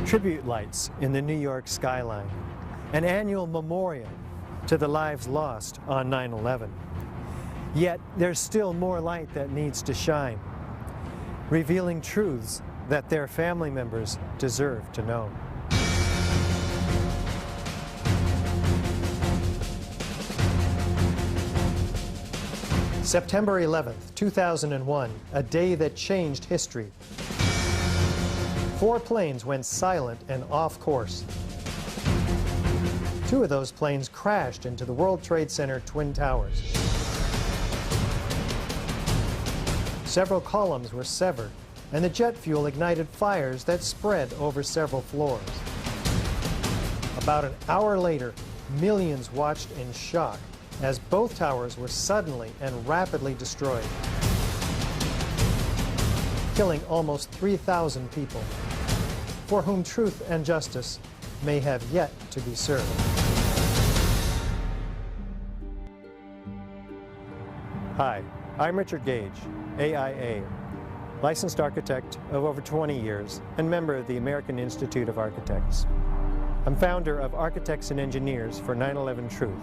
tribute lights in the New York skyline, an annual memorial to the lives lost on 9/11. Yet there's still more light that needs to shine, revealing truths that their family members deserve to know. September 11th, 2001, a day that changed history. 4 planes went silent and off course. 2 of those planes crashed into the World Trade Center Twin Towers. Several columns were severed, and the jet fuel ignited fires that spread over several floors. About an hour later, millions watched in shock as both towers were suddenly and rapidly destroyed, killing almost 3,000 people, for whom truth and justice may have yet to be served. Hi, I'm Richard Gage, AIA, licensed architect of over 20 years and member of the American Institute of Architects. I'm founder of Architects and Engineers for 9/11 Truth,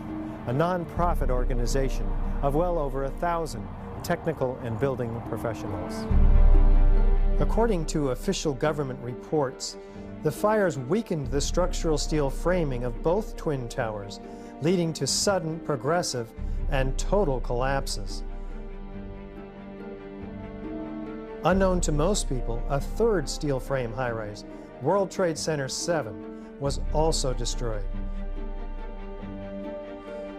a non-profit organization of well over 1,000 technical and building professionals. According to official government reports, the fires weakened the structural steel framing of both twin towers, leading to sudden, progressive, and total collapses. Unknown to most people, a third steel frame high-rise, World Trade Center 7, was also destroyed.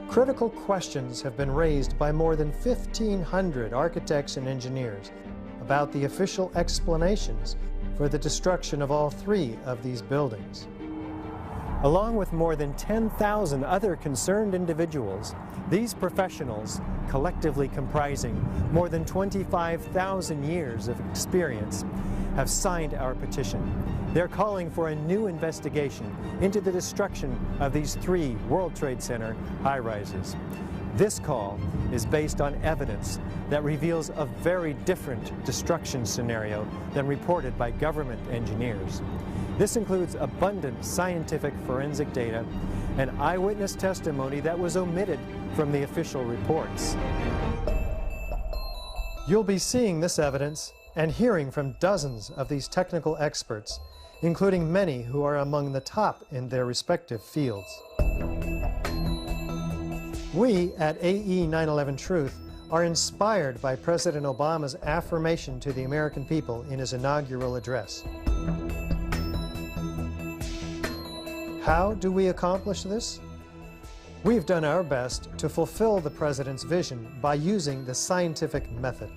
Critical questions have been raised by more than 1,500 architects and engineers about the official explanations for the destruction of all 3 of these buildings. Along with more than 10,000 other concerned individuals, these professionals, collectively comprising more than 25,000 years of experience, have signed our petition. They're calling for a new investigation into the destruction of these 3 World Trade Center high-rises. This call is based on evidence that reveals a very different destruction scenario than reported by government engineers. This includes abundant scientific forensic data and eyewitness testimony that was omitted from the official reports. You'll be seeing this evidence and hearing from dozens of these technical experts, including many who are among the top in their respective fields. We at AE 9/11 Truth are inspired by President Obama's affirmation to the American people in his inaugural address. How do we accomplish this? We've done our best to fulfill the President's vision by using the scientific method,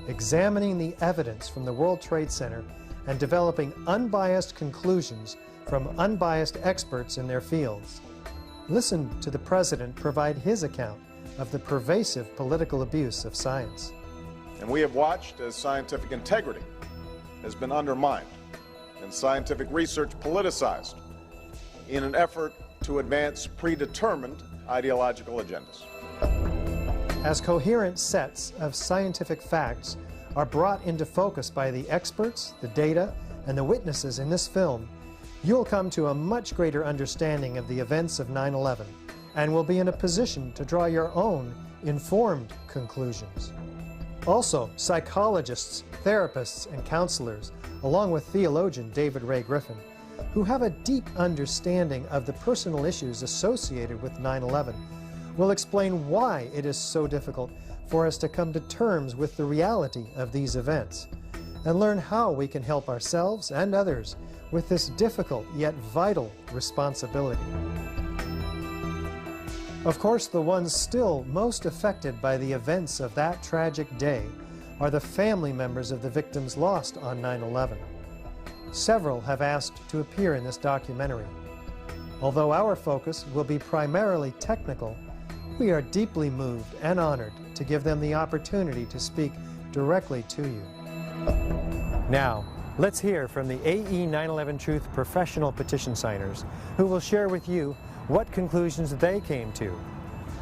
examining the evidence from the World Trade Center and developing unbiased conclusions from unbiased experts in their fields. Listen to the President provide his account of the pervasive political abuse of science. And we have watched as scientific integrity has been undermined and scientific research politicized in an effort to advance predetermined ideological agendas. As coherent sets of scientific facts are brought into focus by the experts, the data, and the witnesses in this film, you'll come to a much greater understanding of the events of 9/11 and will be in a position to draw your own informed conclusions. Also, psychologists, therapists, and counselors, along with theologian David Ray Griffin, who have a deep understanding of the personal issues associated with 9/11, will explain why it is so difficult for us to come to terms with the reality of these events, and learn how we can help ourselves and others with this difficult yet vital responsibility. Of course, the ones still most affected by the events of that tragic day are the family members of the victims lost on 9/11. Several have asked to appear in this documentary. Although our focus will be primarily technical, we are deeply moved and honored to give them the opportunity to speak directly to you. Now, let's hear from the AE 9/11 Truth professional petition signers, who will share with you what conclusions they came to.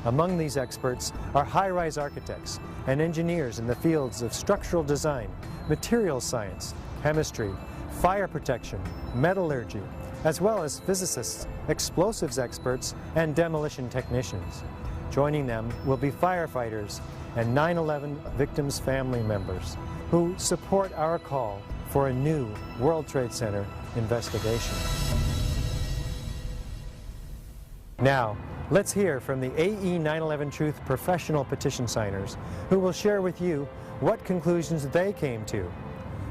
Among these experts are high-rise architects and engineers in the fields of structural design, materials science, chemistry, fire protection, metallurgy, as well as physicists, explosives experts, and demolition technicians. Joining them will be firefighters and 9/11 victims' family members who support our call for a new World Trade Center investigation. Now, let's hear from the AE 9/11 Truth professional petition signers who will share with you what conclusions they came to.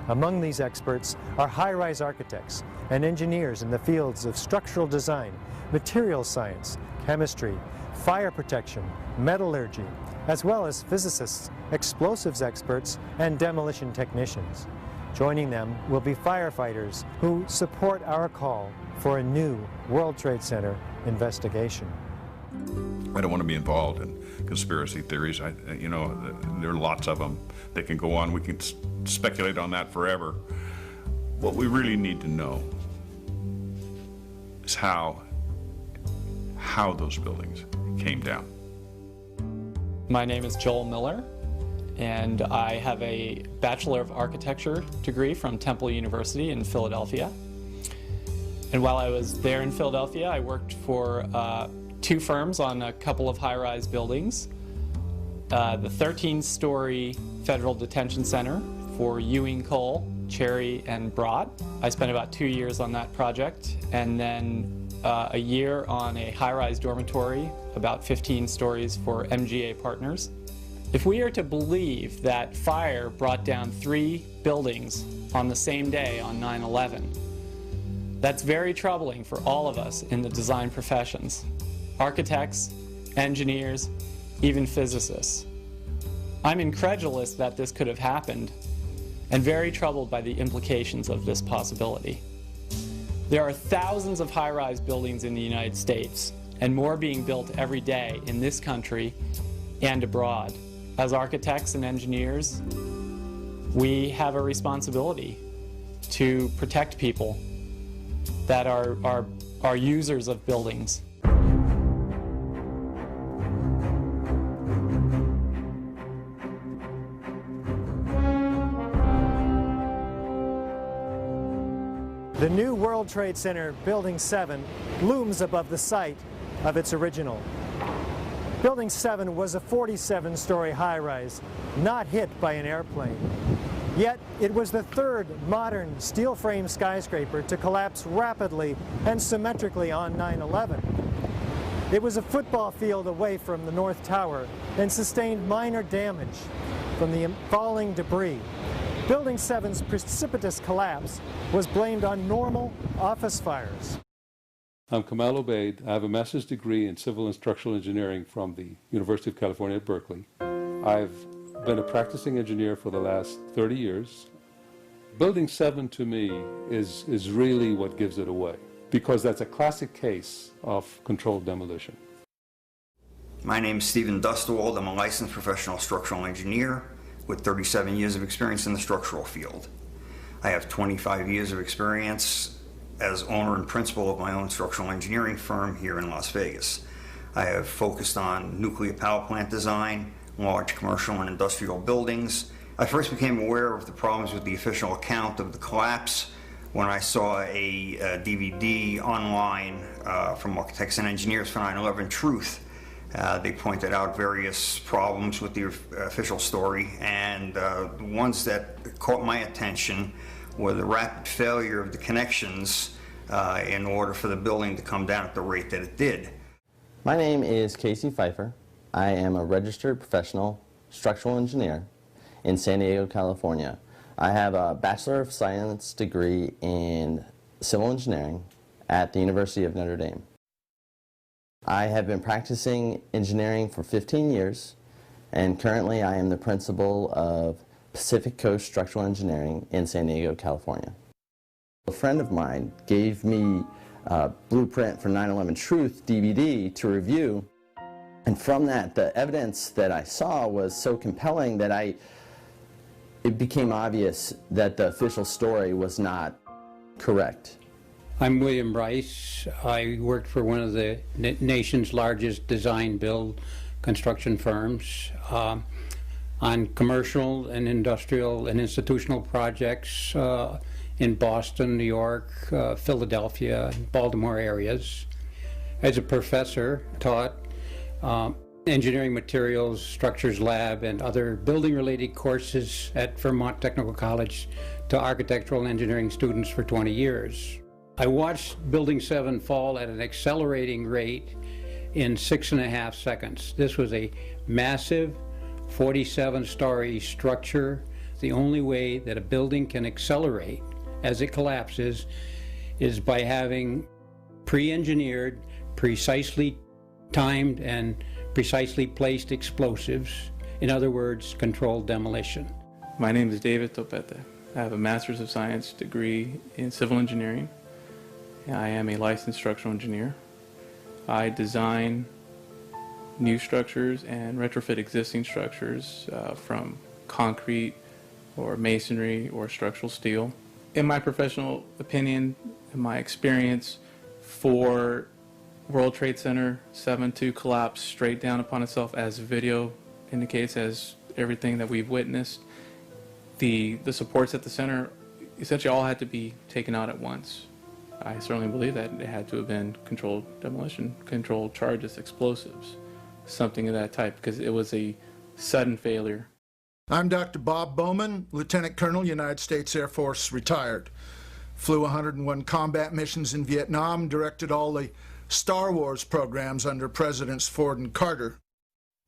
Among these experts are high-rise architects and engineers in the fields of structural design, materials science, chemistry, fire protection, metallurgy, as well as physicists, explosives experts, and demolition technicians. Joining them will be firefighters who support our call for a new World Trade Center investigation. I don't want to be involved in conspiracy theories. You know, there are lots of them. They can go on. We can speculate on that forever. What we really need to know is how those buildings came down. My name is Joel Miller, and I have a Bachelor of Architecture degree from Temple University in Philadelphia. And while I was there in Philadelphia, I worked for two firms on a couple of high-rise buildings. The 13-story Federal Detention Center for Ewing Coal, Cherry, and Broad. I spent about 2 years on that project, and then a year on a high-rise dormitory, about 15 stories for MGA Partners. If we are to believe that fire brought down 3 buildings on the same day on 9/11, that's very troubling for all of us in the design professions. Architects, engineers, even physicists. I'm incredulous that this could have happened and very troubled by the implications of this possibility. There are thousands of high-rise buildings in the United States and more being built every day in this country and abroad. As architects and engineers, we have a responsibility to protect people that are users of buildings. The new World Trade Center, Building 7, looms above the site of its original. Building 7 was a 47-story high-rise, not hit by an airplane. Yet, it was the third modern steel-frame skyscraper to collapse rapidly and symmetrically on 9/11. It was a football field away from the North Tower and sustained minor damage from the falling debris. Building 7's precipitous collapse was blamed on normal office fires. I'm Kamal Obeid. I have a master's degree in civil and structural engineering from the University of California at Berkeley. I've been a practicing engineer for the last 30 years. Building 7 to me is really what gives it away, because that's a classic case of controlled demolition. My name is Stephen Dustwald. I'm a licensed professional structural engineer with 37 years of experience in the structural field. I have 25 years of experience as owner and principal of my own structural engineering firm here in Las Vegas. I have focused on nuclear power plant design, large commercial and industrial buildings. I first became aware of the problems with the official account of the collapse when I saw a DVD online from Architects and Engineers for 9/11 Truth. They pointed out various problems with the official story, and the ones that caught my attention were the rapid failure of the connections in order for the building to come down at the rate that it did. My name is Casey Pfeiffer. I am a registered professional structural engineer in San Diego, California. I have a Bachelor of Science degree in civil engineering at the University of Notre Dame. I have been practicing engineering for 15 years, and currently I am the principal of Pacific Coast Structural Engineering in San Diego, California. A friend of mine gave me a Blueprint for 9/11 Truth DVD to review, and from that, the evidence that I saw was so compelling that it became obvious that the official story was not correct. I'm William Bryce. I worked for one of the nation's largest design-build construction firms on commercial and industrial and institutional projects in Boston, New York, Philadelphia, and Baltimore areas. As a professor, taught engineering materials, structures lab, and other building-related courses at Vermont Technical College to architectural and engineering students for 20 years. I watched Building 7 fall at an accelerating rate in 6.5 seconds. This was a massive 47-story structure. The only way that a building can accelerate as it collapses is by having pre-engineered, precisely timed, and precisely placed explosives. In other words, controlled demolition. My name is David Topete. I have a Master's of Science degree in Civil Engineering. I am a licensed structural engineer. I design new structures and retrofit existing structures from concrete or masonry or structural steel. In my professional opinion, in my experience, for World Trade Center 7 to collapse straight down upon itself, as video indicates, as everything that we've witnessed, the supports at the center essentially all had to be taken out at once. I certainly believe that it had to have been controlled demolition, controlled charges, explosives, something of that type, because it was a sudden failure. I'm Dr. Bob Bowman, Lieutenant Colonel, United States Air Force, retired. Flew 101 combat missions in Vietnam, directed all the Star Wars programs under Presidents Ford and Carter.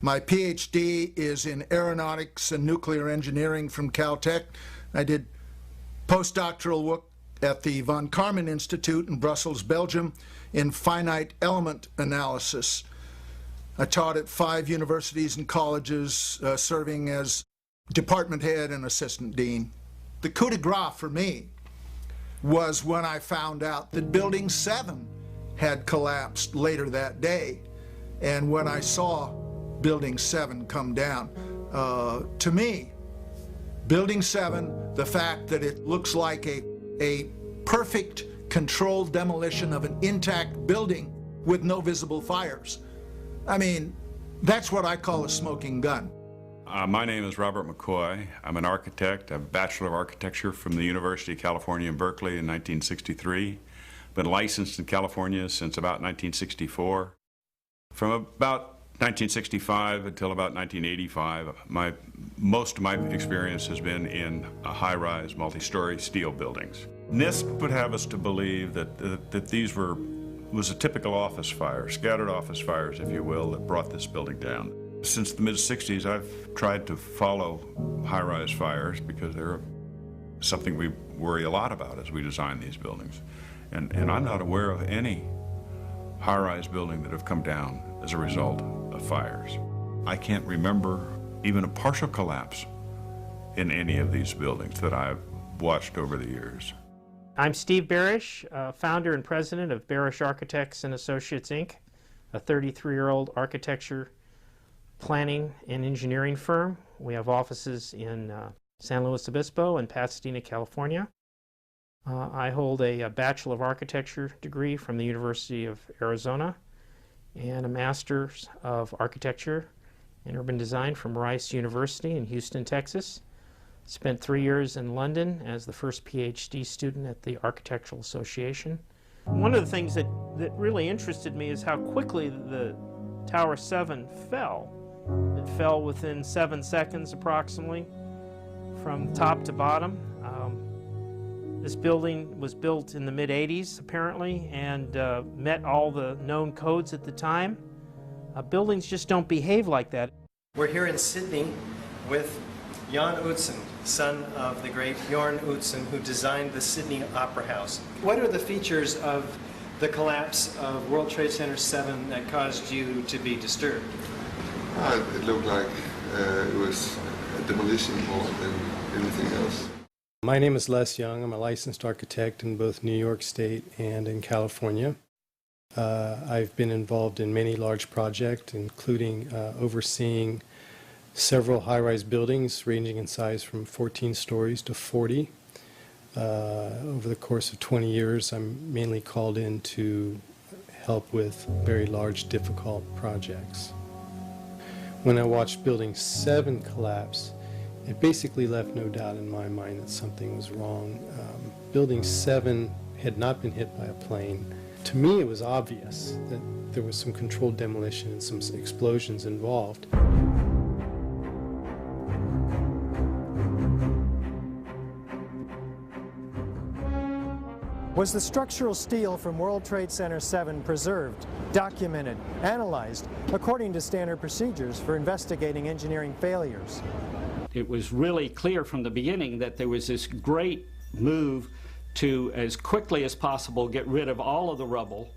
My PhD is in aeronautics and nuclear engineering from Caltech. I did postdoctoral work at the von Karman Institute in Brussels, Belgium, in finite element analysis. I taught at 5 universities and colleges, serving as department head and assistant dean. The coup de grace for me was when I found out that Building 7 had collapsed later that day, and when I saw Building 7 come down. To me, Building 7, the fact that it looks like a perfect controlled demolition of an intact building with no visible fires, I mean, that's what I call a smoking gun. My name is Robert McCoy. I'm an architect. I have a Bachelor of Architecture from the University of California in Berkeley in 1963. Been licensed in California since about 1964. From about 1965 until about 1985, most of my experience has been in high-rise, multi-story steel buildings. NIST would have us to believe that these was a typical office fire, scattered office fires, if you will, that brought this building down. Since the mid-60s, I've tried to follow high-rise fires because they're something we worry a lot about as we design these buildings. And I'm not aware of any high-rise building that have come down as a result of fires. I can't remember even a partial collapse in any of these buildings that I've watched over the years. I'm Steve Barish, founder and president of Barish Architects and Associates, Inc., a 33-year-old architecture, planning, and engineering firm. We have offices in San Luis Obispo and Pasadena, California. I hold a Bachelor of Architecture degree from the University of Arizona and a Master's of Architecture and Urban Design from Rice University in Houston, Texas. Spent 3 years in London as the first PhD student at the Architectural Association. One of the things that really interested me is how quickly the Tower 7 fell. It fell within 7 seconds approximately from top to bottom. This building was built in the mid-80s apparently and met all the known codes at the time. Buildings just don't behave like that. We're here in Sydney with Jan Utzon, son of the great Bjorn Utzon, who designed the Sydney Opera House. What are the features of the collapse of World Trade Center 7 that caused you to be disturbed? It looked like it was a demolition more than anything else. My name is Les Young. I'm a licensed architect in both New York State and in California. I've been involved in many large projects, including overseeing several high-rise buildings ranging in size from 14 stories to 40. Over the course of 20 years, I'm mainly called in to help with very large, difficult projects. When I watched Building 7 collapse, It basically left no doubt in my mind that something was wrong. Building 7 had not been hit by a plane. To me, it was obvious that there was some controlled demolition and some explosions involved. Was the structural steel from World Trade Center 7 preserved, documented, analyzed according to standard procedures for investigating engineering failures? It was really clear from the beginning that there was this great move to, as quickly as possible, get rid of all of the rubble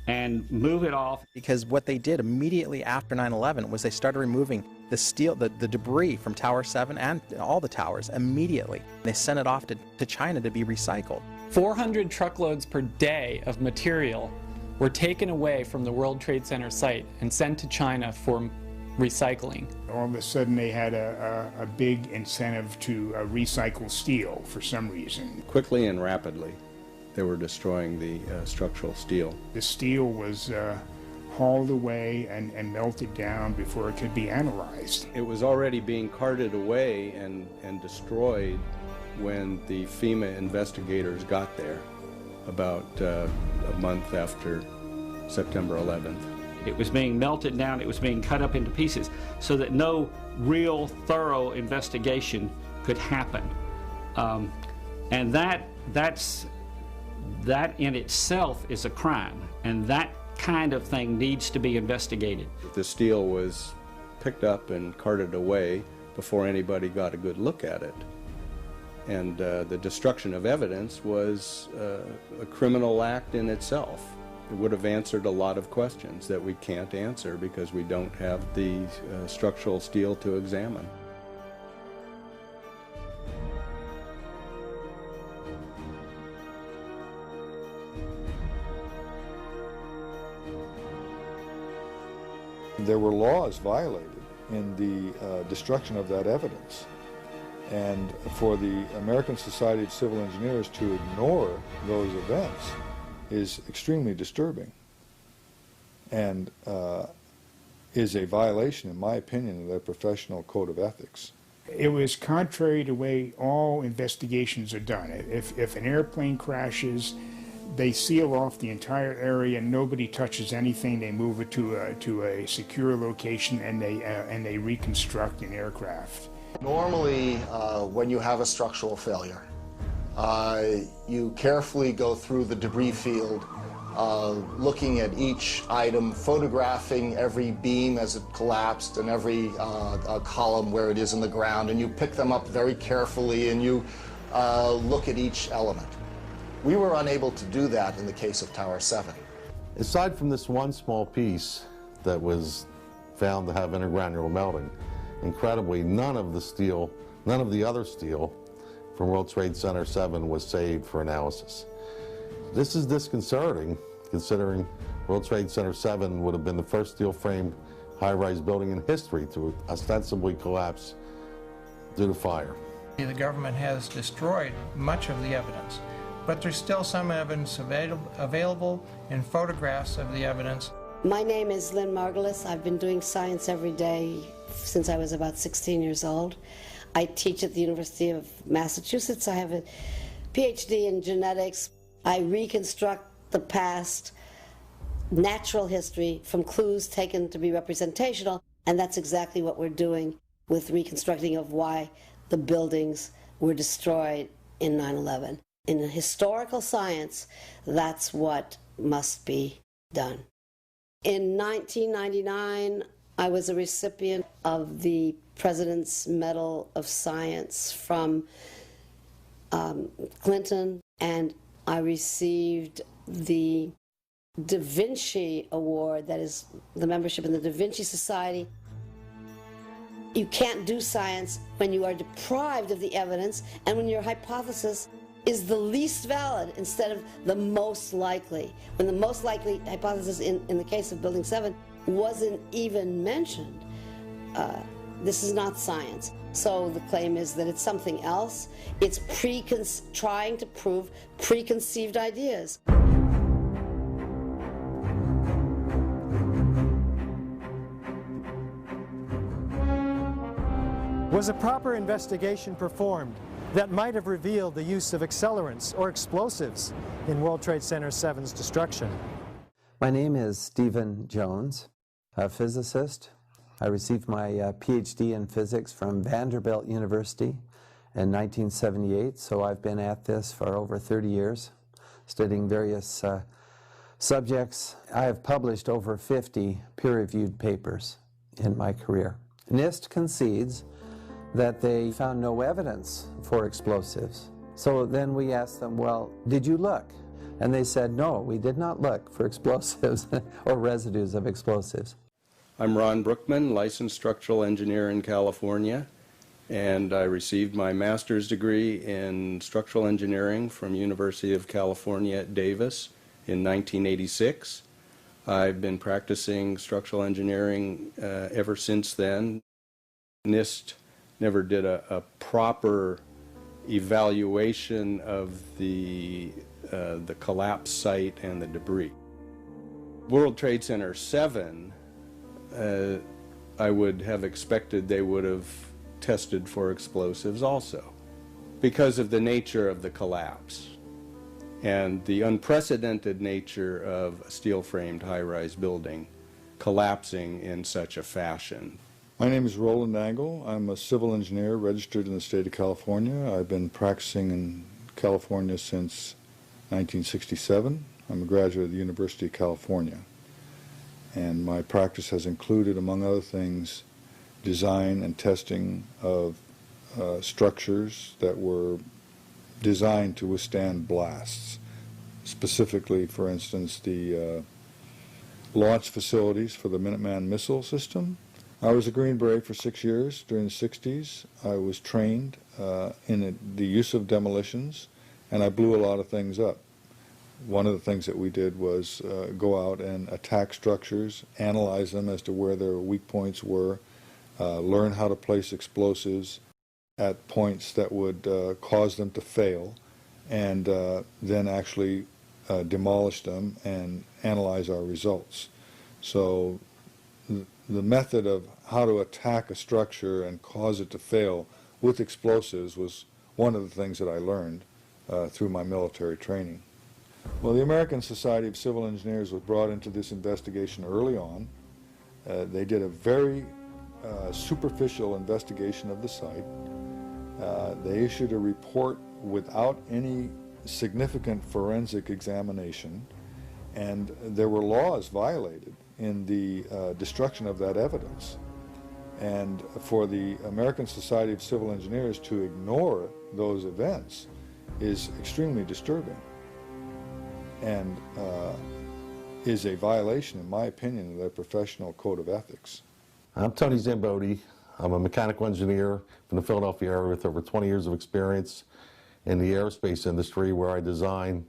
and move it off. Because what they did immediately after 9/11 was they started removing the steel, the debris from Tower 7 and all the towers immediately. They sent it off to China to be recycled. 400 truckloads per day of material were taken away from the World Trade Center site and sent to China for recycling. All of a sudden they had a big incentive to recycle steel for some reason. Quickly and rapidly they were destroying the structural steel. The steel was hauled away and melted down before it could be analyzed. It was already being carted away and destroyed when the FEMA investigators got there about a month after September 11th. It was being melted down, it was being cut up into pieces so that no real thorough investigation could happen. And that in itself is a crime, and that kind of thing needs to be investigated. The steel was picked up and carted away before anybody got a good look at it. And the destruction of evidence was a criminal act in itself. It would have answered a lot of questions that we can't answer because we don't have the structural steel to examine. There were laws violated in the destruction of that evidence. And for the American Society of Civil Engineers to ignore those events is extremely disturbing and is a violation, in my opinion, of their professional code of ethics. It was contrary to the way all investigations are done. If an airplane crashes, they seal off the entire area and nobody touches anything. They move it to a secure location and they reconstruct an aircraft. Normally, when you have a structural failure, you carefully go through the debris field, looking at each item, photographing every beam as it collapsed and every column where it is in the ground, and you pick them up very carefully and you look at each element. We were unable to do that in the case of Tower 7. Aside from this one small piece that was found to have intergranular melting, incredibly, none of the other steel from World Trade Center 7 was saved for analysis. This is disconcerting, considering World Trade Center 7 would have been the first steel-framed high-rise building in history to ostensibly collapse due to fire. The government has destroyed much of the evidence, but there's still some evidence available in photographs of the evidence. My name is Lynn Margulis. I've been doing science every day since I was about 16 years old. I teach at the University of Massachusetts. I have a PhD in genetics. I reconstruct the past, natural history, from clues taken to be representational, and that's exactly what we're doing with reconstructing of why the buildings were destroyed in 9/11. In historical science, that's what must be done. In 1999, I was a recipient of the President's Medal of Science from Clinton, and I received the Da Vinci Award, that is the membership in the Da Vinci Society. You can't do science when you are deprived of the evidence and when your hypothesis is the least valid instead of the most likely. When the most likely hypothesis in the case of Building 7 wasn't even mentioned, this is not science. So the claim is that it's something else. It's trying to prove preconceived ideas. Was a proper investigation performed that might have revealed the use of accelerants or explosives in World Trade Center 7's destruction? My name is Stephen Jones, a physicist. I received my PhD in physics from Vanderbilt University in 1978, so I've been at this for over 30 years, studying various subjects. I have published over 50 peer-reviewed papers in my career. NIST concedes that they found no evidence for explosives. So then we asked them, well, did you look? And they said, no, we did not look for explosives or residues of explosives. I'm Ron Brookman, licensed structural engineer in California, and I received my master's degree in structural engineering from University of California at Davis in 1986. I've been practicing structural engineering ever since then. NIST never did a proper evaluation of the collapse site and the debris. World Trade Center 7, I would have expected they would have tested for explosives also, because of the nature of the collapse and the unprecedented nature of a steel-framed high-rise building collapsing in such a fashion. My name is Roland Angle. I'm a civil engineer registered in the state of California. I've been practicing in California since 1967. I'm a graduate of the University of California. And my practice has included, among other things, design and testing of structures that were designed to withstand blasts. Specifically, for instance, the launch facilities for the Minuteman missile system. I was a Green Beret for 6 years during the 60s. I was trained in the use of demolitions, and I blew a lot of things up. One of the things that we did was go out and attack structures, analyze them as to where their weak points were, learn how to place explosives at points that would cause them to fail, and then actually demolish them and analyze our results. So the method of how to attack a structure and cause it to fail with explosives was one of the things that I learned through my military training. Well, the American Society of Civil Engineers was brought into this investigation early on. They did a very superficial investigation of the site. They issued a report without any significant forensic examination, and there were laws violated in the destruction of that evidence. And for the American Society of Civil Engineers to ignore those events is extremely disturbing, and is a violation, in my opinion, of their professional code of ethics. I'm Tony Zambodi. I'm a mechanical engineer from the Philadelphia area with over 20 years of experience in the aerospace industry, where I design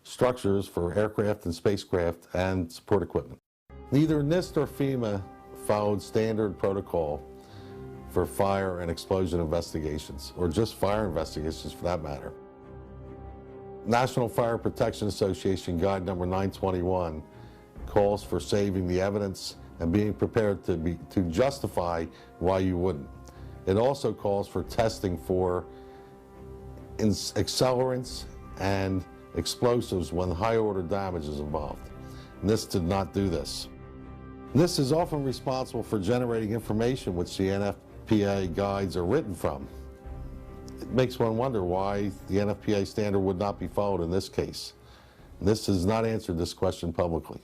structures for aircraft and spacecraft and support equipment. Neither NIST or FEMA followed standard protocol for fire and explosion investigations, or just fire investigations for that matter. National Fire Protection Association Guide number 921 calls for saving the evidence and being prepared to justify why you wouldn't. It also calls for testing for accelerants and explosives when high-order damage is involved. NIST did not do this. NIST is often responsible for generating information which the NFPA guides are written from. It makes one wonder why the NFPA standard would not be followed in this case. NIST has not answered this question publicly.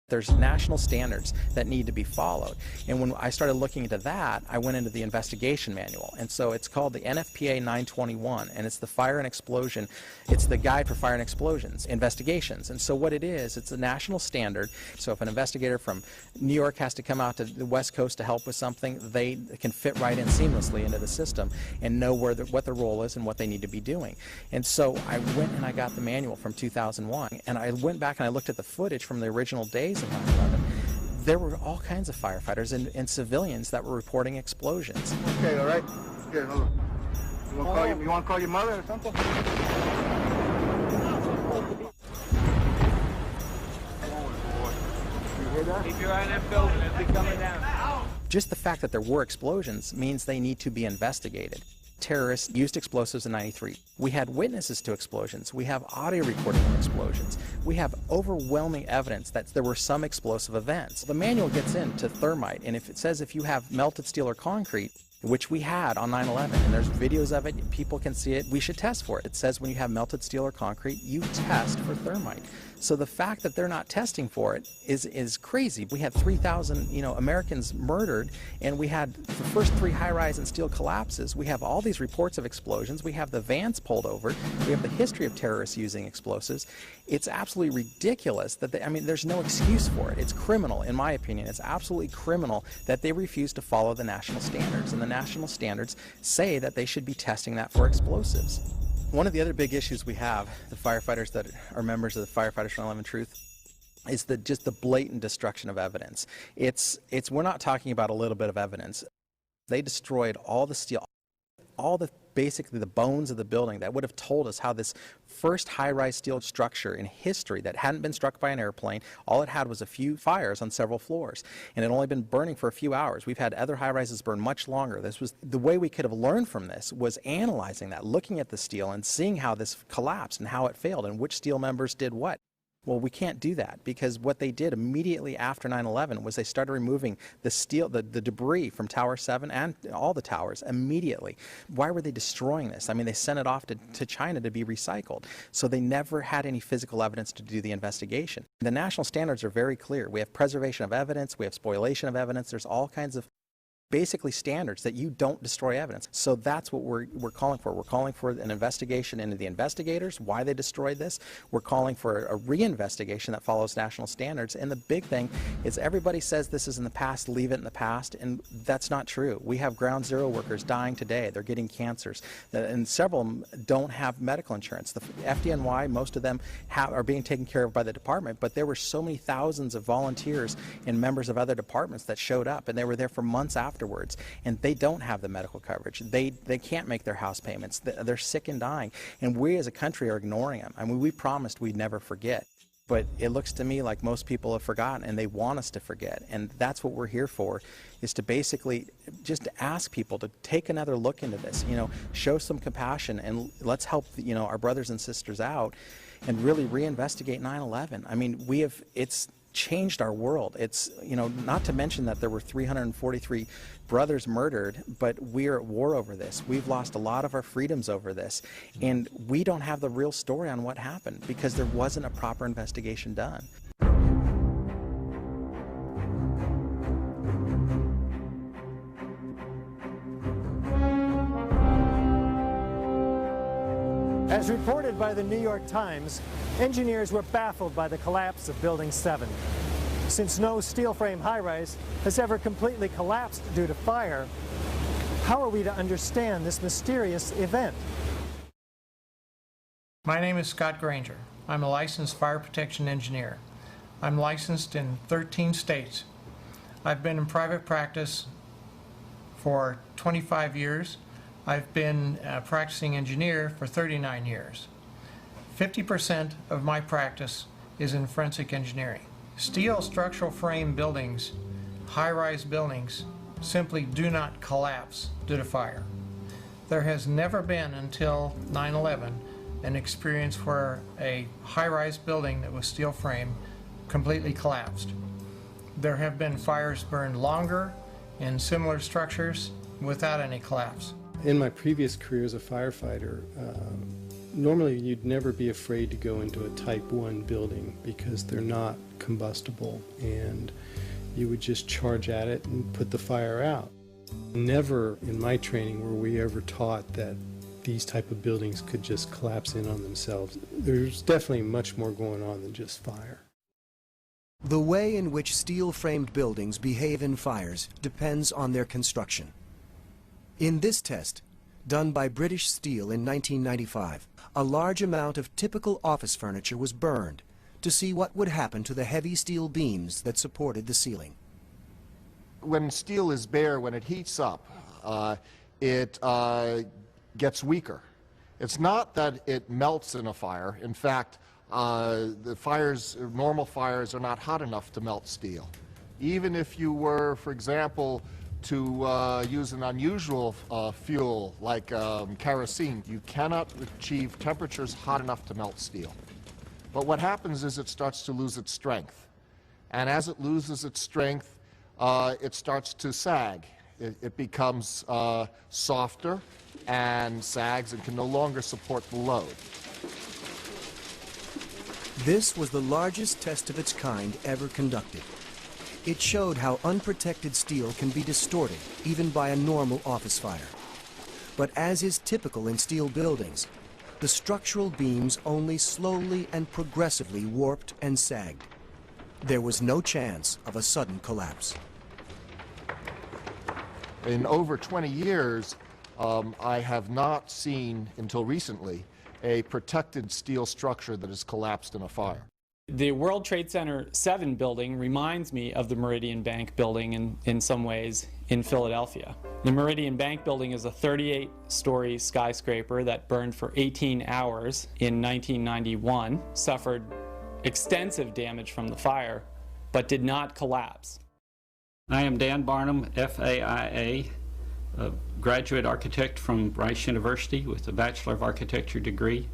There's national standards that need to be followed. And when I started looking into that, I went into the investigation manual. And so it's called the NFPA 921, and it's the fire and explosion. It's the guide for fire and explosions investigations. And so what it is, it's a national standard. So if an investigator from New York has to come out to the West Coast to help with something, they can fit right in seamlessly into the system and know what their role is and what they need to be doing. And so I went and I got the manual from 2001, and I went back and I looked at the footage from the original days of 9/11. There were all kinds of firefighters and civilians that were reporting explosions. Okay, all right. Here, hold on. You want to call your mother or something? Keep your eye on that building. It'll be coming down. Just the fact that there were explosions means they need to be investigated. Terrorists used explosives in '93. We had witnesses to explosions. We have audio recording of explosions. We have overwhelming evidence that there were some explosive events. The manual gets into thermite, and if it says if you have melted steel or concrete, which we had on 9/11, and there's videos of it, people can see it, we should test for it. It says when you have melted steel or concrete, you test for thermite. So the fact that they're not testing for it is crazy. We had 3,000 Americans murdered, and we had the first 3 high-rise and steel collapses. We have all these reports of explosions. We have the vans pulled over. We have the history of terrorists using explosives. It's absolutely ridiculous that there's no excuse for it. It's criminal, in my opinion. It's absolutely criminal that they refuse to follow the national standards, and the national standards say that they should be testing that for explosives. One of the other big issues we have, the firefighters that are members of the Firefighters for 9/11 Truth, is just the blatant destruction of evidence. We're not talking about a little bit of evidence. They destroyed all the steel, basically the bones of the building that would have told us how this first high-rise steel structure in history that hadn't been struck by an airplane, all it had was a few fires on several floors, and it had only been burning for a few hours. We've had other high-rises burn much longer. This was the way we could have learned from this, was analyzing that, looking at the steel and seeing how this collapsed and how it failed and which steel members did what. Well, we can't do that, because what they did immediately after 9/11 was they started removing the steel, the debris from Tower 7 and all the towers immediately. Why were they destroying this? They sent it off to China to be recycled. So they never had any physical evidence to do the investigation. The national standards are very clear. We have preservation of evidence, we have spoliation of evidence, there's all kinds of basically standards that you don't destroy evidence. So that's what we're calling for. We're calling for an investigation into the investigators, why they destroyed this. We're calling for a reinvestigation that follows national standards. And the big thing is everybody says this is in the past, leave it in the past, and that's not true. We have ground zero workers dying today. They're getting cancers, and several of them don't have medical insurance. The FDNY, most of them are being taken care of by the department, but there were so many thousands of volunteers and members of other departments that showed up, and they were there for months afterwards, and they don't have the medical coverage. They can't make their house payments. They're sick and dying, and we as a country are ignoring them. We promised we'd never forget, but it looks to me like most people have forgotten, and they want us to forget, and that's what we're here for, is to basically just ask people to take another look into this, show some compassion, and let's help our brothers and sisters out and really reinvestigate 9/11. It's changed our world. It's, not to mention that there were 343 brothers murdered, but we're at war over this. We've lost a lot of our freedoms over this, and we don't have the real story on what happened because there wasn't a proper investigation done. As reported by the New York Times, engineers were baffled by the collapse of Building 7. Since no steel frame high-rise has ever completely collapsed due to fire, how are we to understand this mysterious event? My name is Scott Granger. I'm a licensed fire protection engineer. I'm licensed in 13 states. I've been in private practice for 25 years. I've been a practicing engineer for 39 years. 50% of my practice is in forensic engineering. Steel structural frame buildings, high-rise buildings, simply do not collapse due to fire. There has never been until 9/11 an experience where a high-rise building that was steel frame completely collapsed. There have been fires burned longer in similar structures without any collapse. In my previous career as a firefighter, normally you'd never be afraid to go into a Type 1 building because they're not combustible, and you would just charge at it and put the fire out. Never in my training were we ever taught that these type of buildings could just collapse in on themselves. There's definitely much more going on than just fire. The way in which steel-framed buildings behave in fires depends on their construction. In this test, done by British Steel in 1995, a large amount of typical office furniture was burned to see what would happen to the heavy steel beams that supported the ceiling. When steel is bare, when it heats up, it gets weaker. It's not that it melts in a fire. In fact, normal fires are not hot enough to melt steel. Even if you were, for example, to use an unusual fuel like kerosene, you cannot achieve temperatures hot enough to melt steel. But what happens is it starts to lose its strength. And as it loses its strength, it starts to sag. It becomes softer and sags and can no longer support the load. This was the largest test of its kind ever conducted. It showed how unprotected steel can be distorted, even by a normal office fire. But as is typical in steel buildings, the structural beams only slowly and progressively warped and sagged. There was no chance of a sudden collapse. In over 20 years, I have not seen, until recently, a protected steel structure that has collapsed in a fire. The World Trade Center 7 building reminds me of the Meridian Bank building in some ways in Philadelphia. The Meridian Bank building is a 38-story skyscraper that burned for 18 hours in 1991, suffered extensive damage from the fire, but did not collapse. I am Dan Barnum, FAIA, a graduate architect from Rice University with a Bachelor of Architecture degree.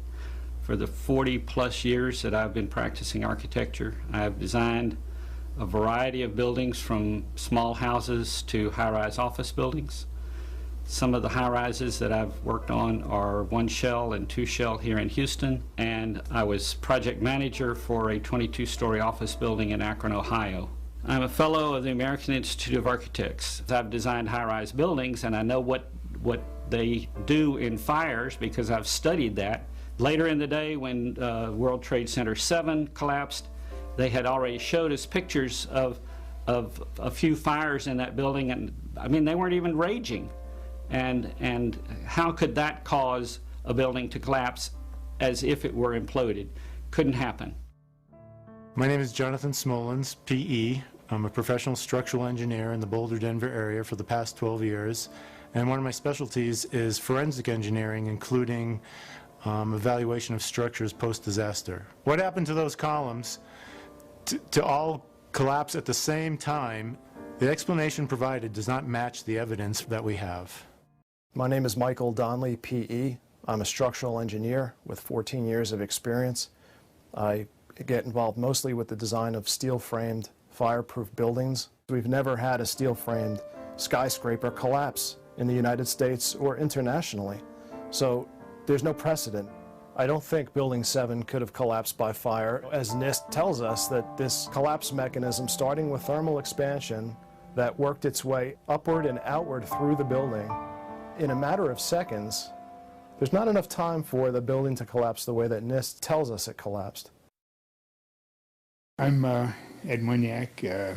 For the 40-plus years that I've been practicing architecture, I have designed a variety of buildings from small houses to high-rise office buildings. Some of the high-rises that I've worked on are 1 shell and 2 shell here in Houston, and I was project manager for a 22-story office building in Akron, Ohio. I'm a fellow of the American Institute of Architects. I've designed high-rise buildings, and I know what they do in fires because I've studied that. Later in the day, when World Trade Center 7 collapsed, they had already showed us pictures of a few fires in that building, and I mean, they weren't even raging. And how could that cause a building to collapse as if it were imploded? Couldn't happen. My name is Jonathan Smolens, PE. I'm a professional structural engineer in the Boulder, Denver area for the past 12 years. And one of my specialties is forensic engineering, including evaluation of structures post-disaster. What happened to those columns to all collapse at the same time? The explanation provided does not match the evidence that we have. My name is Michael Donley, PE. I'm a structural engineer with 14 years of experience. I get involved mostly with the design of steel-framed fireproof buildings. We've never had a steel-framed skyscraper collapse in the United States or internationally. So there's no precedent. I don't think Building 7 could have collapsed by fire, as NIST tells us that this collapse mechanism, starting with thermal expansion, that worked its way upward and outward through the building, in a matter of seconds, there's not enough time for the building to collapse the way that NIST tells us it collapsed. I'm Ed Moniak,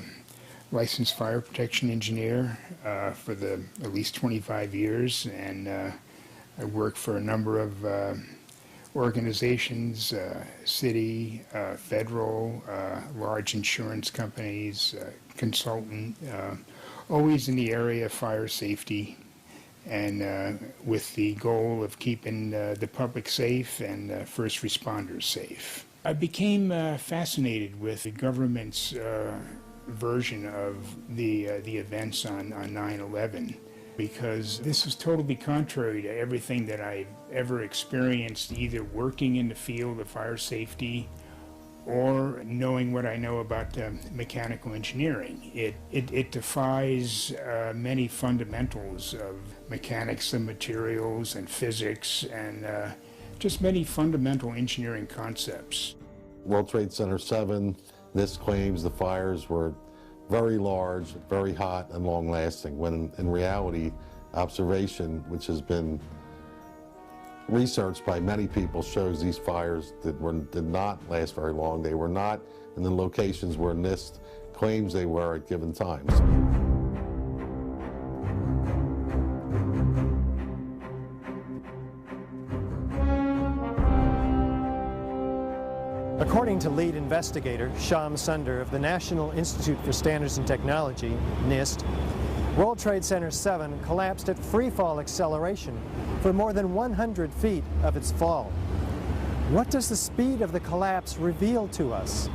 licensed fire protection engineer for at least 25 years, and I work for a number of organizations, city, federal, large insurance companies, consultant, always in the area of fire safety, and with the goal of keeping the public safe and first responders safe. I became fascinated with the government's version of the events on 9/11, because this is totally contrary to everything that I've ever experienced, either working in the field of fire safety or knowing what I know about mechanical engineering. It defies many fundamentals of mechanics and materials and physics and just many fundamental engineering concepts. World Trade Center 7, NIST claims the fires were very large, very hot, and long-lasting, when in reality, observation, which has been researched by many people, shows these fires did not last very long. They were not in the locations where NIST claims they were at given times. According to lead investigator Shyam Sunder of the National Institute for Standards and Technology, NIST, World Trade Center 7 collapsed at free-fall acceleration for more than 100 feet of its fall. What does the speed of the collapse reveal to us?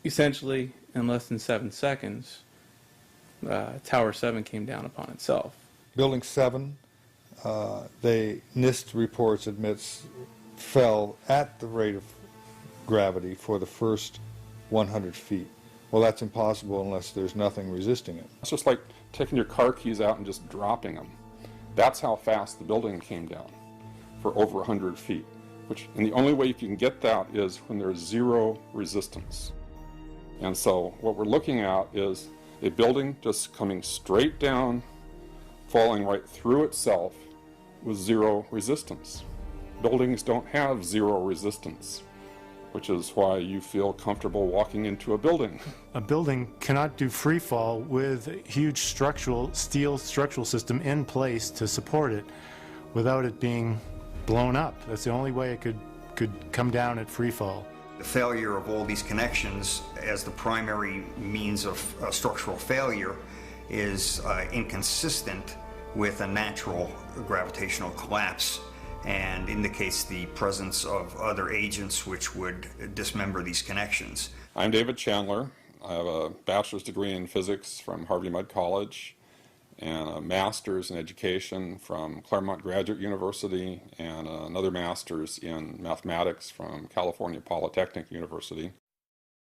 Essentially, in less than 7 seconds, Tower 7 came down upon itself. Building 7, NIST reports admits fell at the rate of gravity for the first 100 feet. Well, that's impossible unless there's nothing resisting it. It's just like taking your car keys out and just dropping them. That's how fast the building came down, for over 100 feet. And the only way you can get that is when there's zero resistance. And so what we're looking at is a building just coming straight down, falling right through itself with zero resistance. Buildings don't have zero resistance, which is why you feel comfortable walking into a building. A building cannot do free fall with a huge steel structural system in place to support it without it being blown up. That's the only way it could come down at free fall. The failure of all these connections as the primary means of structural failure is inconsistent with a natural gravitational collapse and indicates the presence of other agents which would dismember these connections. I'm David Chandler. I have a bachelor's degree in physics from Harvey Mudd College and a master's in education from Claremont Graduate University and another master's in mathematics from California Polytechnic University.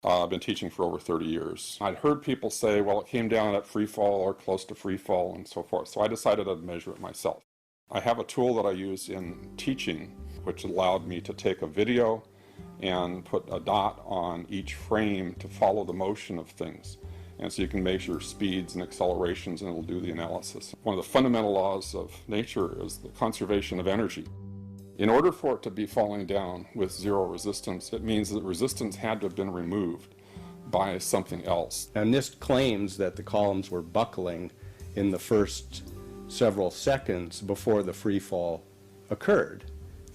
I've been teaching for over 30 years. I'd heard people say, well, it came down at free fall or close to free fall and so forth, so I decided I'd measure it myself. I have a tool that I use in teaching which allowed me to take a video and put a dot on each frame to follow the motion of things. And so you can measure speeds and accelerations and it'll do the analysis. One of the fundamental laws of nature is the conservation of energy. In order for it to be falling down with zero resistance, it means that resistance had to have been removed by something else. Now, NIST claims that the columns were buckling in the first several seconds before the free fall occurred.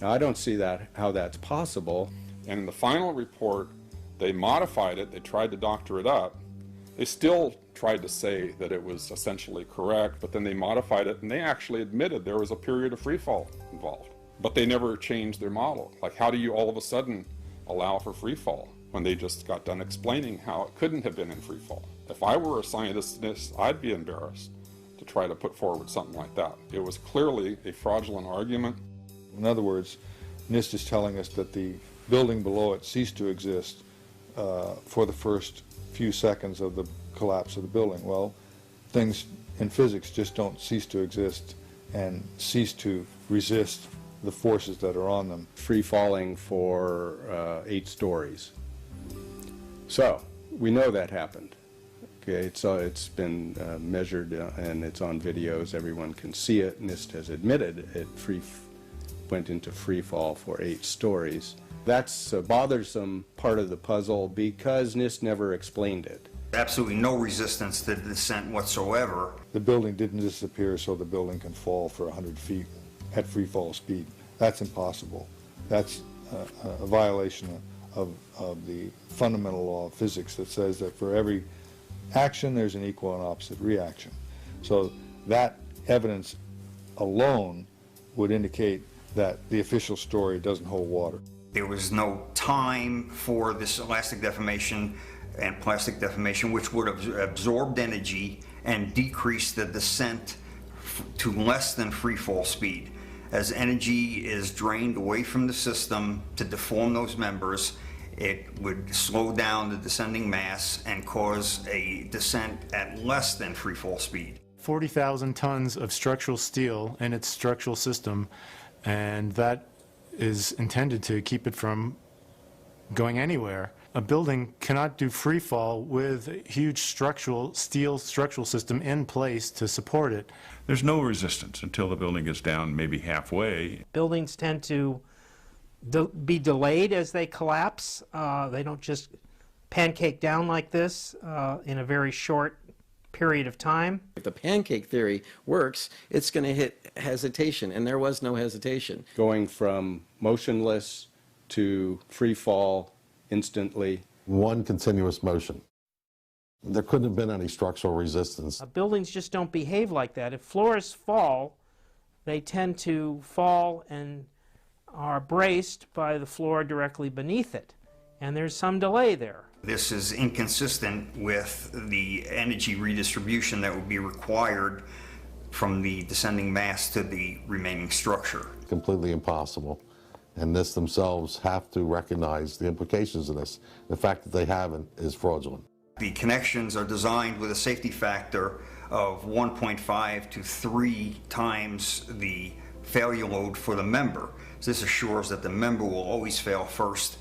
Now, I don't see how that's possible. And in the final report, they modified it, they tried to doctor it up. They still tried to say that it was essentially correct, but then they modified it and they actually admitted there was a period of free fall involved. But they never changed their model. Like, how do you all of a sudden allow for free fall when they just got done explaining how it couldn't have been in free fall? If I were a scientist, I'd be embarrassed to try to put forward something like that. It was clearly a fraudulent argument. In other words, NIST is telling us that the building below it ceased to exist for the first few seconds of the collapse of the building. Well, things in physics just don't cease to exist and cease to resist the forces that are on them. Free falling for 8 stories. So, we know that happened. Okay, it's been measured and it's on videos. Everyone can see it. NIST has admitted it went into free fall for 8 stories. That's a bothersome part of the puzzle because NIST never explained it. Absolutely no resistance to the descent whatsoever. The building didn't disappear so the building can fall for 100 feet at free fall speed. That's impossible. That's a violation of the fundamental law of physics that says that for every action there's an equal and opposite reaction. So that evidence alone would indicate that the official story doesn't hold water. There was no time for this elastic deformation and plastic deformation, which would have absorbed energy and decreased the descent to less than free fall speed. As energy is drained away from the system to deform those members, it would slow down the descending mass and cause a descent at less than free fall speed. 40,000 tons of structural steel in its structural system, and that is intended to keep it from going anywhere. A building cannot do free fall with a huge steel structural system in place to support it. There's no resistance until the building gets down maybe halfway. Buildings tend to be delayed as they collapse. They don't just pancake down like this in a very short period of time. If the pancake theory works, it's going to hit hesitation, and there was no hesitation. Going from motionless to free fall instantly. One continuous motion. There couldn't have been any structural resistance. Buildings just don't behave like that. If floors fall, they tend to fall and are braced by the floor directly beneath it. And there's some delay there. This is inconsistent with the energy redistribution that would be required from the descending mass to the remaining structure. Completely impossible. And this themselves have to recognize the implications of this. The fact that they haven't is fraudulent. The connections are designed with a safety factor of 1.5 to 3 times the failure load for the member. So this assures that the member will always fail first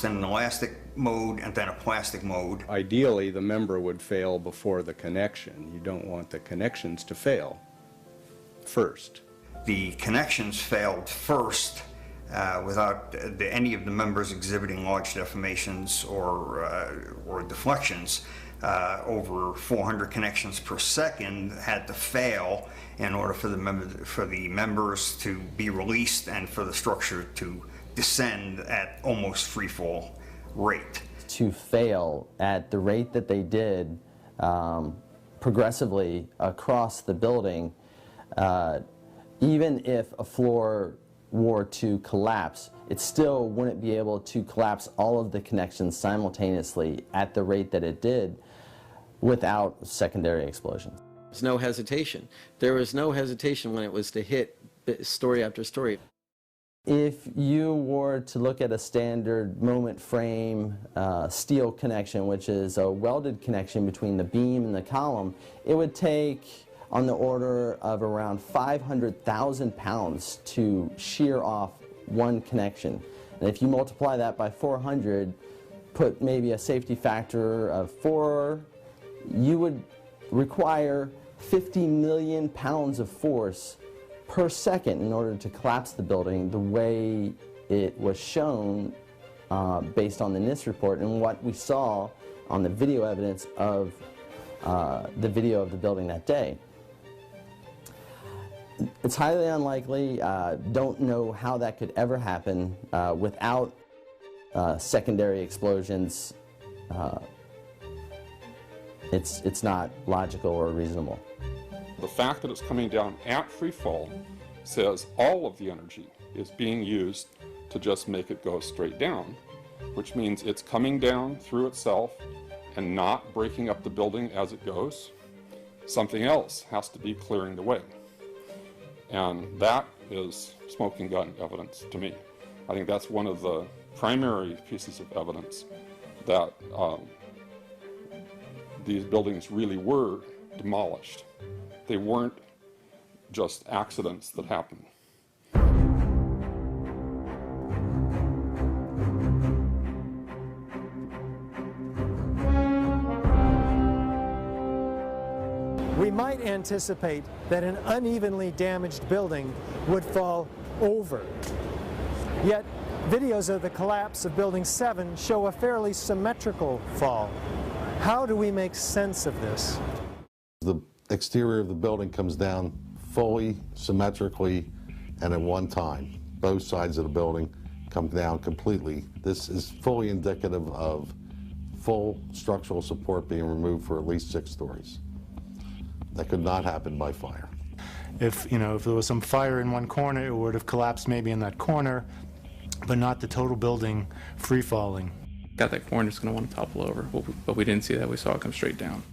in an elastic mode and then a plastic mode. Ideally, the member would fail before the connection. You don't want the connections to fail first. The connections failed first without any of the members exhibiting large deformations or deflections. Over 400 connections per second had to fail in order for the members to be released and for the structure to descend at almost free fall rate. To fail at the rate that they did progressively across the building, even if a floor were to collapse, it still wouldn't be able to collapse all of the connections simultaneously at the rate that it did without secondary explosions. There's no hesitation. There was no hesitation when it was to hit story after story. If you were to look at a standard moment frame steel connection, which is a welded connection between the beam and the column, it would take on the order of around 500,000 pounds to shear off one connection. And if you multiply that by 400, put maybe a safety factor of 4, you would require 50 million pounds of force per second in order to collapse the building the way it was shown based on the NIST report and what we saw on the video evidence of the video of the building that day. It's highly unlikely, don't know how that could ever happen without secondary explosions. It's not logical or reasonable. The fact that it's coming down at free fall says all of the energy is being used to just make it go straight down, which means it's coming down through itself and not breaking up the building as it goes. Something else has to be clearing the way. And that is smoking gun evidence to me. I think that's one of the primary pieces of evidence that these buildings really were demolished. They weren't just accidents that happened. We might anticipate that an unevenly damaged building would fall over. Yet, videos of the collapse of Building 7 show a fairly symmetrical fall. How do we make sense of this? The exterior of the building comes down fully, symmetrically, and at one time. Both sides of the building come down completely. This is fully indicative of full structural support being removed for at least 6 stories. That could not happen by fire. If there was some fire in one corner, it would have collapsed maybe in that corner, but not the total building free falling. Got that corner that's going to want to topple over, but we didn't see that. We saw it come straight down.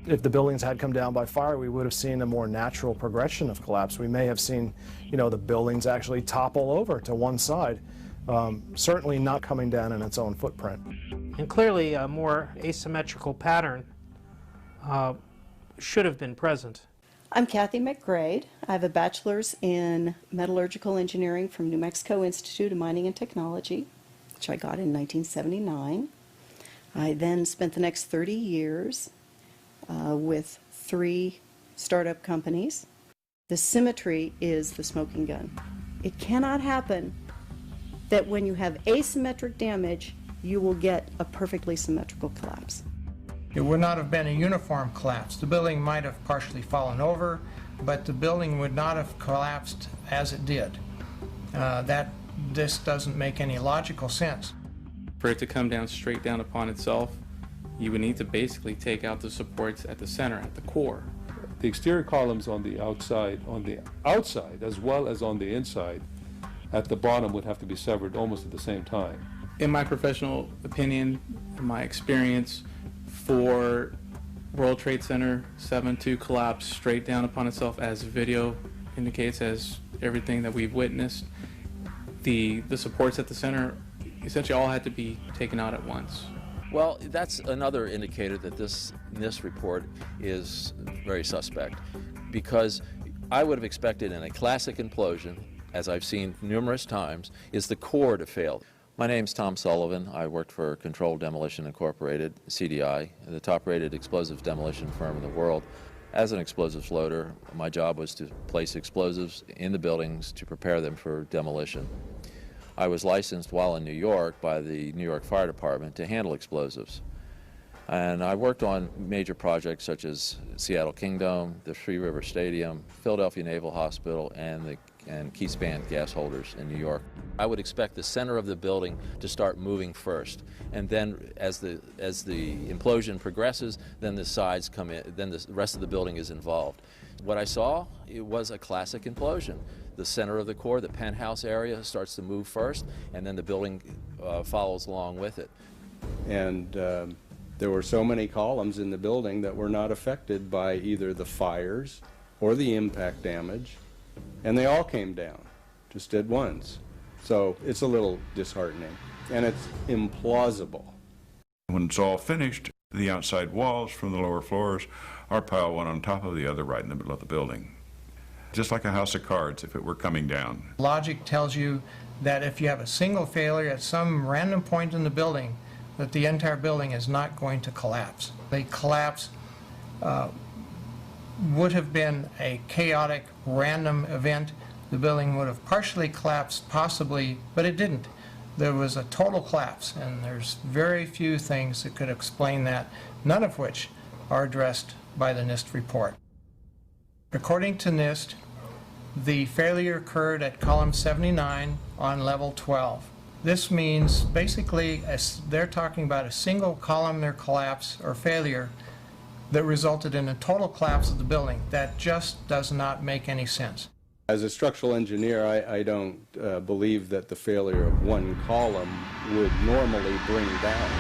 If the buildings had come down by fire, we would have seen a more natural progression of collapse. We may have seen, the buildings actually topple over to one side, certainly not coming down in its own footprint. And clearly a more asymmetrical pattern should have been present. I'm Kathy McGrade. I have a bachelor's in metallurgical engineering from New Mexico Institute of Mining and Technology, which I got in 1979. I then spent the next 30 years with 3 startup companies. The symmetry is the smoking gun. It cannot happen that when you have asymmetric damage, you will get a perfectly symmetrical collapse. It would not have been a uniform collapse. The building might have partially fallen over, but the building would not have collapsed as it did. This doesn't make any logical sense. For it to come down straight down upon itself, you would need to basically take out the supports at the center, at the core. The exterior columns on the outside as well as on the inside, at the bottom would have to be severed almost at the same time. In my professional opinion, in my experience, for World Trade Center 7 to collapse straight down upon itself, as video indicates, as everything that we've witnessed, the supports at the center essentially all had to be taken out at once. Well, that's another indicator that this NIST report is very suspect, because I would have expected in a classic implosion, as I've seen numerous times, is the core to fail. My name's Tom Sullivan. I worked for Controlled Demolition Incorporated, CDI, the top-rated explosives demolition firm in the world. As an explosives loader, my job was to place explosives in the buildings to prepare them for demolition. I was licensed while in New York by the New York Fire Department to handle explosives. And I worked on major projects such as Seattle Kingdom, the Three River Stadium, Philadelphia Naval Hospital, and Keith's Band gas holders in New York. I would expect the center of the building to start moving first, and then as the implosion progresses, then the sides come in, then the rest of the building is involved. What I saw, it was a classic implosion. The center of the core, the penthouse area, starts to move first, and then the building follows along with it. And there were so many columns in the building that were not affected by either the fires or the impact damage, and they all came down, just at once. So it's a little disheartening, and it's implausible. When it's all finished, the outside walls from the lower floors are piled one on top of the other right in the middle of the building. Just like a house of cards if it were coming down. Logic tells you that if you have a single failure at some random point in the building, that the entire building is not going to collapse. The collapse would have been a chaotic, random event. The building would have partially collapsed, possibly, but it didn't. There was a total collapse, and there's very few things that could explain that, none of which are addressed by the NIST report. According to NIST, the failure occurred at column 79 on level 12. This means basically they're talking about a single columnar collapse or failure that resulted in a total collapse of the building. That just does not make any sense. As a structural engineer, I don't believe that the failure of one column would normally bring down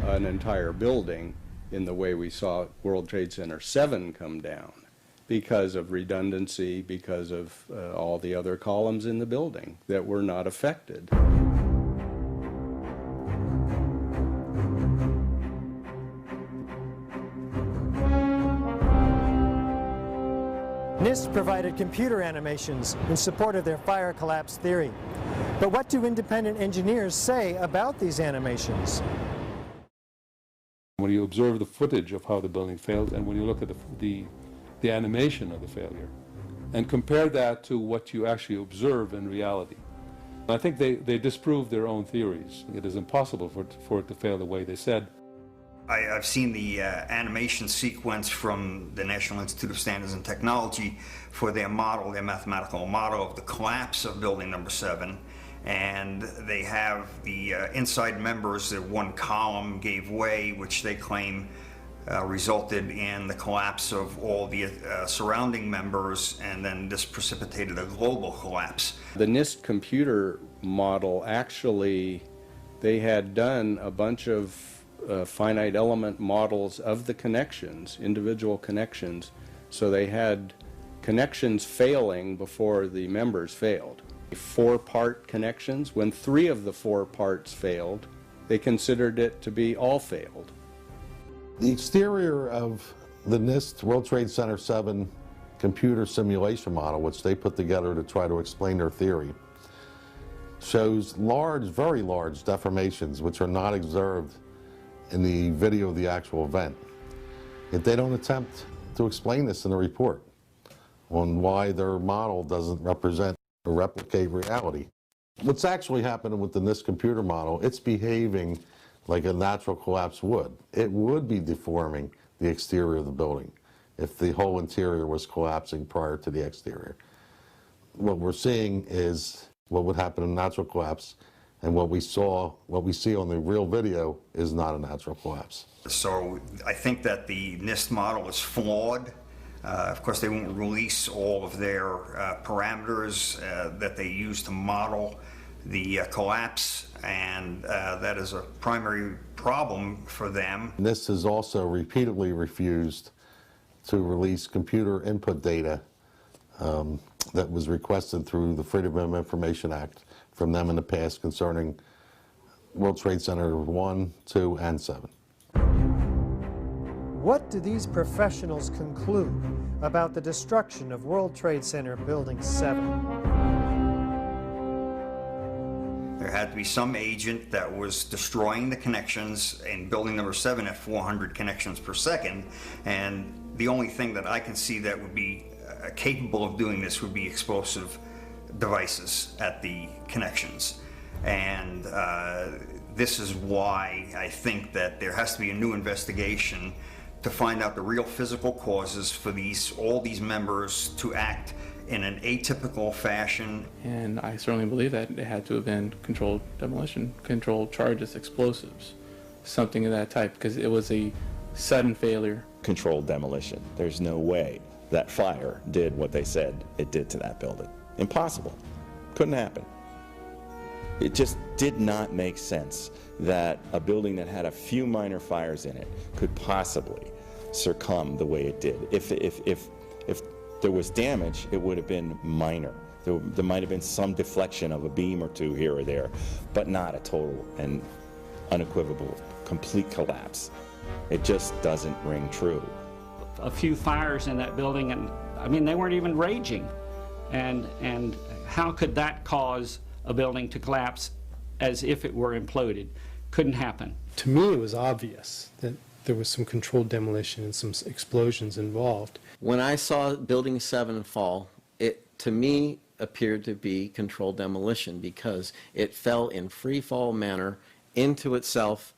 an entire building in the way we saw World Trade Center 7 come down, because of redundancy, because of all the other columns in the building that were not affected. NIST provided computer animations in support of their fire collapse theory. But what do independent engineers say about these animations? When you observe the footage of how the building failed, and when you look at the animation of the failure, and compare that to what you actually observe in reality, I think they disprove their own theories. It is impossible for it to fail the way they said. I've seen the animation sequence from the National Institute of Standards and Technology for their model, their mathematical model of the collapse of building number 7. And they have the inside members, that one column gave way, which they claim resulted in the collapse of all the surrounding members, and then this precipitated a global collapse. The NIST computer model, actually, they had done a bunch of finite element models of the connections, individual connections, so they had connections failing before the members failed. 4-part connections, when 3 of the 4 parts failed, they considered it to be all failed. The exterior of the NIST World Trade Center 7 computer simulation model, which they put together to try to explain their theory, shows large, very large deformations which are not observed in the video of the actual event. Yet they don't attempt to explain this in the report on why their model doesn't represent or replicate reality. What's actually happening with the NIST computer model, it's behaving like a natural collapse would. It would be deforming the exterior of the building if the whole interior was collapsing prior to the exterior. What we're seeing is what would happen in a natural collapse, and what we see on the real video is not a natural collapse. So I think that the NIST model is flawed. Of course, they won't release all of their parameters that they use to model the collapse, and that is a primary problem for them. NIST has also repeatedly refused to release computer input data that was requested through the Freedom of Information Act from them in the past concerning World Trade Center 1, 2, and 7. What do these professionals conclude about the destruction of World Trade Center Building 7? There had to be some agent that was destroying the connections in building number 7 at 400 connections per second, and the only thing that I can see that would be capable of doing this would be explosive devices at the connections. And this is why I think that there has to be a new investigation to find out the real physical causes for all these members to act in an atypical fashion. And I certainly believe that it had to have been controlled demolition, controlled charges, explosives, something of that type, because it was a sudden failure. Controlled demolition. There's no way that fire did what they said it did to that building. Impossible. Couldn't happen. It just did not make sense that a building that had a few minor fires in it could possibly succumb the way it did. If there was damage, it would have been minor. There might have been some deflection of a beam or two here or there, but not a total and unequivocal complete collapse. It just doesn't ring true. A few fires in that building, and I mean, they weren't even raging. And how could that cause a building to collapse as if it were imploded? Couldn't happen. To me, it was obvious that there was some controlled demolition and some explosions involved. When I saw Building 7 fall, it to me appeared to be controlled demolition because it fell in free fall manner into itself.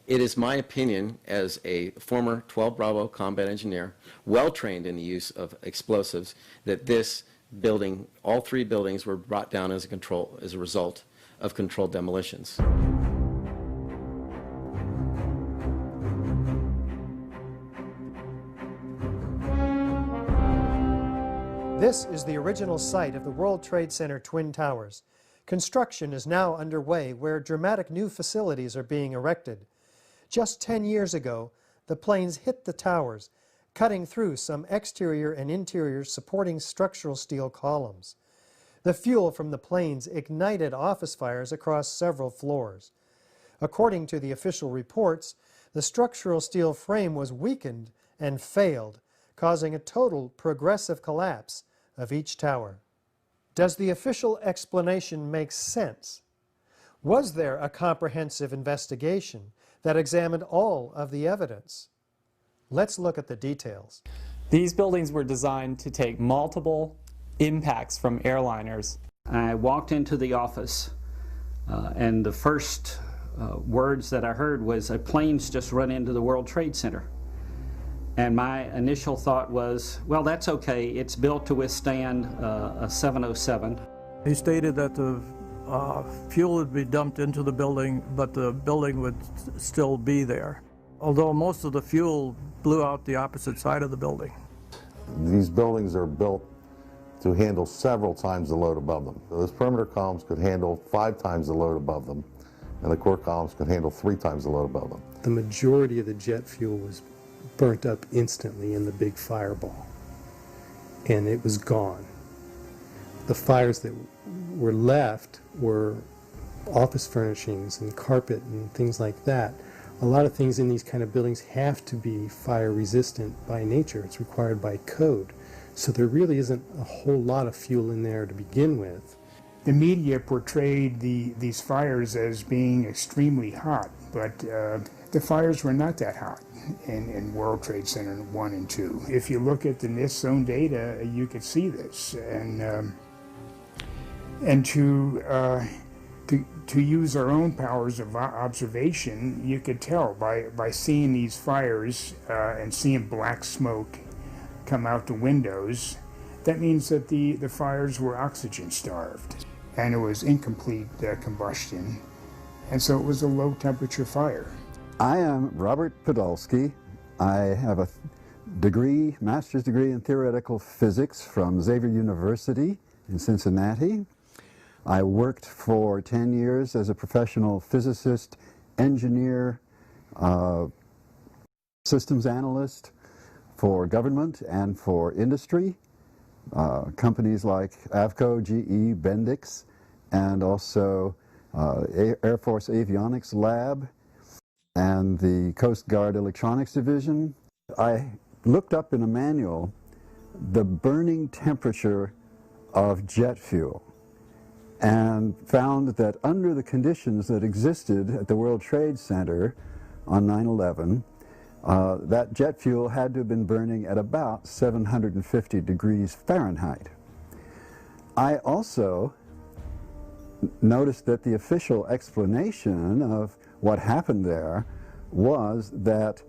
It is my opinion as a former 12 Bravo combat engineer, well trained in the use of explosives, that this building, all three buildings were brought down as a result of controlled demolitions. This is the original site of the World Trade Center Twin Towers. Construction is now underway where dramatic new facilities are being erected. Just 10 years ago, the planes hit the towers, cutting through some exterior and interior supporting structural steel columns. The fuel from the planes ignited office fires across several floors. According to the official reports, the structural steel frame was weakened and failed, causing a total progressive collapse of each tower. Does the official explanation make sense? Was there a comprehensive investigation that examined all of the evidence? Let's look at the details. These buildings were designed to take multiple impacts from airliners. I walked into the office and the first words that I heard was, "A plane's just run into the World Trade Center." And my initial thought was, well, that's okay. It's built to withstand a 707. He stated that the fuel would be dumped into the building, but the building would still be there, although most of the fuel blew out the opposite side of the building. These buildings are built to handle several times the load above them. Those perimeter columns could handle 5 times the load above them, and the core columns could handle 3 times the load above them. The majority of the jet fuel was burnt up instantly in the big fireball, and it was gone. The fires that were left were office furnishings and carpet and things like that. A lot of things in these kind of buildings have to be fire resistant by nature. It's required by code. So there really isn't a whole lot of fuel in there to begin with. The media portrayed these fires as being extremely hot, but the fires were not that hot in World Trade Center 1 and 2. If you look at the NIST zone data, you could see this. And to use our own powers of observation, you could tell by seeing these fires and seeing black smoke come out the windows. That means that the fires were oxygen starved, and it was incomplete combustion, and so it was a low temperature fire. I am Robert Podolsky. I have a master's degree in theoretical physics from Xavier University in Cincinnati. I worked for 10 years as a professional physicist, engineer, systems analyst for government and for industry, companies like Avco, GE, Bendix, and also Air Force Avionics Lab and the Coast Guard Electronics Division. I looked up in a manual the burning temperature of jet fuel and found that under the conditions that existed at the World Trade Center on 9/11, that jet fuel had to have been burning at about 750 degrees Fahrenheit. I also noticed that the official explanation of what happened there was that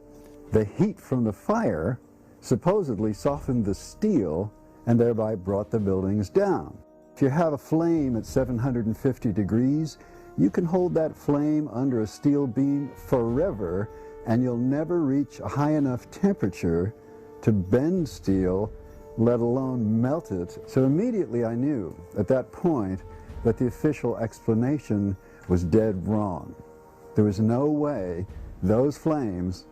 the heat from the fire supposedly softened the steel and thereby brought the buildings down. If you have a flame at 750 degrees, you can hold that flame under a steel beam forever and you'll never reach a high enough temperature to bend steel, let alone melt it. So immediately I knew at that point that the official explanation was dead wrong. There was no way those flames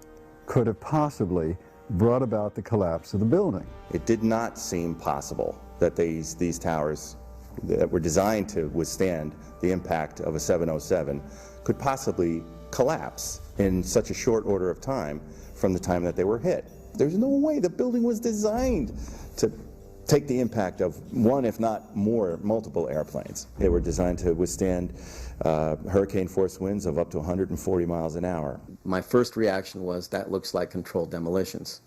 could have possibly brought about the collapse of the building. It did not seem possible that these towers that were designed to withstand the impact of a 707 could possibly collapse in such a short order of time from the time that they were hit. There's no way. The building was designed to take the impact of one, if not more, multiple airplanes. They were designed to withstand hurricane force winds of up to 140 miles an hour. My first reaction was, that looks like controlled demolitions.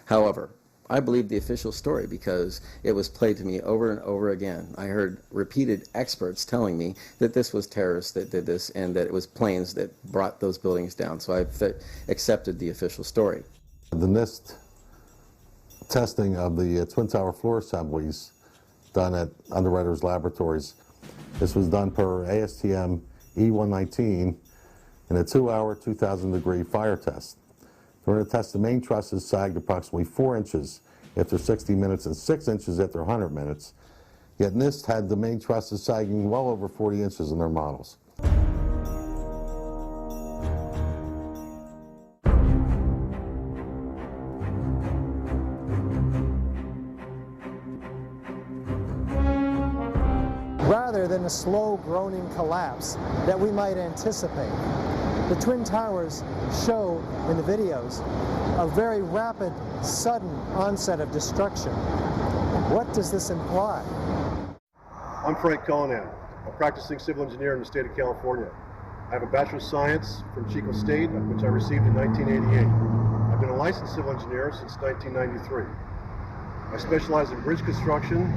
However, I believed the official story because it was played to me over and over again. I heard repeated experts telling me that this was terrorists that did this and that it was planes that brought those buildings down. So I accepted the official story. The NIST testing of the Twin Tower floor assemblies done at Underwriters Laboratories. This was done per ASTM E119 in a 2-hour, 2,000-degree fire test. During the test, the main trusses sagged approximately 4 inches after 60 minutes and 6 inches after 100 minutes. Yet NIST had the main trusses sagging well over 40 inches in their models. Rather than a slow groaning collapse that we might anticipate, the Twin Towers show in the videos a very rapid, sudden onset of destruction. What does this imply? I'm Frank Conan, a practicing civil engineer in the state of California. I have a Bachelor of Science from Chico State, which I received in 1988. I've been a licensed civil engineer since 1993. I specialize in bridge construction,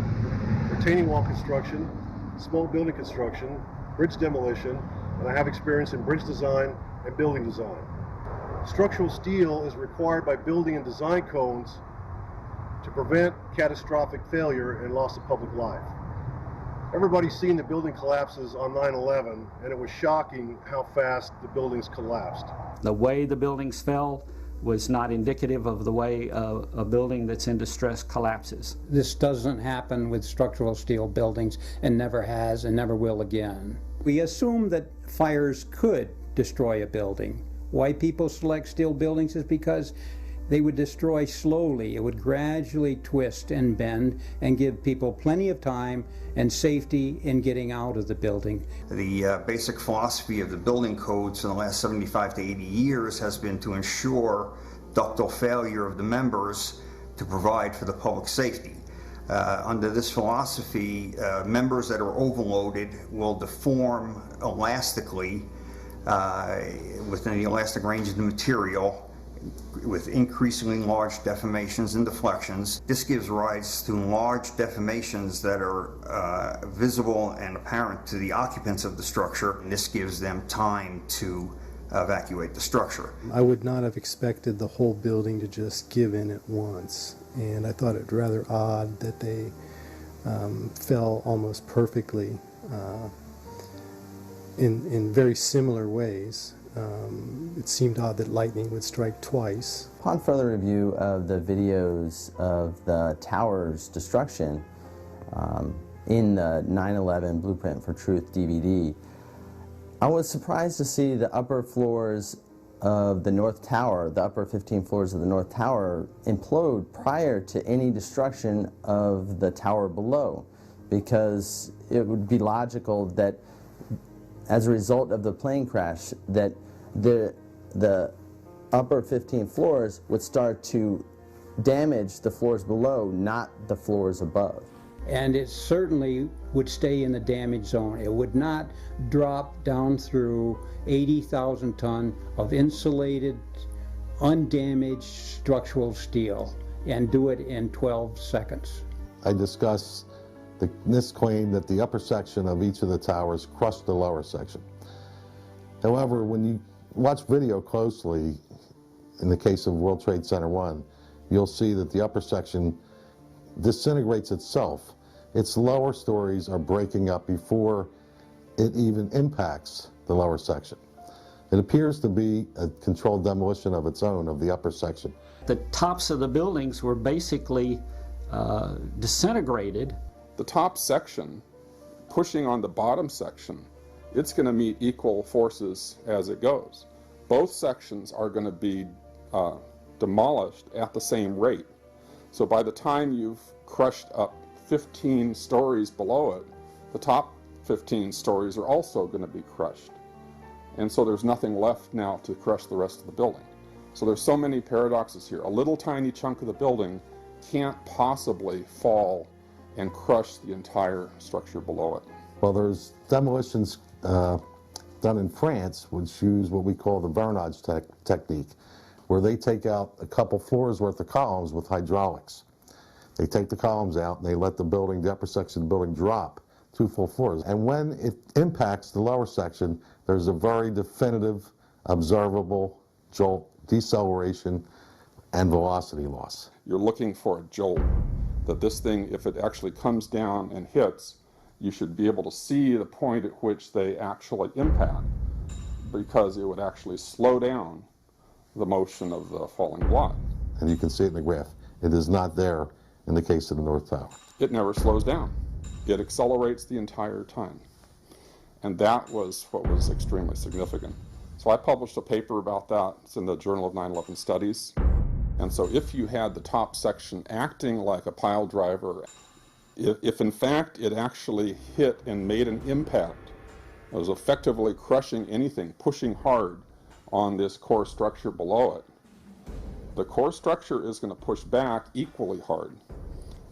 retaining wall construction, small building construction, bridge demolition, and I have experience in bridge design and building design. Structural steel is required by building and design codes to prevent catastrophic failure and loss of public life. Everybody's seen the building collapses on 9/11, and it was shocking how fast the buildings collapsed. The way the buildings fell was not indicative of the way a building that's in distress collapses. This doesn't happen with structural steel buildings and never has and never will again. We assume that fires could destroy a building. Why people select steel buildings is because they would destroy slowly. It would gradually twist and bend and give people plenty of time and safety in getting out of the building. The basic philosophy of the building codes in the last 75 to 80 years has been to ensure ductile failure of the members to provide for the public safety. Under this philosophy, members that are overloaded will deform elastically within the elastic range of the material with increasingly large deformations and deflections. This gives rise to large deformations that are visible and apparent to the occupants of the structure, and this gives them time to evacuate the structure. I would not have expected the whole building to just give in at once, and I thought it rather odd that they fell almost perfectly in very similar ways. It seemed odd that lightning would strike twice. Upon further review of the videos of the tower's destruction, in the 9/11 Blueprint for Truth DVD, I was surprised to see the upper floors of the North Tower, the upper 15 floors of the North Tower, implode prior to any destruction of the tower below, because it would be logical that as a result of the plane crash that the upper 15 floors would start to damage the floors below, not the floors above. And it certainly would stay in the damage zone. It would not drop down through 80,000 ton of insulated, undamaged structural steel and do it in 12 seconds. I discuss this claim that the upper section of each of the towers crushed the lower section. However, when you watch video closely, in the case of World Trade Center 1, you'll see that the upper section disintegrates itself. Its lower stories are breaking up before it even impacts the lower section. It appears to be a controlled demolition of its own of the upper section. The tops of the buildings were basically disintegrated. The top section, pushing on the bottom section, it's going to meet equal forces as it goes. Both sections are going to be demolished at the same rate. So by the time you've crushed up 15 stories below it, the top 15 stories are also going to be crushed. And so there's nothing left now to crush the rest of the building. So there's so many paradoxes here. A little tiny chunk of the building can't possibly fall and crush the entire structure below it. Well, there's demolitions done in France, which use what we call the vernage technique, where they take out a couple floors worth of columns with hydraulics. They take the columns out and they let the building, the upper section of the building, drop 2 full floors. And when it impacts the lower section, there's a very definitive, observable jolt, deceleration, and velocity loss. You're looking for a jolt, that this thing, if it actually comes down and hits, you should be able to see the point at which they actually impact, because it would actually slow down the motion of the falling block. And you can see it in the graph. It is not there in the case of the North Tower. It never slows down. It accelerates the entire time. And that was what was extremely significant. So I published a paper about that. It's in the Journal of 9/11 Studies. And so if you had the top section acting like a pile driver, if in fact it actually hit and made an impact, it was effectively crushing anything, pushing hard on this core structure below it, the core structure is going to push back equally hard.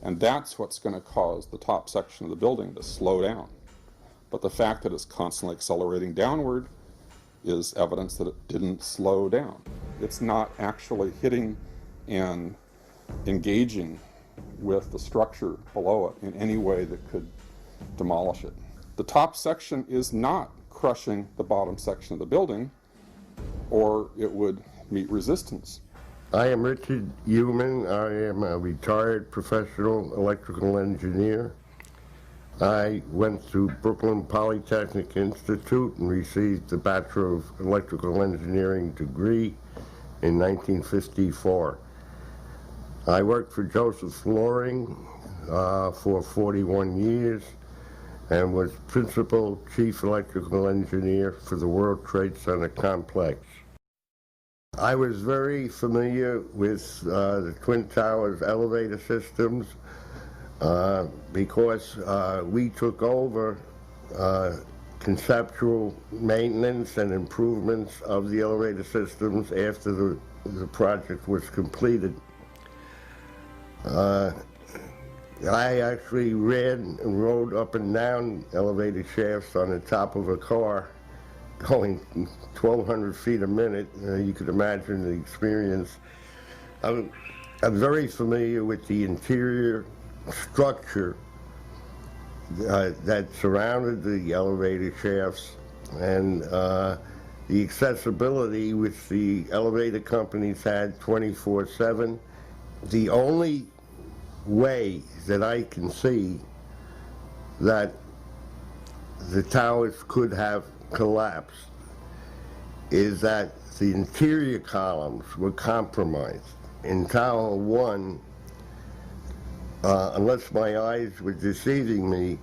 And that's what's going to cause the top section of the building to slow down. But the fact that it's constantly accelerating downward is evidence that it didn't slow down. It's not actually hitting and engaging with the structure below it in any way that could demolish it. The top section is not crushing the bottom section of the building, or it would meet resistance. I am Richard Human. I am a retired professional electrical engineer. I went to Brooklyn Polytechnic Institute and received the Bachelor of Electrical Engineering degree in 1954. I worked for Joseph Flooring for 41 years and was Principal Chief Electrical Engineer for the World Trade Center complex. I was very familiar with the Twin Towers elevator systems because we took over conceptual maintenance and improvements of the elevator systems after the project was completed. I actually ran and rode up and down elevator shafts on the top of a car going 1,200 feet a minute. You could imagine the experience. I'm very familiar with the interior structure that surrounded the elevator shafts and the accessibility which the elevator companies had 24/7. The only way that I can see that the towers could have collapsed is that the interior columns were compromised. In Tower 1, unless my eyes were deceiving me,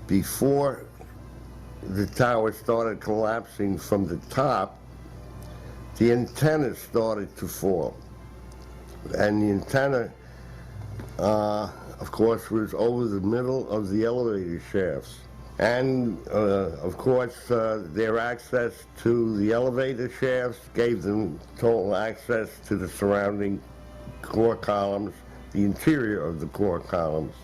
before the tower started collapsing from the top, the antenna started to fall. And the antenna, of course, was over the middle of the elevator shafts. And, of course, their access to the elevator shafts gave them total access to the surrounding core columns, the interior of the core columns.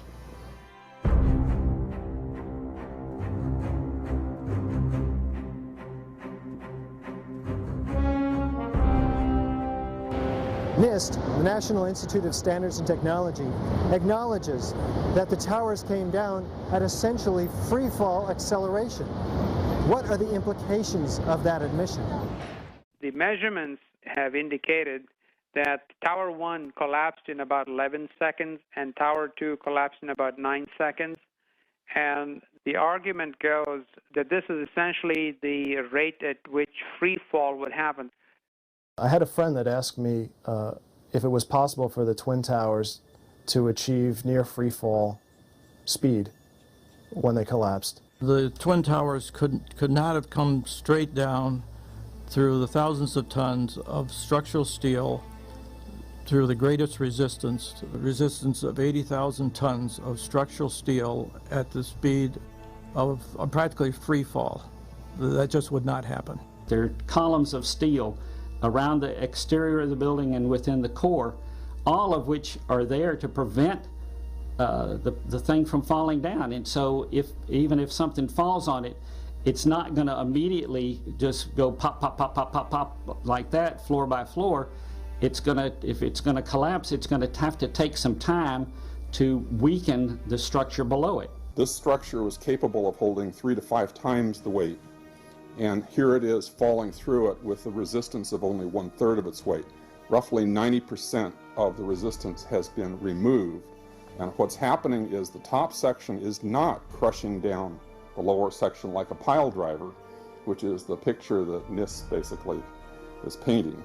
NIST, the National Institute of Standards and Technology, acknowledges that the towers came down at essentially free-fall acceleration. What are the implications of that admission? The measurements have indicated that Tower 1 collapsed in about 11 seconds and Tower 2 collapsed in about 9 seconds. And the argument goes that this is essentially the rate at which free fall would happen. I had a friend that asked me if it was possible for the Twin Towers to achieve near free fall speed when they collapsed. The Twin Towers could not have come straight down through the thousands of tons of structural steel through the greatest resistance, the resistance of 80,000 tons of structural steel at the speed of practically free fall. That just would not happen. There are columns of steel around the exterior of the building and within the core, all of which are there to prevent the thing from falling down. And so even if something falls on it, it's not going to immediately just go pop, pop, pop, pop, pop, pop like that, floor by floor. It's going to, if it's going to collapse, it's going to have to take some time to weaken the structure below it. This structure was capable of holding 3 to 5 times the weight. And here it is falling through it with the resistance of only 1/3 of its weight. Roughly 90% of the resistance has been removed. And what's happening is the top section is not crushing down the lower section like a pile driver, which is the picture that NIST basically is painting.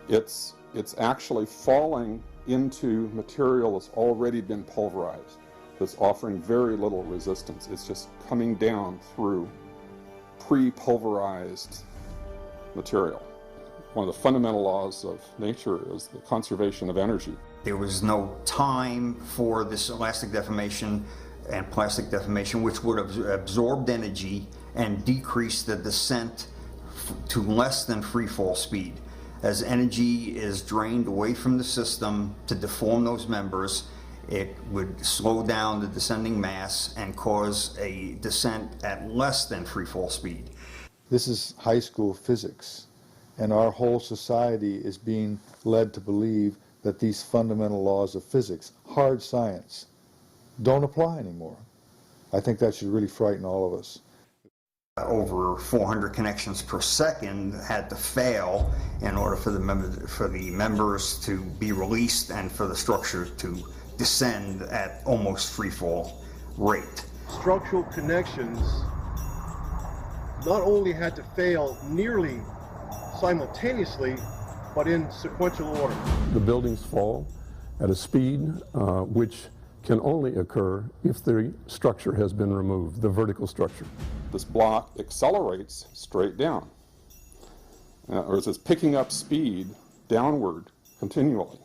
It's actually falling into material that's already been pulverized, that's offering very little resistance. It's just coming down through pre-pulverized material. One of the fundamental laws of nature is the conservation of energy. There was no time for this elastic deformation and plastic deformation, which would have absorbed energy and decreased the descent to less than free fall speed. As energy is drained away from the system to deform those members, it would slow down the descending mass and cause a descent at less than free fall speed. This is high school physics, and our whole society is being led to believe that these fundamental laws of physics, hard science, don't apply anymore. I think that should really frighten all of us. Over 400 connections per second had to fail in order for the members to be released and for the structure to descend at almost free fall rate. Structural connections not only had to fail nearly simultaneously, but in sequential order. The buildings fall at a speed which can only occur if the structure has been removed, the vertical structure. This block accelerates straight down, or it's picking up speed downward continually.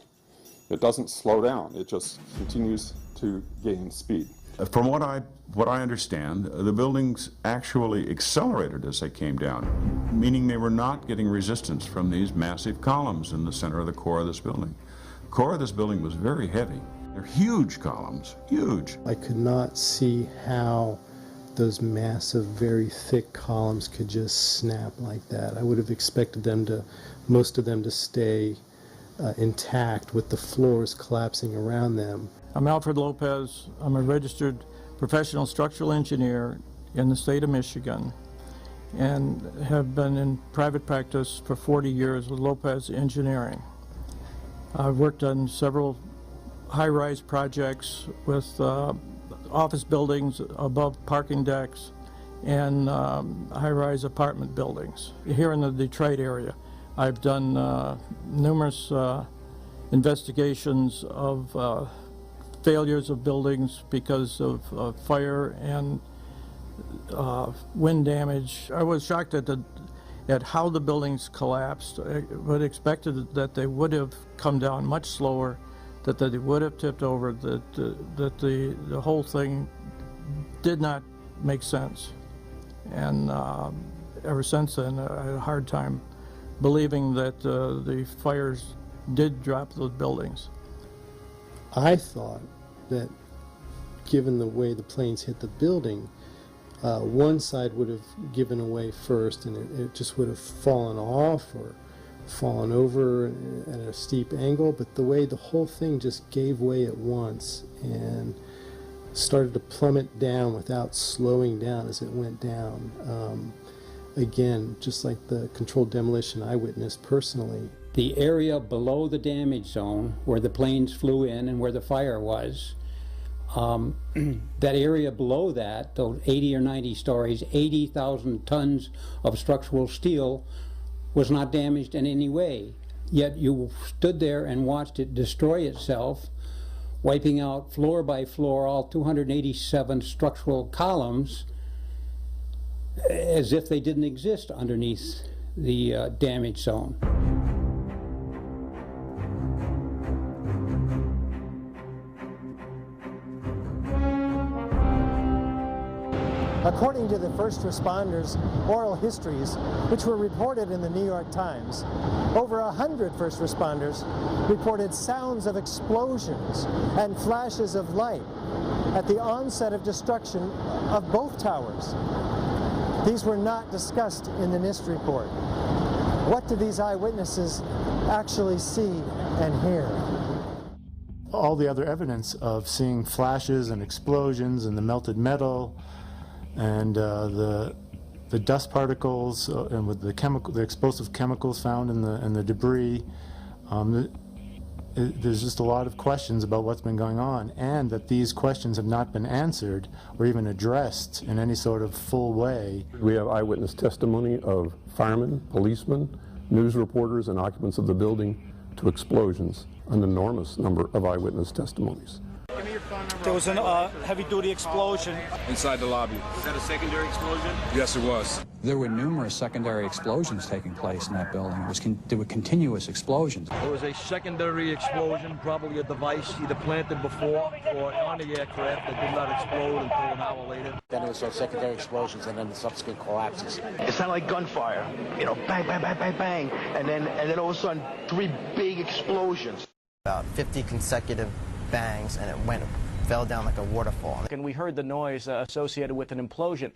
It doesn't slow down, it just continues to gain speed. From what I understand, the buildings actually accelerated as they came down, meaning they were not getting resistance from these massive columns in the center of the core of this building. The core of this building was very heavy. They're huge columns, huge. I could not see how those massive, very thick columns could just snap like that. I would have expected most of them to stay intact with the floors collapsing around them. I'm Alfred Lopez. I'm a registered professional structural engineer in the state of Michigan and have been in private practice for 40 years with Lopez Engineering. I've worked on several high-rise projects with office buildings above parking decks and high-rise apartment buildings here in the Detroit area. I've done numerous investigations of failures of buildings because of fire and wind damage. I was shocked at how the buildings collapsed. I would have expected that they would have come down much slower, that they would have tipped over, that the whole thing did not make sense. And ever since then, I had a hard time believing that the fires did drop those buildings. I thought that given the way the planes hit the building, one side would have given away first and it just would have fallen off or fallen over at a steep angle, but the way the whole thing just gave way at once and started to plummet down without slowing down as it went down. Again, just like the controlled demolition I witnessed personally. The area below the damage zone where the planes flew in and where the fire was, that area below that, those 80 or 90 stories, 80,000 tons of structural steel was not damaged in any way. Yet you stood there and watched it destroy itself, wiping out floor by floor all 287 structural columns as if they didn't exist underneath the damage zone. According to the first responders' oral histories, which were reported in the New York Times, over 100 first responders reported sounds of explosions and flashes of light at the onset of destruction of both towers. These were not discussed in the NIST report. What did these eyewitnesses actually see and hear? All the other evidence of seeing flashes and explosions and the melted metal and the dust particles and with the explosive chemicals found in the debris, there's just a lot of questions about what's been going on, and that these questions have not been answered or even addressed in any sort of full way. We have eyewitness testimony of firemen, policemen, news reporters, and occupants of the building to explosions, an enormous number of eyewitness testimonies. There was a heavy-duty explosion inside the lobby. Was that a secondary explosion? Yes, it was. There were numerous secondary explosions taking place in that building. There were continuous explosions. There was a secondary explosion, probably a device either planted before or on the aircraft that did not explode until an hour later. Then there was those secondary explosions and then the subsequent collapses. It sounded like gunfire, you know, bang, bang, bang, bang, bang, and then all of a sudden 3 big explosions. About 50 consecutive bangs, and it fell down like a waterfall. And we heard the noise associated with an implosion.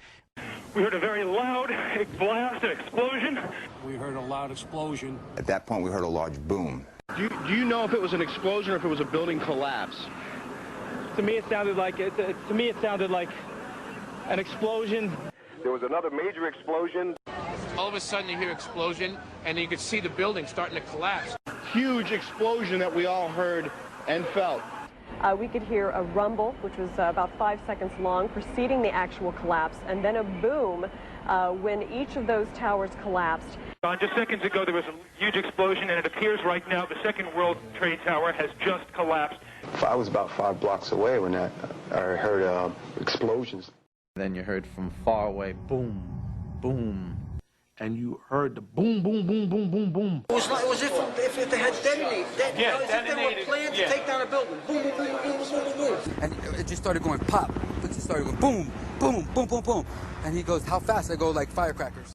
We heard a very loud blast, an explosion. We heard a loud explosion. At that point, we heard a large boom. Do you know if it was an explosion or if it was a building collapse? To me, it sounded like an explosion. There was another major explosion. All of a sudden, you hear explosion, and you could see the building starting to collapse. Huge explosion that we all heard and felt. We could hear a rumble, which was about 5 seconds long, preceding the actual collapse, and then a boom when each of those towers collapsed. Just seconds ago, there was a huge explosion, and it appears right now the second World Trade Tower has just collapsed. I was about 5 blocks away when I heard explosions. Then you heard from far away, boom, boom. And you heard the boom, boom, boom, boom, boom, boom. It was if they had detonated. Yeah, as if they were planned to take down a building. Boom, boom, boom, boom, boom, boom, boom. And it just started going pop. It just started going boom, boom, boom, boom, boom. And he goes, how fast? I go like firecrackers.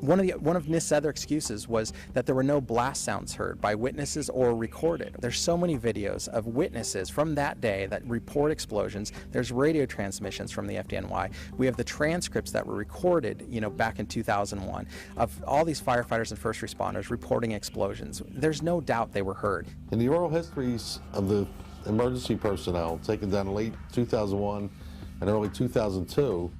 One of NIST's other excuses was that there were no blast sounds heard by witnesses or recorded. There's so many videos of witnesses from that day that report explosions. There's radio transmissions from the FDNY. We have the transcripts that were recorded, back in 2001 of all these firefighters and first responders reporting explosions. There's no doubt they were heard. In the oral histories of the emergency personnel taken down in late 2001 and early 2002,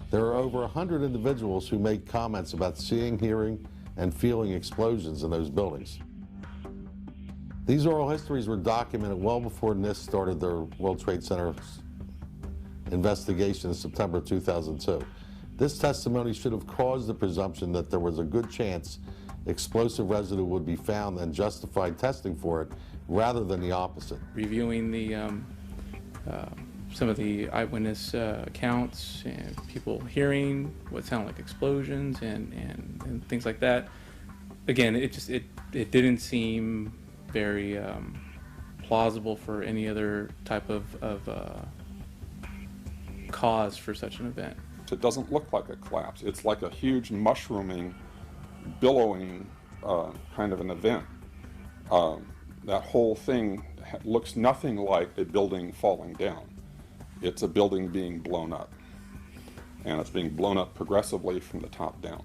there are over 100 individuals who made comments about seeing, hearing, and feeling explosions in those buildings. These oral histories were documented well before NIST started their World Trade Center investigation in September 2002. This testimony should have caused the presumption that there was a good chance explosive residue would be found and justified testing for it, rather than the opposite. Reviewing the some of the eyewitness accounts and people hearing what sounded like explosions and things like that. Again, it didn't seem very plausible for any other type of cause for such an event. It doesn't look like a collapse. It's like a huge mushrooming, billowing kind of an event. That whole thing looks nothing like a building falling down. It's a building being blown up. And it's being blown up progressively from the top down.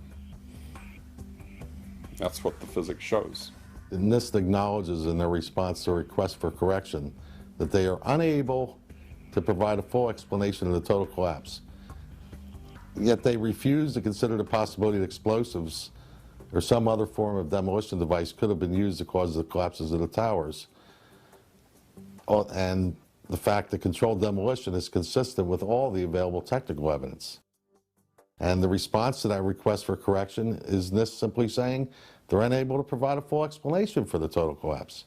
That's what the physics shows. NIST acknowledges in their response to a request for correction that they are unable to provide a full explanation of the total collapse. Yet they refuse to consider the possibility that explosives or some other form of demolition device could have been used to cause the collapses of the towers. And the fact that controlled demolition is consistent with all the available technical evidence. And the response to that request for correction is NIST simply saying they're unable to provide a full explanation for the total collapse,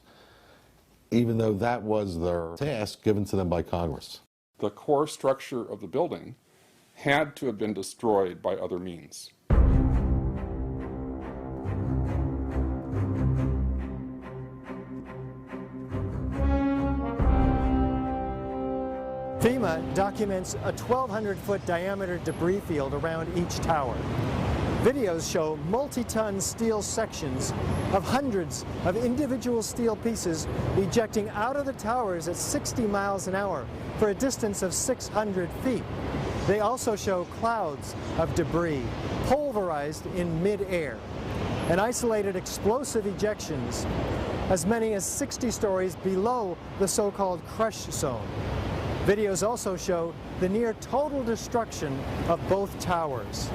even though that was their task given to them by Congress. The core structure of the building had to have been destroyed by other means. FEMA documents a 1,200-foot diameter debris field around each tower. Videos show multi-ton steel sections of hundreds of individual steel pieces ejecting out of the towers at 60 miles an hour for a distance of 600 feet. They also show clouds of debris pulverized in mid-air and isolated explosive ejections as many as 60 stories below the so-called crush zone. Videos also show the near total destruction of both towers.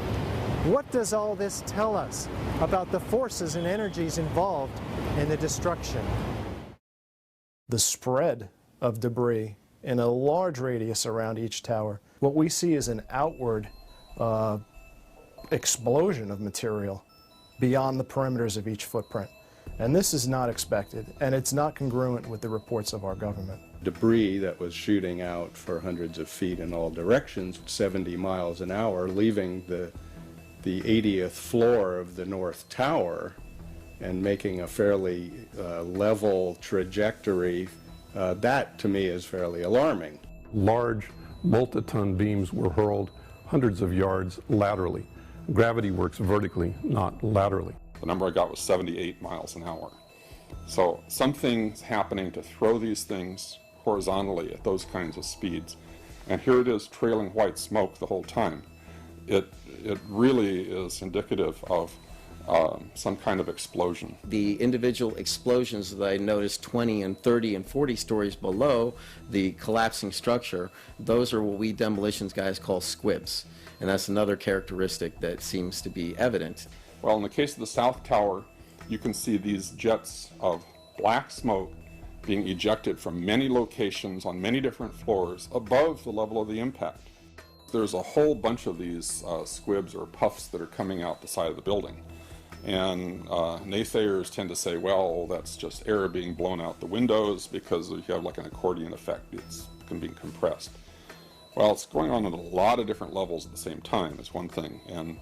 What does all this tell us about the forces and energies involved in the destruction? The spread of debris in a large radius around each tower. What we see is an outward explosion of material beyond the perimeters of each footprint. And this is not expected, and it's not congruent with the reports of our government. Debris that was shooting out for hundreds of feet in all directions, 70 miles an hour, leaving the 80th floor of the North Tower and making a fairly level trajectory, that to me is fairly alarming. Large multi-ton beams were hurled hundreds of yards laterally. Gravity works vertically, not laterally. The number I got was 78 miles an hour. So something's happening to throw these things horizontally at those kinds of speeds. And here it is trailing white smoke the whole time. It really is indicative of some kind of explosion. The individual explosions that I noticed 20 and 30 and 40 stories below the collapsing structure, those are what we demolitions guys call squibs. And that's another characteristic that seems to be evident. Well, in the case of the South Tower, you can see these jets of black smoke being ejected from many locations on many different floors above the level of the impact. There's a whole bunch of these squibs or puffs that are coming out the side of the building. And naysayers tend to say, well, that's just air being blown out the windows because you have like an accordion effect. It's being compressed. Well, it's going on at a lot of different levels at the same time is one thing. And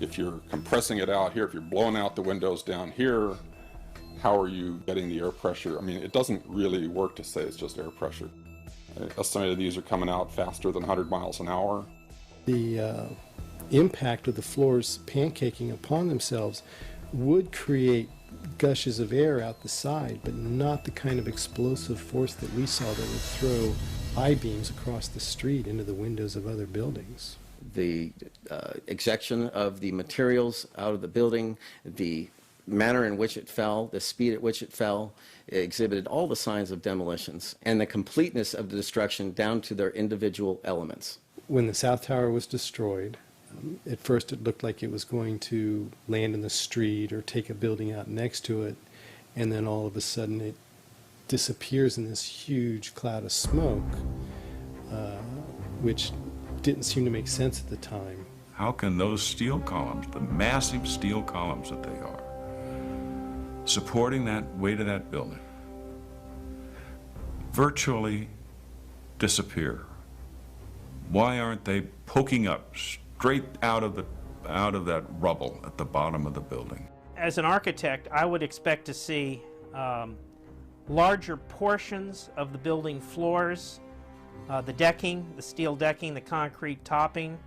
if you're compressing it out here, if you're blowing out the windows down here, how are you getting the air pressure? I mean, it doesn't really work to say it's just air pressure. Estimated these are coming out faster than 100 miles an hour. The impact of the floors pancaking upon themselves would create gushes of air out the side, but not the kind of explosive force that we saw that would throw I-beams across the street into the windows of other buildings. The ejection of the materials out of the building, the manner in which it fell, the speed at which it fell, exhibited all the signs of demolitions and the completeness of the destruction down to their individual elements. When the South Tower was destroyed, at first it looked like it was going to land in the street or take a building out next to it, and then all of a sudden it disappears in this huge cloud of smoke, which didn't seem to make sense at the time. How can those steel columns, the massive steel columns that they are, supporting that weight of that building virtually disappear? Why aren't they poking up straight out of that rubble at the bottom of the building? As an architect, I would expect to see larger portions of the building floors, the decking, the steel decking, the concrete topping,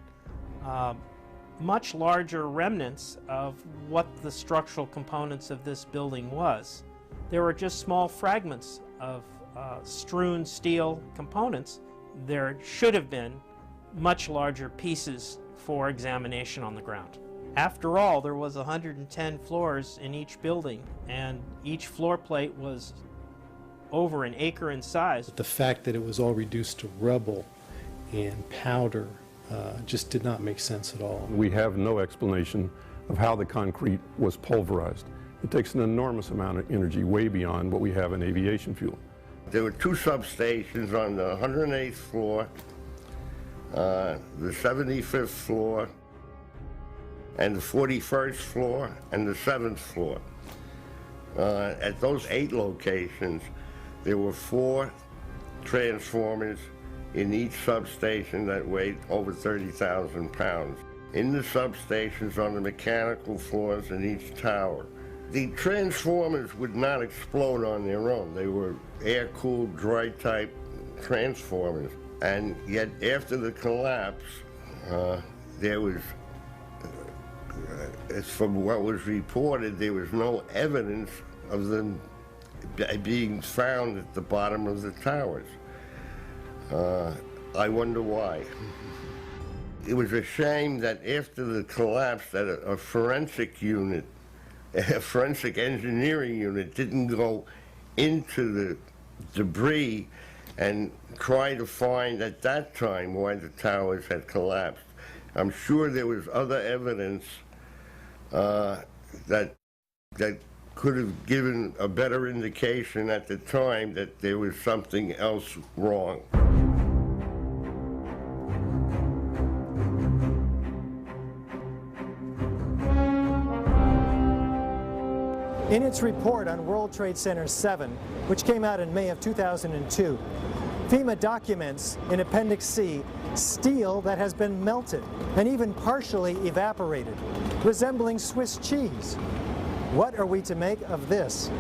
much larger remnants of what the structural components of this building was. There were just small fragments of strewn steel components. There should have been much larger pieces for examination on the ground. After all, there was 110 floors in each building, and each floor plate was over an acre in size. The fact that it was all reduced to rubble and powder just did not make sense at all. We have no explanation of how the concrete was pulverized. It takes an enormous amount of energy, way beyond what we have in aviation fuel. There were two substations on the 108th floor, the 75th floor, and the 41st floor, and the 7th floor. At those 8 locations, there were 4 transformers in each substation that weighed over 30,000 pounds. In the substations on the mechanical floors in each tower. The transformers would not explode on their own. They were air-cooled, dry-type transformers. And yet, after the collapse, there was, as from what was reported, there was no evidence of them being found at the bottom of the towers. I wonder why. It was a shame that after the collapse that a forensic unit, a forensic engineering unit didn't go into the debris and try to find at that time why the towers had collapsed. I'm sure there was other evidence that could have given a better indication at the time that there was something else wrong. In its report on World Trade Center 7, which came out in May of 2002, FEMA documents in Appendix C steel that has been melted and even partially evaporated, resembling Swiss cheese. What are we to make of this?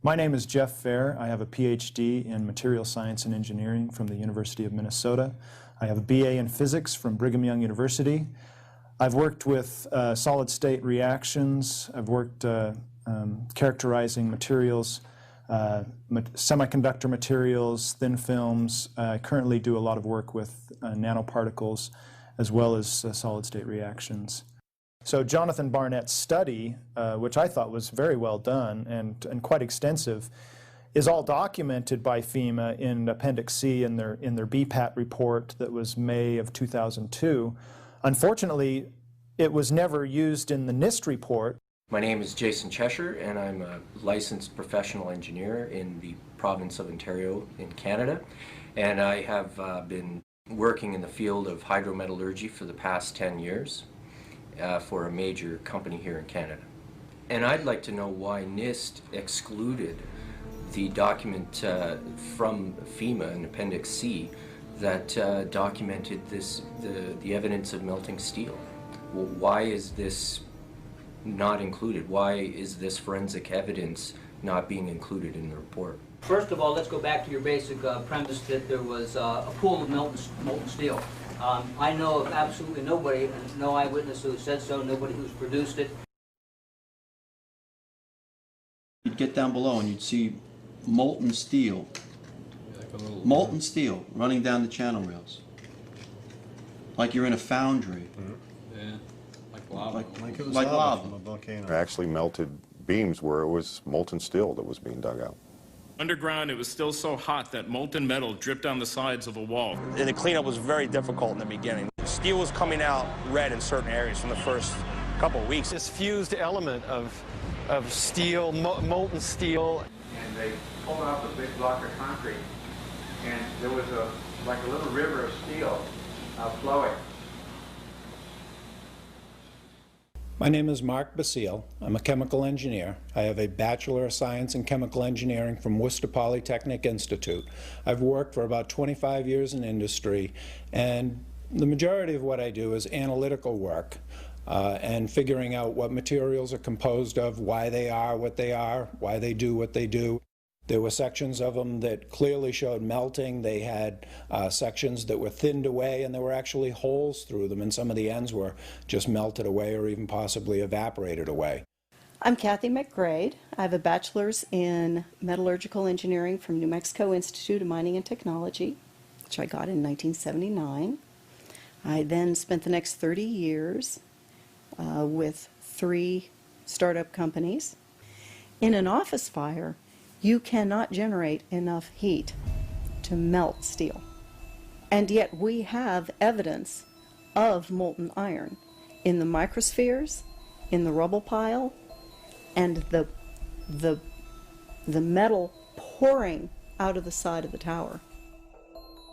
My name is Jeff Fair. I have a PhD in material science and engineering from the University of Minnesota. I have a BA in physics from Brigham Young University. I've worked with solid-state reactions. I've worked characterizing materials, semiconductor materials, thin films. I currently do a lot of work with nanoparticles as well as solid-state reactions. So Jonathan Barnett's study, which I thought was very well done and quite extensive, is all documented by FEMA in Appendix C in their BPAT report that was May of 2002. Unfortunately, it was never used in the NIST report. My name is Jason Cheshire, and I'm a licensed professional engineer in the province of Ontario in Canada. And I have been working in the field of hydrometallurgy for the past 10 years for a major company here in Canada. And I'd like to know why NIST excluded the document from FEMA in Appendix C that documented the evidence of melting steel. Well, why is this not included? Why is this forensic evidence not being included in the report? First of all, let's go back to your basic premise that there was a pool of molten steel. I know of absolutely nobody, no eyewitness who said so, nobody who's produced it. You'd get down below and you'd see molten steel running down the channel rails, like you're in a foundry. Yeah, like lava. Like lava. From a volcano. Actually melted beams where it was molten steel that was being dug out. Underground, it was still so hot that molten metal dripped down the sides of a wall. And the cleanup was very difficult in the beginning. Steel was coming out red in certain areas from the first couple of weeks. This fused element of steel, molten steel. And they pulled off a big block of concrete, and there was like a little river of steel flowing. My name is Mark Basile. I'm a chemical engineer. I have a Bachelor of Science in Chemical Engineering from Worcester Polytechnic Institute. I've worked for about 25 years in industry, and the majority of what I do is analytical work and figuring out what materials are composed of, why they are what they are, why they do what they do. There were sections of them that clearly showed melting. They had sections that were thinned away, and there were actually holes through them, and some of the ends were just melted away or even possibly evaporated away. I'm Kathy McGrade. I have a bachelor's in metallurgical engineering from New Mexico Institute of Mining and Technology, which I got in 1979. I then spent the next 30 years with 3 startup companies. In an office fire, you cannot generate enough heat to melt steel. And yet we have evidence of molten iron in the microspheres, in the rubble pile, and the metal pouring out of the side of the tower.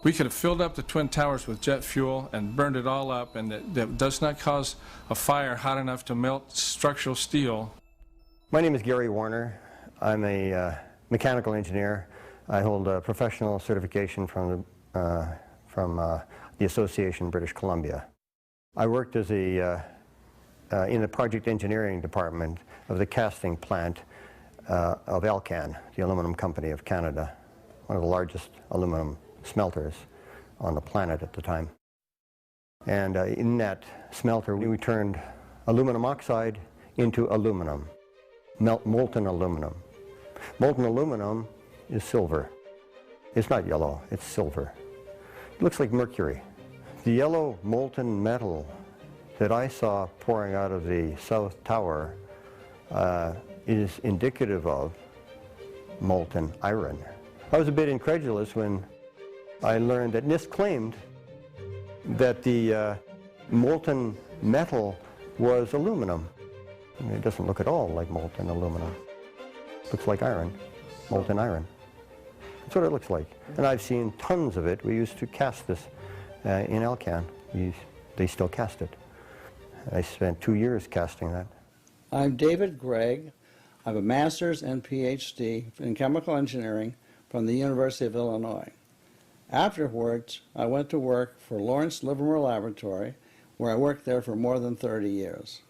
We could have filled up the Twin Towers with jet fuel and burned it all up, and that does not cause a fire hot enough to melt structural steel. My name is Gary Warner. I'm a mechanical engineer. I hold a professional certification from the Association British Columbia. I worked as in the project engineering department of the casting plant of Alcan, the aluminum company of Canada, one of the largest aluminum smelters on the planet at the time. And in that smelter we turned aluminum oxide into aluminum, molten aluminum. Molten aluminum is silver. It's not yellow, it's silver. It looks like mercury. The yellow molten metal that I saw pouring out of the South Tower is indicative of molten iron. I was a bit incredulous when I learned that NIST claimed that the molten metal was aluminum. I mean, it doesn't look at all like molten aluminum. Looks like iron, molten iron. That's what it looks like. And I've seen tons of it. We used to cast this in Alcan. They still cast it. I spent 2 years casting that. I'm David Gregg. I have a master's and PhD in chemical engineering from the University of Illinois. Afterwards, I went to work for Lawrence Livermore Laboratory, where I worked there for more than 30 years.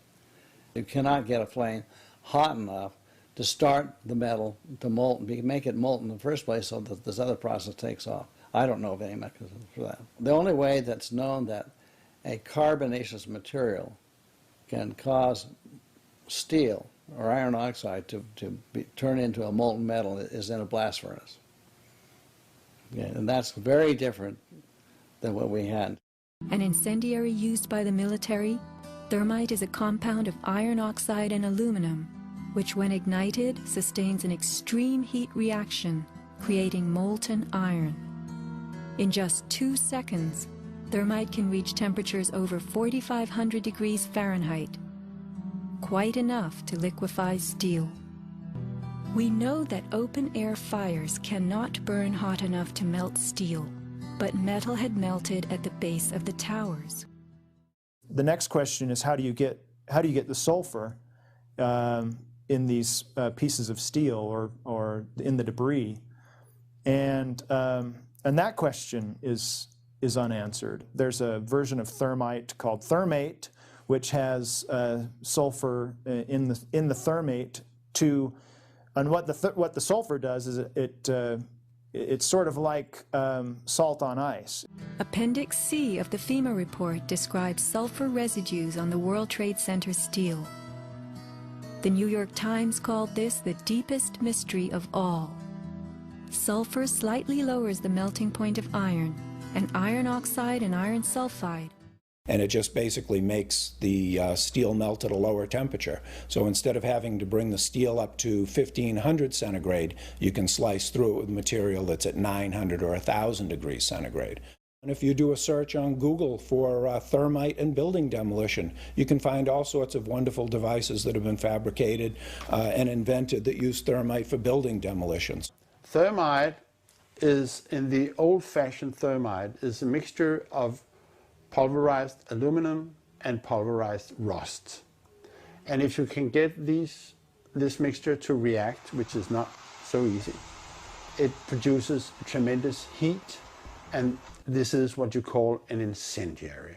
You cannot get a flame hot enough to start the metal to molten, make it molten in the first place so that this other process takes off. I don't know of any mechanism for that. The only way that's known that a carbonaceous material can cause steel or iron oxide to turn into a molten metal is in a blast furnace. Yeah, and that's very different than what we had. An incendiary used by the military, thermite is a compound of iron oxide and aluminum, which when ignited sustains an extreme heat reaction, creating molten iron. In just 2 seconds, thermite can reach temperatures over 4,500 degrees Fahrenheit, quite enough to liquefy steel. We know that open-air fires cannot burn hot enough to melt steel, but metal had melted at the base of the towers. The next question is how do you get the sulfur in these pieces of steel or in the debris, and that question is unanswered. There's a version of thermite called thermate, which has sulfur in the thermate and what the sulfur does is it's sort of like salt on ice. Appendix C of the FEMA report describes sulfur residues on the World Trade Center steel. The New York Times called this the deepest mystery of all. Sulfur slightly lowers the melting point of iron, and iron oxide and iron sulfide. And it just basically makes the steel melt at a lower temperature. So instead of having to bring the steel up to 1500 centigrade, you can slice through it with material that's at 900 or 1000 degrees centigrade. And if you do a search on Google for thermite and building demolition, you can find all sorts of wonderful devices that have been fabricated and invented that use thermite for building demolitions. Thermite is, in the old-fashioned thermite, is a mixture of pulverized aluminum and pulverized rust. And if you can get this mixture to react, which is not so easy, it produces tremendous heat, and this is what you call an incendiary.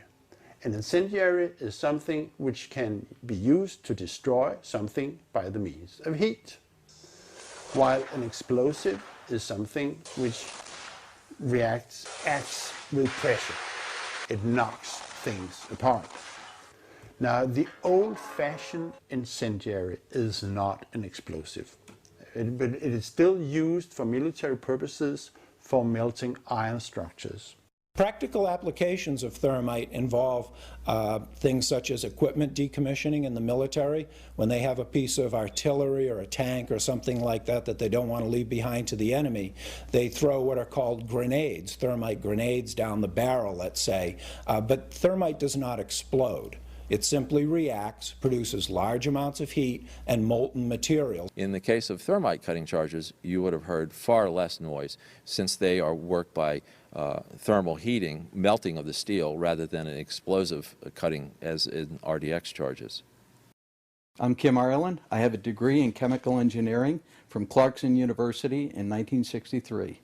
An incendiary is something which can be used to destroy something by the means of heat, while an explosive is something which acts with pressure. It knocks things apart. Now, the old-fashioned incendiary is not an explosive, but it is still used for military purposes for melting iron structures. Practical applications of thermite involve things such as equipment decommissioning in the military. When they have a piece of artillery or a tank or something like that that they don't want to leave behind to the enemy, they throw what are called grenades, thermite grenades down the barrel, let's say. But thermite does not explode. It simply reacts, produces large amounts of heat and molten material. In the case of thermite cutting charges, you would have heard far less noise, since they are worked by thermal heating, melting of the steel, rather than an explosive cutting as in RDX charges. I'm Kim Ireland. I have a degree in chemical engineering from Clarkson University in 1963.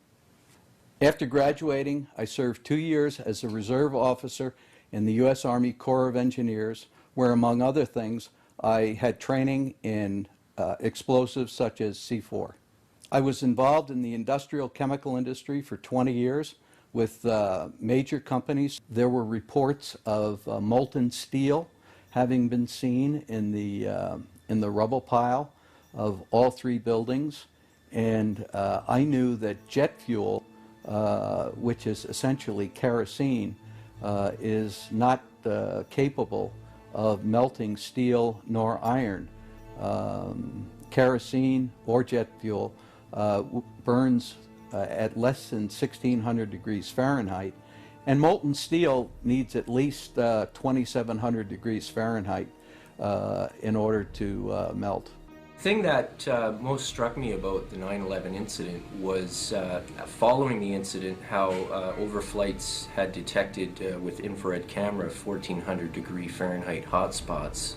After graduating, I served 2 years as a reserve officer in the U.S. Army Corps of Engineers, where, among other things, I had training in explosives such as C4. I was involved in the industrial chemical industry for 20 years with major companies. There were reports of molten steel having been seen in the rubble pile of all 3 buildings, and I knew that jet fuel, which is essentially kerosene, is not capable of melting steel nor iron. Kerosene or jet fuel burns at less than 1600 degrees Fahrenheit, and molten steel needs at least 2700 degrees Fahrenheit in order to melt. The thing that most struck me about the 9/11 incident was following the incident how overflights had detected with infrared camera 1400 degree Fahrenheit hotspots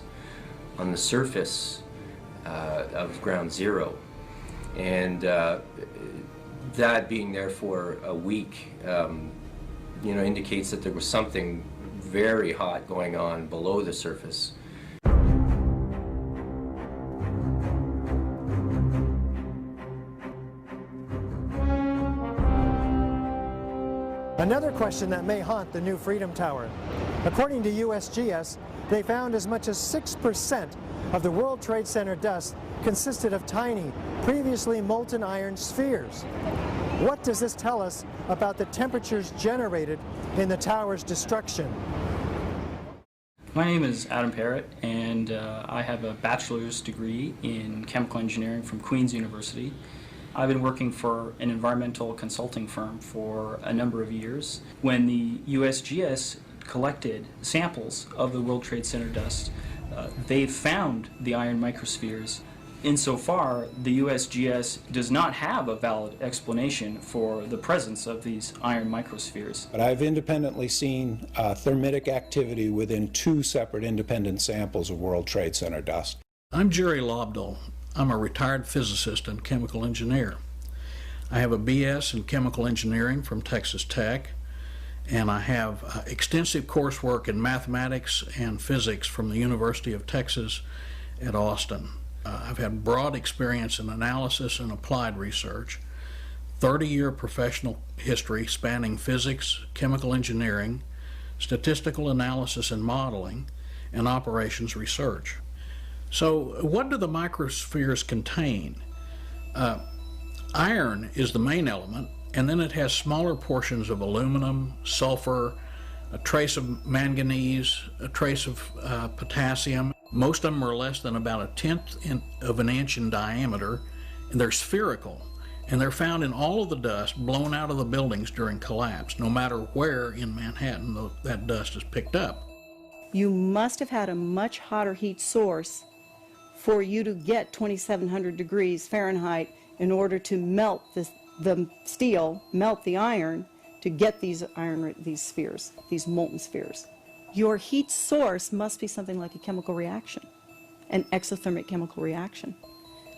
on the surface of ground zero, and that being there for a week indicates that there was something very hot going on below the surface. Another question that may haunt the new Freedom Tower. According to USGS, they found as much as 6% of the World Trade Center dust consisted of tiny, previously molten iron spheres. What does this tell us about the temperatures generated in the tower's destruction? My name is Adam Parrott, and I have a bachelor's degree in chemical engineering from Queen's University. I've been working for an environmental consulting firm for a number of years. When the USGS collected samples of the World Trade Center dust, they found the iron microspheres. Insofar, the USGS does not have a valid explanation for the presence of these iron microspheres. But I've independently seen thermitic activity within 2 separate independent samples of World Trade Center dust. I'm Jerry Lobdell. I'm a retired physicist and chemical engineer. I have a BS in chemical engineering from Texas Tech, and I have extensive coursework in mathematics and physics from the University of Texas at Austin. I've had broad experience in analysis and applied research, 30-year professional history spanning physics, chemical engineering, statistical analysis and modeling, and operations research. So what do the microspheres contain? Iron is the main element, and then it has smaller portions of aluminum, sulfur, a trace of manganese, a trace of potassium. Most of them are less than about 1/10 of an inch in diameter, and they're spherical, and they're found in all of the dust blown out of the buildings during collapse, no matter where in Manhattan that dust is picked up. You must have had a much hotter heat source for you to get 2700 degrees Fahrenheit in order to melt the steel, melt the iron, to get these spheres, these molten spheres. Your heat source must be something like a chemical reaction. an exothermic chemical reaction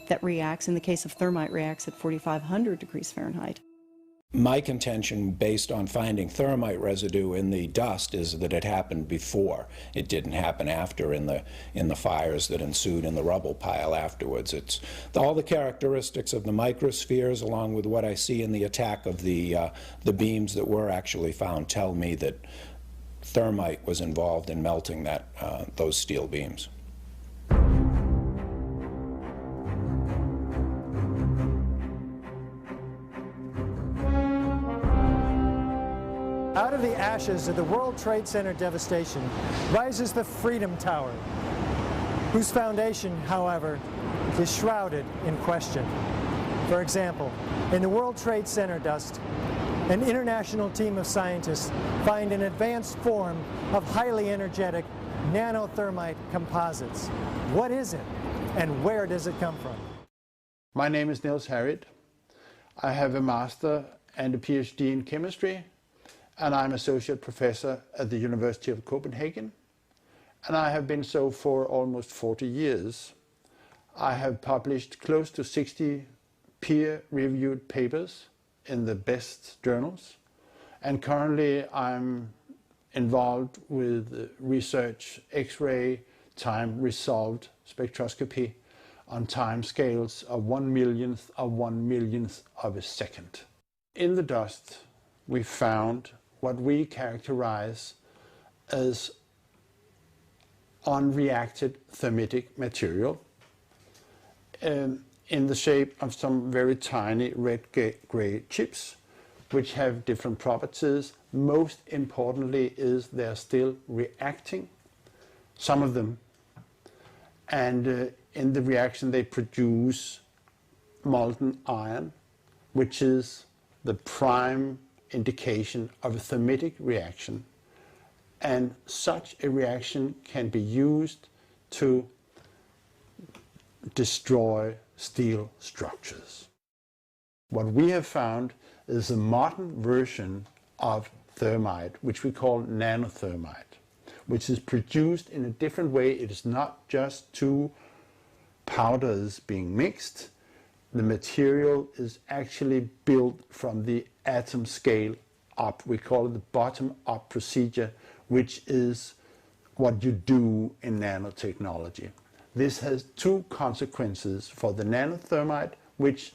that reacts, in the case of thermite, reacts at 4,500 degrees Fahrenheit. My contention, based on finding thermite residue in the dust, is that it happened before. It didn't happen after in the fires that ensued in the rubble pile afterwards. It's all the characteristics of the microspheres, along with what I see in the attack of the beams that were actually found, tell me that thermite was involved in melting those steel beams. Out of the ashes of the World Trade Center devastation rises the Freedom Tower, whose foundation, however, is shrouded in question. For example, in the World Trade Center dust, an international team of scientists find an advanced form of highly energetic nanothermite composites. What is it, and where does it come from? My name is Niels Harriet. I have a master and a PhD in chemistry, and I'm associate professor at the University of Copenhagen, and I have been so for almost 40 years. I have published close to 60 peer-reviewed papers in the best journals, and currently I'm involved with research X-ray time-resolved spectroscopy on time scales of 1/millionth of a second. In the dust, we found what we characterize as unreacted thermitic material in the shape of some very tiny red-gray chips, which have different properties. Most importantly is they're still reacting, some of them, and in the reaction they produce molten iron, which is the prime indication of a thermitic reaction, and such a reaction can be used to destroy steel structures. What we have found is a modern version of thermite, which we call nanothermite, which is produced in a different way. It is not just two powders being mixed. The material is actually built from the atom scale up. We call it the bottom-up procedure, which is what you do in nanotechnology. This has two consequences for the nanothermite, which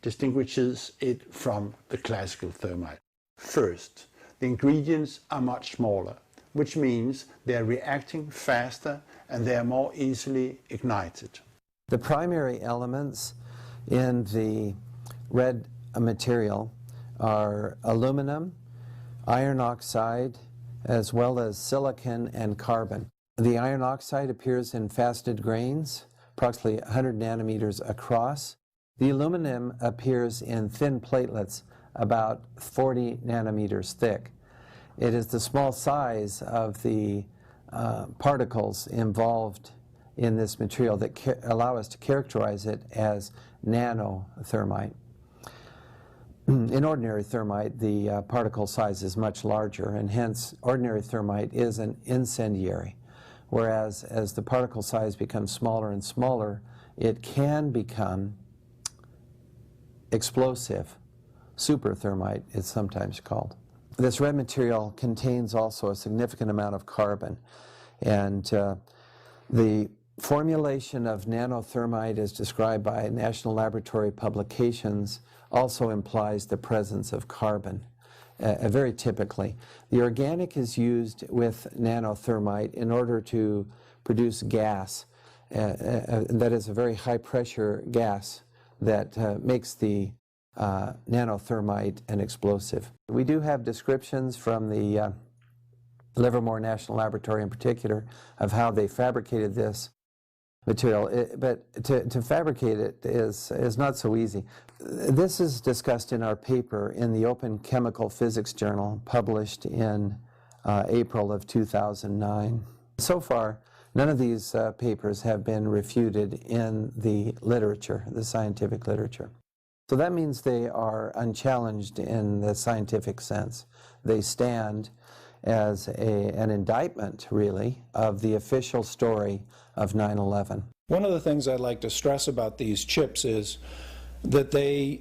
distinguishes it from the classical thermite. First, the ingredients are much smaller, which means they're reacting faster and they're more easily ignited. The primary elements in the red material are aluminum, iron oxide, as well as silicon and carbon. The iron oxide appears in faceted grains, approximately 100 nanometers across. The aluminum appears in thin platelets, about 40 nanometers thick. It is the small size of the particles involved in this material that allow us to characterize it as nanothermite. In ordinary thermite, the particle size is much larger, and hence ordinary thermite is an incendiary, whereas as the particle size becomes smaller and smaller, it can become explosive. Superthermite is sometimes called. This red material contains also a significant amount of carbon, and the formulation of nanothermite as described by national laboratory publications also implies the presence of carbon, very typically. The organic is used with nanothermite in order to produce gas, that is a very high pressure gas that makes the nanothermite an explosive. We do have descriptions from the Livermore National Laboratory in particular of how they fabricated this material, but to fabricate it is not so easy. This is discussed in our paper in the Open Chemical Physics Journal, published in April of 2009. So far, none of these papers have been refuted in the literature, the scientific literature. So that means they are unchallenged in the scientific sense. They stand, as an indictment, really, of the official story of 9/11. One of the things I'd like to stress about these chips is that they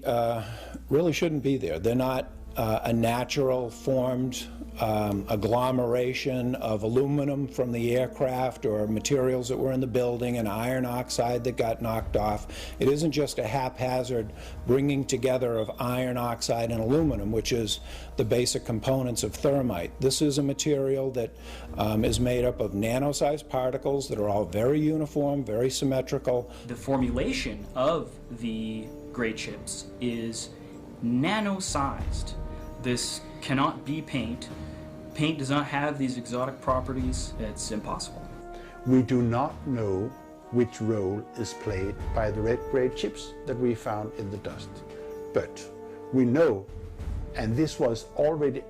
really shouldn't be there. They're not a natural formed agglomeration of aluminum from the aircraft or materials that were in the building and iron oxide that got knocked off. It isn't just a haphazard bringing together of iron oxide and aluminum, which is the basic components of thermite. This is a material that is made up of nano-sized particles that are all very uniform, very symmetrical. The formulation of the gray chips is nano-sized. This cannot be paint. Paint does not have these exotic properties. It's impossible. We do not know which role is played by the red gray chips that we found in the dust. But we know, and this was already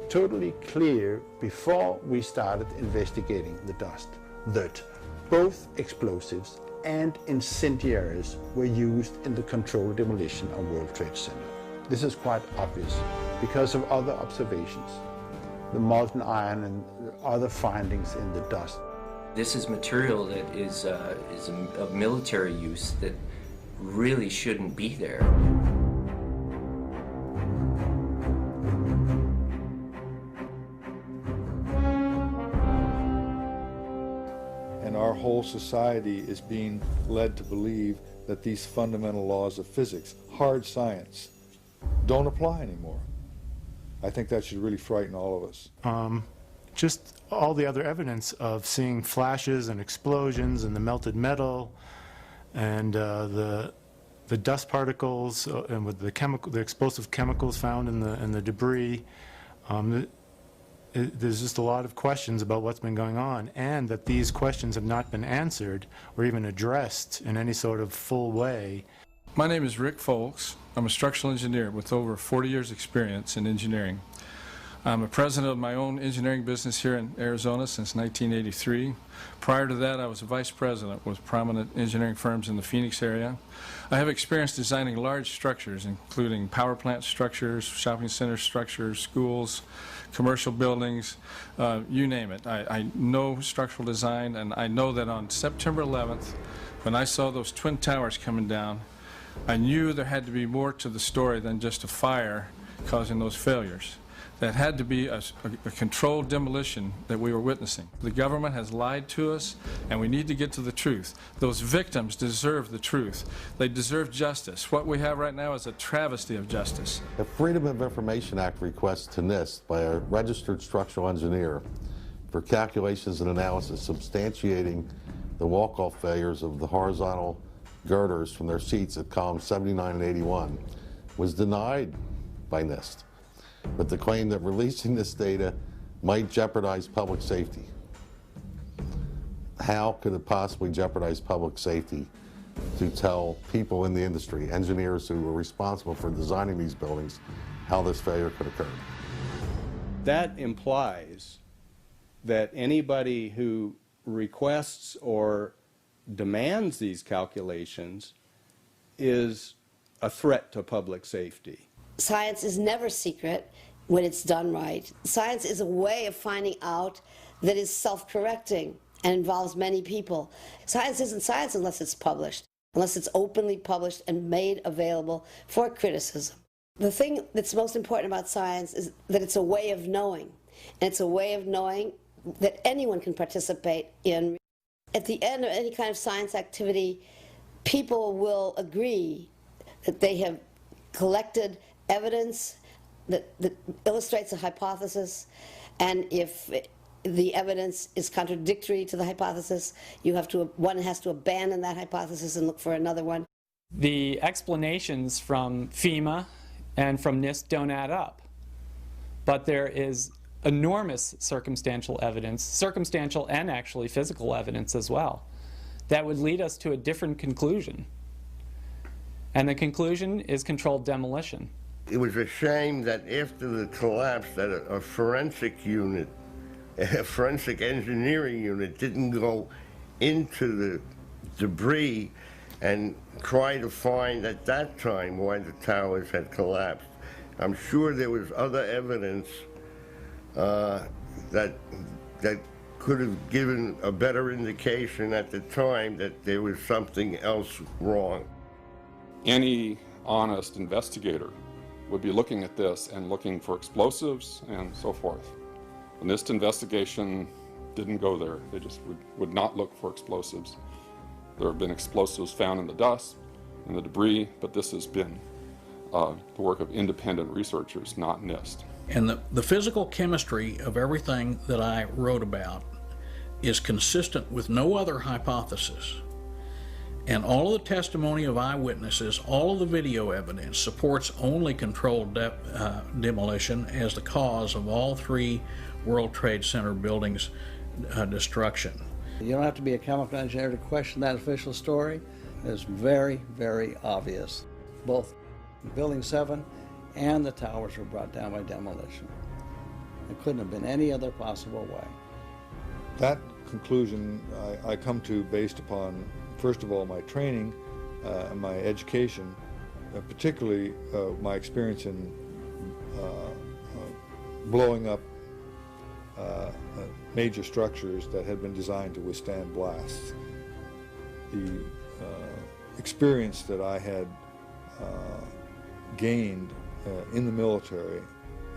totally clear before we started investigating the dust, that both explosives and incendiaries were used in the controlled demolition of World Trade Center. This is quite obvious because of other observations, the molten iron and other findings in the dust. This is material that is of military use that really shouldn't be there. And our whole society is being led to believe that these fundamental laws of physics, hard science, don't apply anymore. I think that should really frighten all of us. Just all the other evidence of seeing flashes and explosions and the melted metal and the dust particles and with the explosive chemicals found in the debris. There's just a lot of questions about what's been going on, and that these questions have not been answered or even addressed in any sort of full way. My name is Rick Folks. I'm a structural engineer with over 40 years experience in engineering. I'm a president of my own engineering business here in Arizona since 1983. Prior to that, I was a vice president with prominent engineering firms in the Phoenix area. I have experience designing large structures, including power plant structures, shopping center structures, schools, commercial buildings, you name it. I know structural design, and I know that on September 11th, when I saw those twin towers coming down, I knew there had to be more to the story than just a fire causing those failures. That had to be a controlled demolition that we were witnessing. The government has lied to us, and we need to get to the truth. Those victims deserve the truth. They deserve justice. What we have right now is a travesty of justice. A Freedom of Information Act request to NIST by a registered structural engineer for calculations and analysis substantiating the walk-off failures of the horizontal girders from their seats at columns 79 and 81 was denied by NIST, but the claim that releasing this data might jeopardize public safety. How could it possibly jeopardize public safety to tell people in the industry, engineers who were responsible for designing these buildings, how this failure could occur? That implies that anybody who requests or demands these calculations is a threat to public safety. Science is never secret when it's done right. Science is a way of finding out that is self-correcting and involves many people. Science isn't science unless it's published, unless it's openly published and made available for criticism. The thing that's most important about science is that it's a way of knowing, and it's a way of knowing that anyone can participate in. At the end of any kind of science activity, people will agree that they have collected evidence that illustrates a hypothesis, and if the evidence is contradictory to the hypothesis, one has to abandon that hypothesis and look for another one. The explanations from FEMA and from NIST don't add up, but there is enormous circumstantial evidence, circumstantial and actually physical evidence as well, that would lead us to a different conclusion. And the conclusion is controlled demolition. It was a shame that after the collapse that a forensic unit, a forensic engineering unit didn't go into the debris and try to find at that time why the towers had collapsed. I'm sure there was other evidence that could have given a better indication at the time that there was something else wrong. Any honest investigator would be looking at this and looking for explosives and so forth. The NIST investigation didn't go there. They just would not look for explosives. There have been explosives found in the dust, in the debris, but this has been the work of independent researchers, not NIST. And the physical chemistry of everything that I wrote about is consistent with no other hypothesis. And all of the testimony of eyewitnesses, all of the video evidence supports only controlled demolition as the cause of all 3 World Trade Center buildings' destruction. You don't have to be a chemical engineer to question that official story. It's very, very obvious. Both Building 7 and the towers were brought down by demolition. It couldn't have been any other possible way. That conclusion I come to based upon, first of all, my training and my education, particularly my experience in blowing up major structures that had been designed to withstand blasts. The experience that I had gained in the military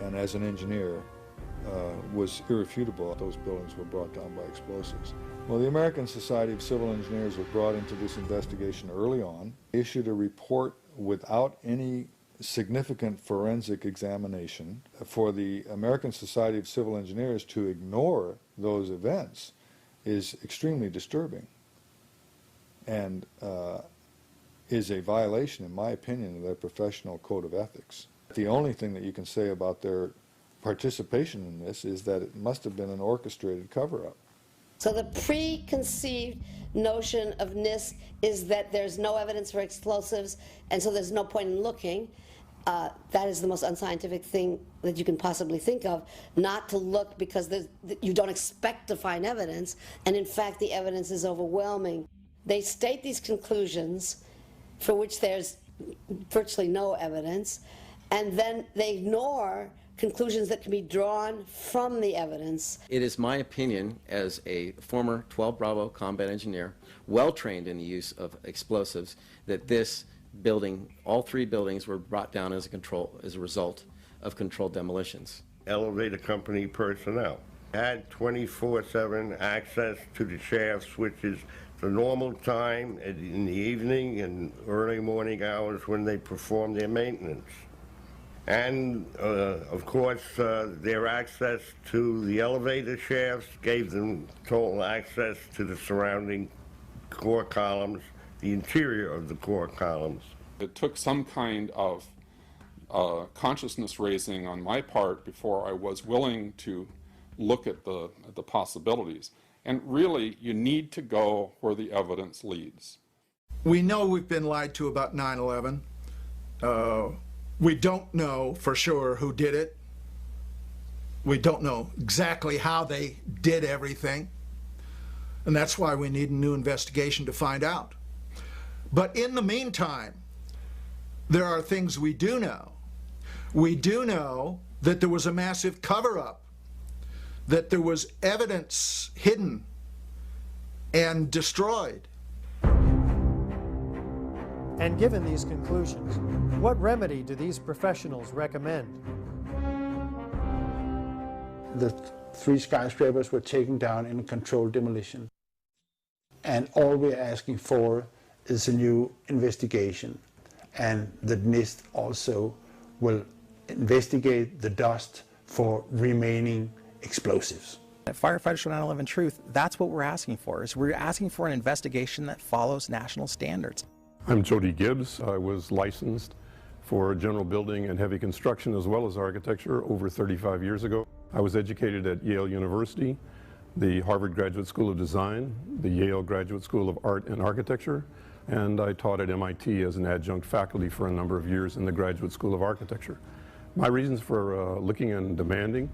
and as an engineer was irrefutable. Those buildings were brought down by explosives. Well, the American Society of Civil Engineers was brought into this investigation early on, issued a report without any significant forensic examination. For the American Society of Civil Engineers to ignore those events is extremely disturbing and is a violation, in my opinion, of their professional code of ethics. The only thing that you can say about their participation in this is that it must have been an orchestrated cover-up. So the preconceived notion of NIST is that there's no evidence for explosives, and so there's no point in looking. That is the most unscientific thing that you can possibly think of, not to look because you don't expect to find evidence, and in fact the evidence is overwhelming. They state these conclusions for which there's virtually no evidence, and then they ignore conclusions that can be drawn from the evidence. It is my opinion, as a former 12 Bravo combat engineer, well trained in the use of explosives, that this building, all 3 buildings, were brought down as a result of controlled demolitions. Elevator company personnel had 24/7 access to the shafts, which is the normal time in the evening and early morning hours when they perform their maintenance. And, of course, their access to the elevator shafts gave them total access to the surrounding core columns, the interior of the core columns. It took some kind of consciousness raising on my part before I was willing to look at the possibilities. And really, you need to go where the evidence leads. We know we've been lied to about 9/11. We don't know for sure who did it. We don't know exactly how they did everything. And that's why we need a new investigation to find out. But in the meantime, there are things we do know. We do know that there was a massive cover-up, that there was evidence hidden and destroyed. And given these conclusions, what remedy do these professionals recommend? The 3 skyscrapers were taken down in a controlled demolition. And all we're asking for is a new investigation. And the NIST also will investigate the dust for remaining explosives. At Firefighters for 9/11 Truth, that's what we're asking for. Is we're asking for an investigation that follows national standards. I'm Jody Gibbs. I was licensed for general building and heavy construction as well as architecture over 35 years ago. I was educated at Yale University, the Harvard Graduate School of Design, the Yale Graduate School of Art and Architecture, and I taught at MIT as an adjunct faculty for a number of years in the Graduate School of Architecture. My reasons for looking and demanding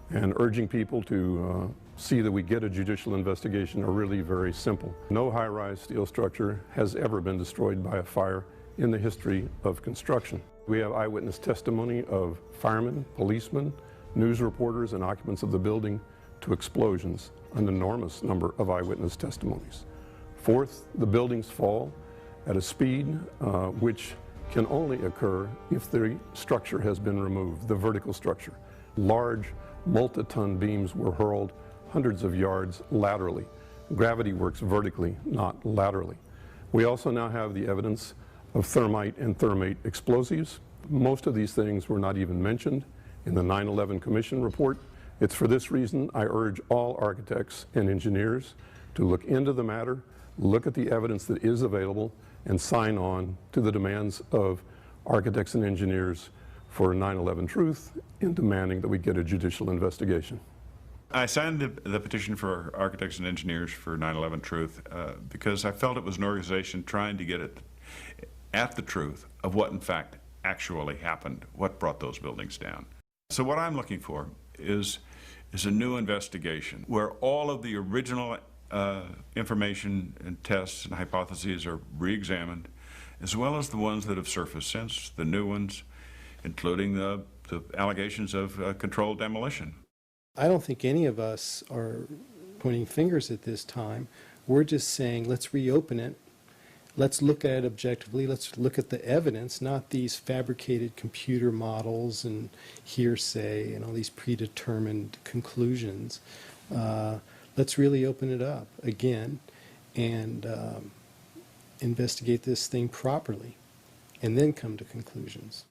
and urging people to see that we get a judicial investigation are really very simple. No high-rise steel structure has ever been destroyed by a fire in the history of construction. We have eyewitness testimony of firemen, policemen, news reporters, and occupants of the building to explosions, an enormous number of eyewitness testimonies. Fourth, the buildings fall at a speed which can only occur if the structure has been removed, the vertical structure. Large multi-ton beams were hurled hundreds of yards laterally. Gravity works vertically, not laterally. We also now have the evidence of thermite and thermate explosives. Most of these things were not even mentioned in the 9/11 Commission report. It's for this reason I urge all architects and engineers to look into the matter, look at the evidence that is available, and sign on to the demands of architects and engineers for 9/11 truth in demanding that we get a judicial investigation. I signed the petition for architects and engineers for 9/11 truth because I felt it was an organization trying to get at the truth of what in fact actually happened, what brought those buildings down. So what I'm looking for is a new investigation where all of the original information and tests and hypotheses are re-examined, as well as the ones that have surfaced since, the new ones, including the allegations of controlled demolition. I don't think any of us are pointing fingers at this time. We're just saying, let's reopen it. Let's look at it objectively. Let's look at the evidence, not these fabricated computer models and hearsay and all these predetermined conclusions. Let's really open it up again and investigate this thing properly and then come to conclusions.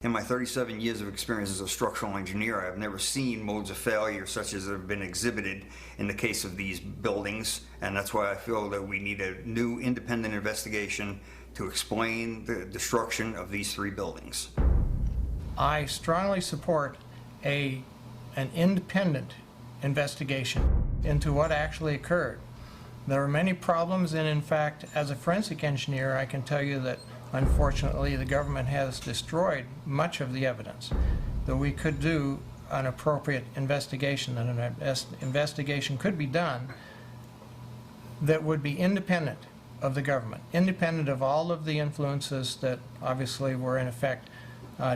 In my 37 years of experience as a structural engineer, I have never seen modes of failure such as have been exhibited in the case of these buildings, and that's why I feel that we need a new independent investigation to explain the destruction of these three buildings. I strongly support an independent investigation into what actually occurred. There are many problems, and in fact, as a forensic engineer, I can tell you that unfortunately, the government has destroyed much of the evidence. That we could do an appropriate investigation, and an investigation could be done that would be independent of the government, independent of all of the influences that obviously were in effect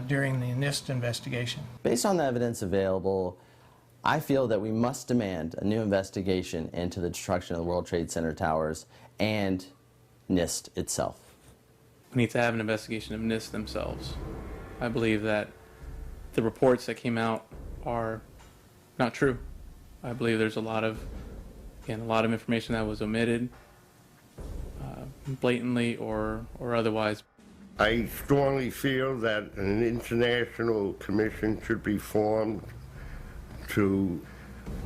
during the NIST investigation. Based on the evidence available, I feel that we must demand a new investigation into the destruction of the World Trade Center towers and NIST itself. We need to have an investigation of NIST themselves. I believe that the reports that came out are not true. I believe there's a lot of information that was omitted, blatantly or otherwise. I strongly feel that an international commission should be formed to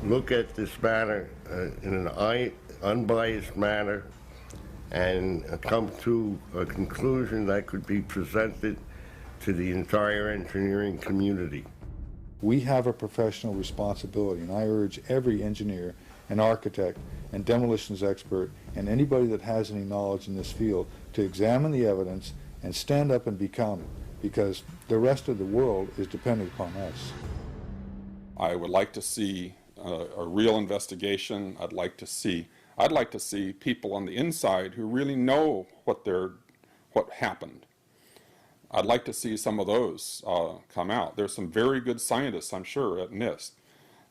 look at this matter in an unbiased manner and come to a conclusion that could be presented to the entire engineering community. We have a professional responsibility, and I urge every engineer and architect and demolitions expert and anybody that has any knowledge in this field to examine the evidence and stand up and be counted, because the rest of the world is depending upon us. I would like to see a real investigation. I'd like to see people on the inside who really know what happened. I'd like to see some of those come out. There's some very good scientists, I'm sure, at NIST,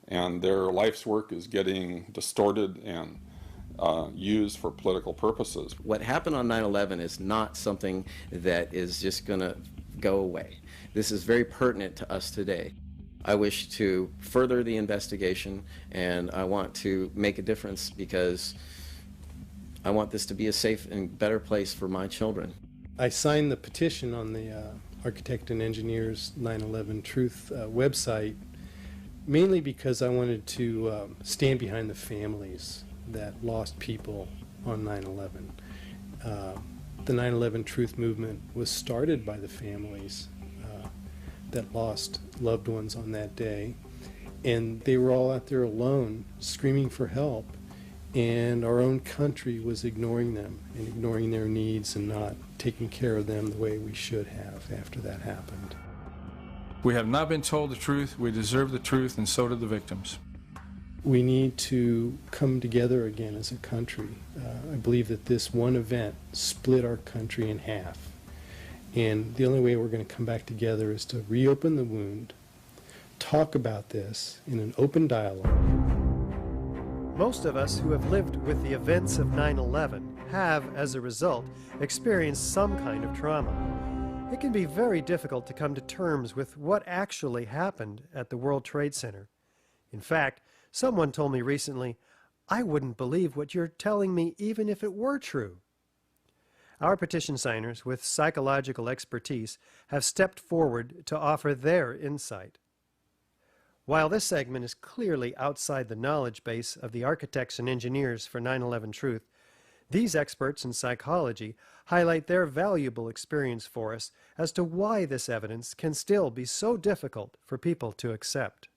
and their life's work is getting distorted and used for political purposes. What happened on 9/11 is not something that is just going to go away. This is very pertinent to us today. I wish to further the investigation, and I want to make a difference because I want this to be a safe and better place for my children. I signed the petition on the Architect and Engineers 9/11 Truth website mainly because I wanted to stand behind the families that lost people on 9/11. The 9/11 Truth movement was started by the families that lost loved ones on that day, and they were all out there alone screaming for help, and our own country was ignoring them and ignoring their needs and not taking care of them the way we should have after that happened. We have not been told the truth, we deserve the truth, and so do the victims. We need to come together again as a country. I believe that this one event split our country in half. And the only way we're going to come back together is to reopen the wound, talk about this in an open dialogue, Most of us who have lived with the events of 9/11 have, as a result, experienced some kind of trauma. It can be very difficult to come to terms with what actually happened at the World Trade Center. In fact, someone told me recently, "I wouldn't believe what you're telling me even if it were true." Our petition signers with psychological expertise have stepped forward to offer their insight. While this segment is clearly outside the knowledge base of the architects and engineers for 9/11 Truth, these experts in psychology highlight their valuable experience for us as to why this evidence can still be so difficult for people to accept.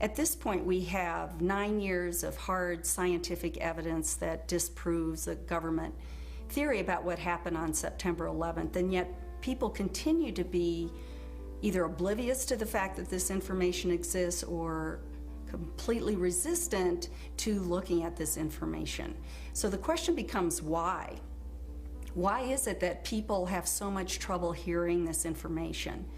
At this point, we have 9 years of hard scientific evidence that disproves the government theory about what happened on September 11th, and yet people continue to be either oblivious to the fact that this information exists or completely resistant to looking at this information. So the question becomes why? Why is it that people have so much trouble hearing this information?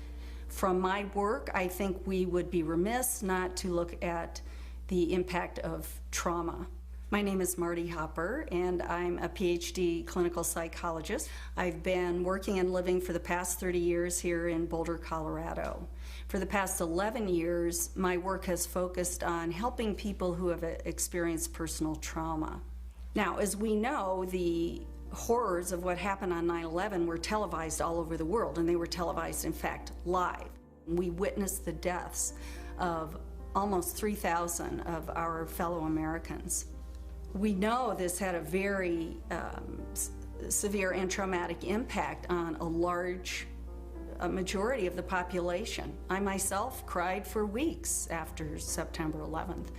From my work, I think we would be remiss not to look at the impact of trauma. My name is Marty Hopper, and I'm a PhD clinical psychologist. I've been working and living for the past 30 years here in Boulder, Colorado. For the past 11 years, my work has focused on helping people who have experienced personal trauma. Now, as we know, the horrors of what happened on 9/11 were televised all over the world, and they were televised, in fact, live. We witnessed the deaths of almost 3,000 of our fellow Americans. We know this had a very severe and traumatic impact on a majority of the population. I myself cried for weeks after September 11th.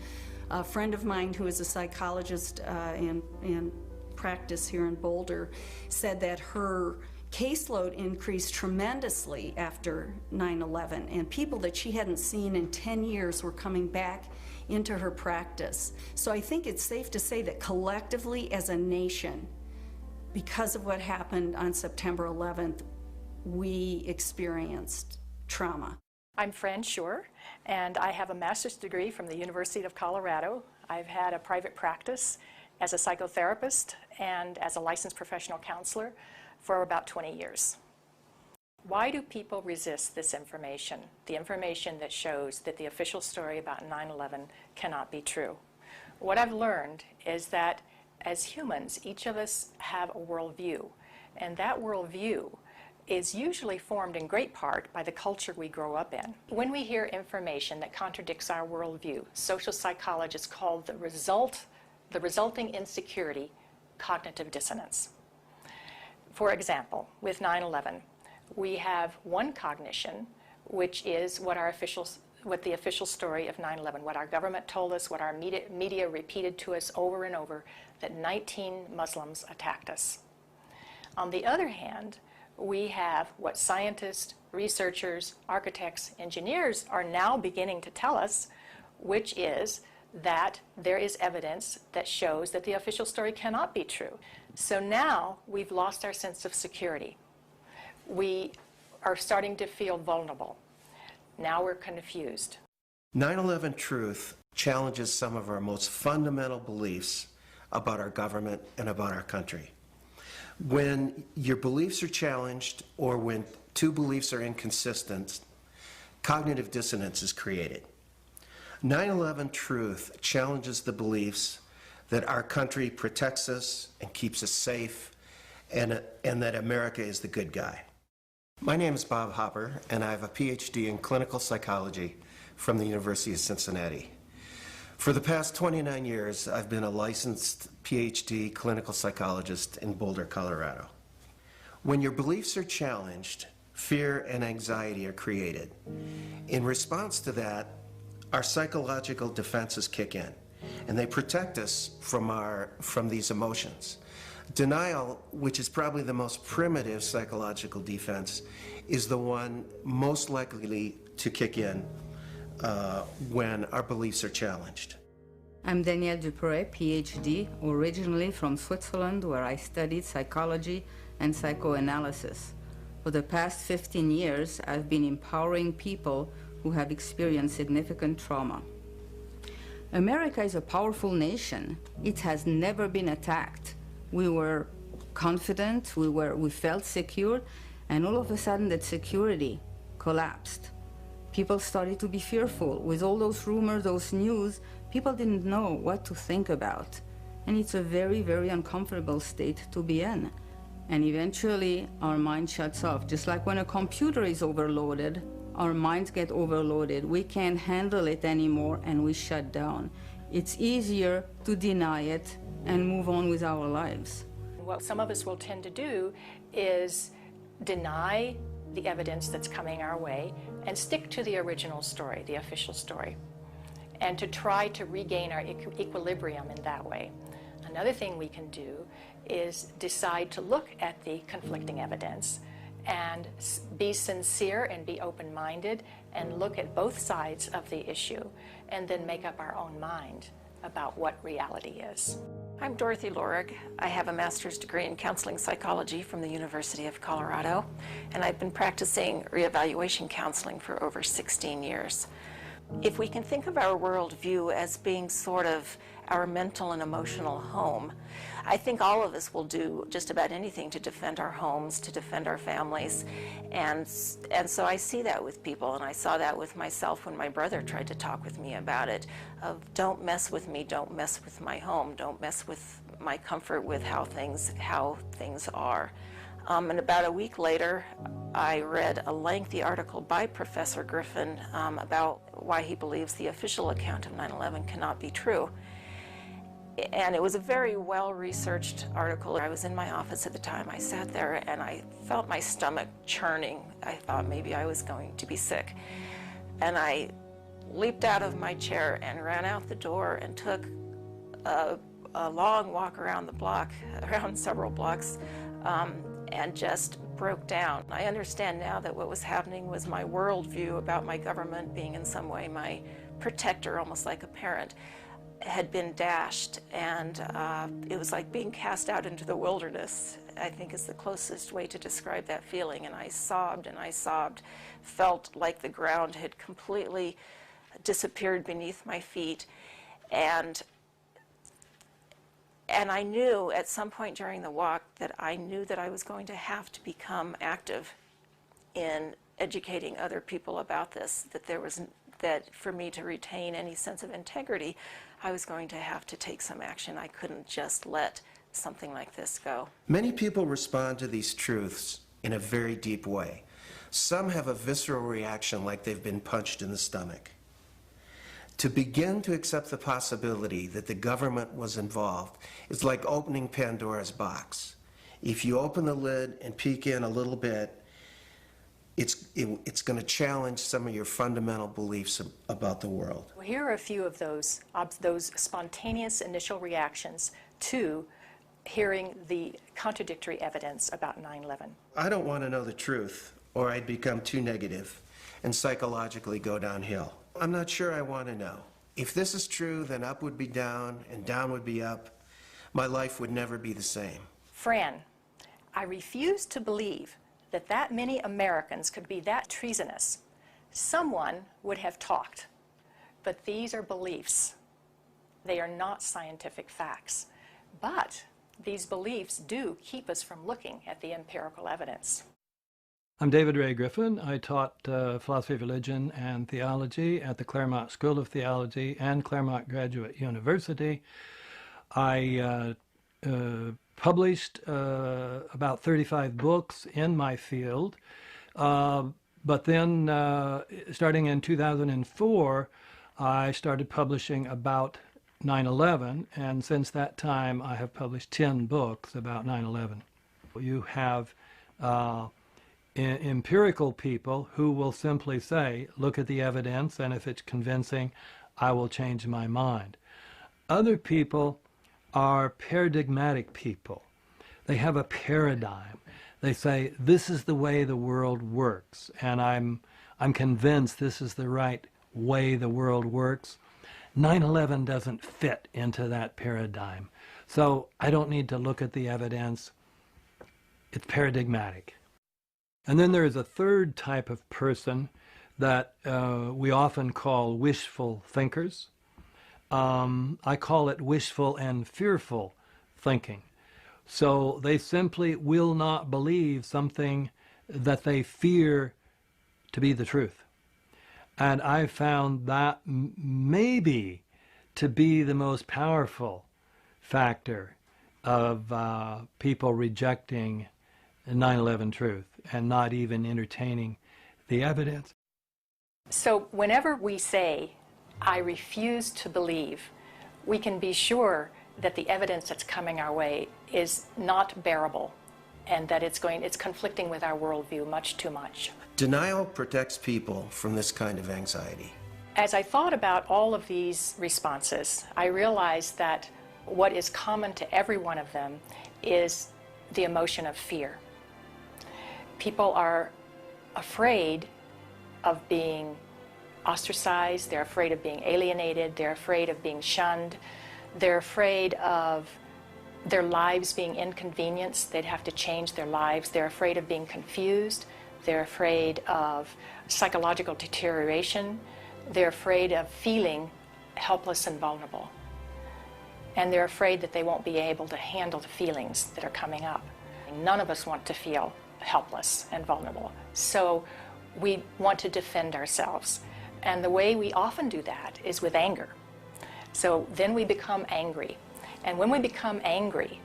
A friend of mine who is a psychologist in practice here in Boulder said that her caseload increased tremendously after 9/11, and people that she hadn't seen in 10 years were coming back into her practice. So I think it's safe to say that collectively as a nation, because of what happened on September 11th, we experienced trauma. I'm Fran Schur, and I have a master's degree from the University of Colorado. I've had a private practice as a psychotherapist and as a licensed professional counselor for about 20 years. Why do people resist this information, the information that shows that the official story about 9/11 cannot be true? What I've learned is that as humans, each of us have a worldview, and that worldview is usually formed in great part by the culture we grow up in. When we hear information that contradicts our worldview, social psychologists call the resulting insecurity cognitive dissonance. For example, with 9/11, we have one cognition, which is what the official story of 9/11, what our government told us, what our media repeated to us over and over, that 19 Muslims attacked us. On the other hand, we have what scientists, researchers, architects, engineers are now beginning to tell us, which is that there is evidence that shows that the official story cannot be true. So now we've lost our sense of security. We are starting to feel vulnerable. Now we're confused. 9/11 Truth challenges some of our most fundamental beliefs about our government and about our country. When your beliefs are challenged or when two beliefs are inconsistent, cognitive dissonance is created. 9/11 Truth challenges the beliefs that our country protects us and keeps us safe and that America is the good guy. My name is Bob Hopper, and I have a PhD in clinical psychology from the University of Cincinnati. For the past 29 years, I've been a licensed PhD clinical psychologist in Boulder, Colorado. When your beliefs are challenged, fear and anxiety are created. In response to that, our psychological defenses kick in, and they protect us from these emotions. Denial, which is probably the most primitive psychological defense, is the one most likely to kick in when our beliefs are challenged. I'm Danielle Dupré, PhD, originally from Switzerland, where I studied psychology and psychoanalysis. For the past 15 years, I've been empowering people who have experienced significant trauma. America is a powerful nation. It has never been attacked. We were confident, we felt secure, and all of a sudden that security collapsed. People started to be fearful. With all those rumors, those news, people didn't know what to think about. And it's a very, very uncomfortable state to be in. And eventually, our mind shuts off. Just like when a computer is overloaded, our minds get overloaded. We can't handle it anymore, and we shut down. It's easier to deny it and move on with our lives. What some of us will tend to do is deny the evidence that's coming our way and stick to the original story, the official story, and to try to regain our equilibrium in that way. Another thing we can do is decide to look at the conflicting evidence and be sincere and be open-minded and look at both sides of the issue and then make up our own mind about what reality is. I'm Dorothy Lorig. I have a master's degree in counseling psychology from the University of Colorado, and I've been practicing reevaluation counseling for over 16 years. If we can think of our worldview as being sort of our mental and emotional home, I think all of us will do just about anything to defend our homes, to defend our families. And so I see that with people, and I saw that with myself when my brother tried to talk with me about it, of don't mess with me, don't mess with my home, don't mess with my comfort with how things are. And about a week later, I read a lengthy article by Professor Griffin about why he believes the official account of 9/11 cannot be true. And it was a very well-researched article. I was in my office at the time. I sat there and I felt my stomach churning. I thought maybe I was going to be sick. And I leaped out of my chair and ran out the door and took a long walk around the block, around several blocks, and just broke down. I understand now that what was happening was my worldview about my government being in some way my protector, almost like a parent, had been dashed, and it was like being cast out into the wilderness, I think is the closest way to describe that feeling. And I sobbed, felt like the ground had completely disappeared beneath my feet. And I knew at some point during the walk that I knew that I was going to have to become active in educating other people about this, that for me to retain any sense of integrity, I was going to have to take some action. I couldn't just let something like this go. Many people respond to these truths in a very deep way. Some have a visceral reaction like they've been punched in the stomach. To begin to accept the possibility that the government was involved is like opening Pandora's box. If you open the lid and peek in a little bit, it's going to challenge some of your fundamental beliefs about the world. Well, here are a few of those spontaneous initial reactions to hearing the contradictory evidence about 9/11. I don't want to know the truth, or I'd become too negative and psychologically go downhill. I'm not sure I want to know. If this is true, then up would be down and down would be up. My life would never be the same. Fran, I refuse to believe that many Americans could be that treasonous. Someone would have talked, but these are beliefs. They are not scientific facts, but these beliefs do keep us from looking at the empirical evidence. I'm David Ray Griffin. I taught philosophy of religion and theology at the Claremont School of Theology and Claremont Graduate University. I published about 35 books in my field, but then starting in 2004, I started publishing about 9/11, and since that time I have published 10 books about 9/11. You have empirical people who will simply say, look at the evidence, and if it's convincing, I will change my mind. Other people are paradigmatic people. They have a paradigm. They say, this is the way the world works, and I'm convinced this is the right way the world works. 9/11 doesn't fit into that paradigm. So I don't need to look at the evidence. It's paradigmatic. And then there is a third type of person that we often call wishful thinkers. I call it wishful and fearful thinking. So they simply will not believe something that they fear to be the truth. And I found that maybe to be the most powerful factor of people rejecting 9/11 truth and not even entertaining the evidence. So whenever we say, I refuse to believe, we can be sure that the evidence that's coming our way is not bearable and that it's conflicting with our worldview much too much. Denial protects people from this kind of anxiety. As I thought about all of these responses, I realized that what is common to every one of them is the emotion of fear. People are afraid of being ostracized, they're afraid of being alienated, they're afraid of being shunned, they're afraid of their lives being inconvenienced, they'd have to change their lives, they're afraid of being confused, they're afraid of psychological deterioration, they're afraid of feeling helpless and vulnerable. And they're afraid that they won't be able to handle the feelings that are coming up. None of us want to feel helpless and vulnerable. So we want to defend ourselves. And the way we often do that is with anger. So then we become angry. And when we become angry,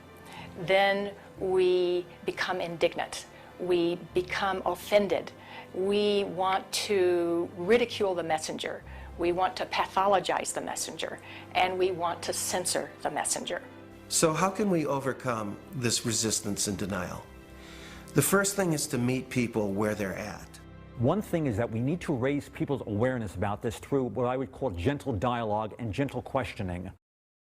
then we become indignant. We become offended. We want to ridicule the messenger. We want to pathologize the messenger. And we want to censor the messenger. So how can we overcome this resistance and denial? The first thing is to meet people where they're at. One thing is that we need to raise people's awareness about this through what I would call gentle dialogue and gentle questioning.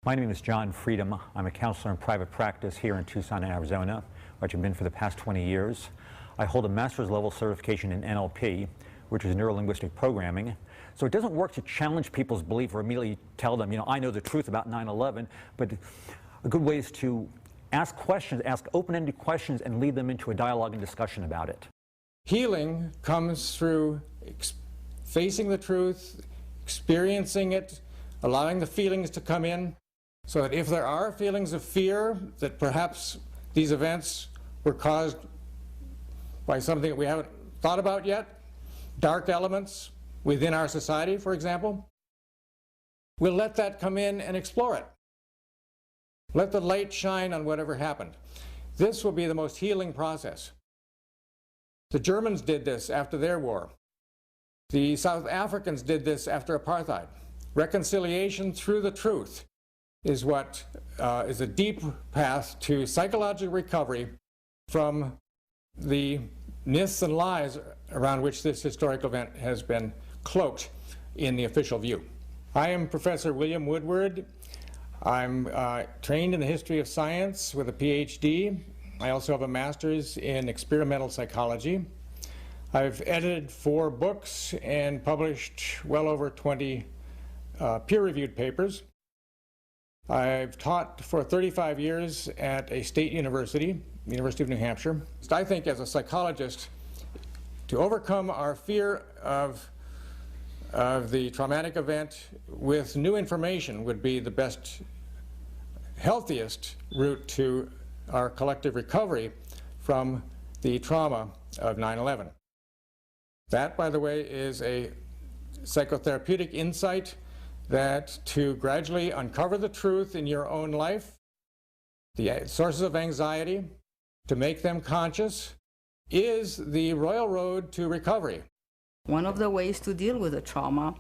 My name is John Freedom. I'm a counselor in private practice here in Tucson, Arizona, which I've been for the past 20 years. I hold a master's level certification in NLP, which is neuro-linguistic programming. So it doesn't work to challenge people's belief or immediately tell them, I know the truth about 9/11, but a good way is to ask questions, ask open-ended questions, and lead them into a dialogue and discussion about it. Healing comes through facing the truth, experiencing it, allowing the feelings to come in, so that if there are feelings of fear that perhaps these events were caused by something that we haven't thought about yet, dark elements within our society, for example, we'll let that come in and explore it. Let the light shine on whatever happened. This will be the most healing process. The Germans did this after their war. The South Africans did this after apartheid. Reconciliation through the truth is what is a deep path to psychological recovery from the myths and lies around which this historic event has been cloaked in the official view. I am Professor William Woodward. I'm trained in the history of science with a PhD. I also have a master's in experimental psychology. I've edited 4 books and published well over 20 peer-reviewed papers. I've taught for 35 years at a state university, University of New Hampshire. I think as a psychologist, to overcome our fear of the traumatic event with new information would be the best, healthiest route to our collective recovery from the trauma of 9/11. That, by the way, is a psychotherapeutic insight that to gradually uncover the truth in your own life, the sources of anxiety, to make them conscious, is the royal road to recovery. One of the ways to deal with the trauma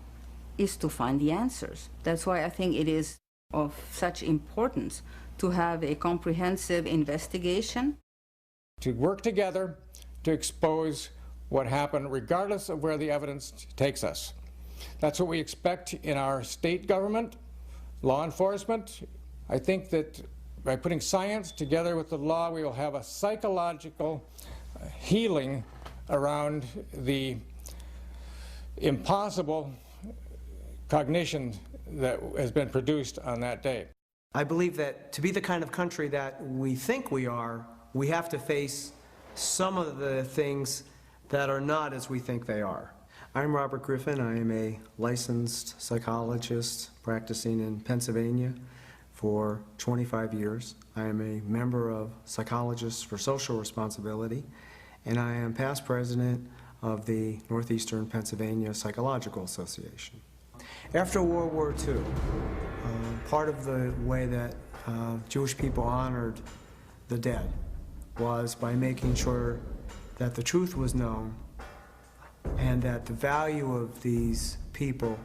is to find the answers. That's why I think it is of such importance to have a comprehensive investigation. To work together to expose what happened, regardless of where the evidence takes us. That's what we expect in our state government, law enforcement. I think that by putting science together with the law, we will have a psychological healing around the impossible cognition that has been produced on that day. I believe that to be the kind of country that we think we are, we have to face some of the things that are not as we think they are. I'm Robert Griffin. I am a licensed psychologist practicing in Pennsylvania for 25 years. I am a member of Psychologists for Social Responsibility, and I am past president of the Northeastern Pennsylvania Psychological Association. After World War II, part of the way that Jewish people honored the dead was by making sure that the truth was known and that the value of these people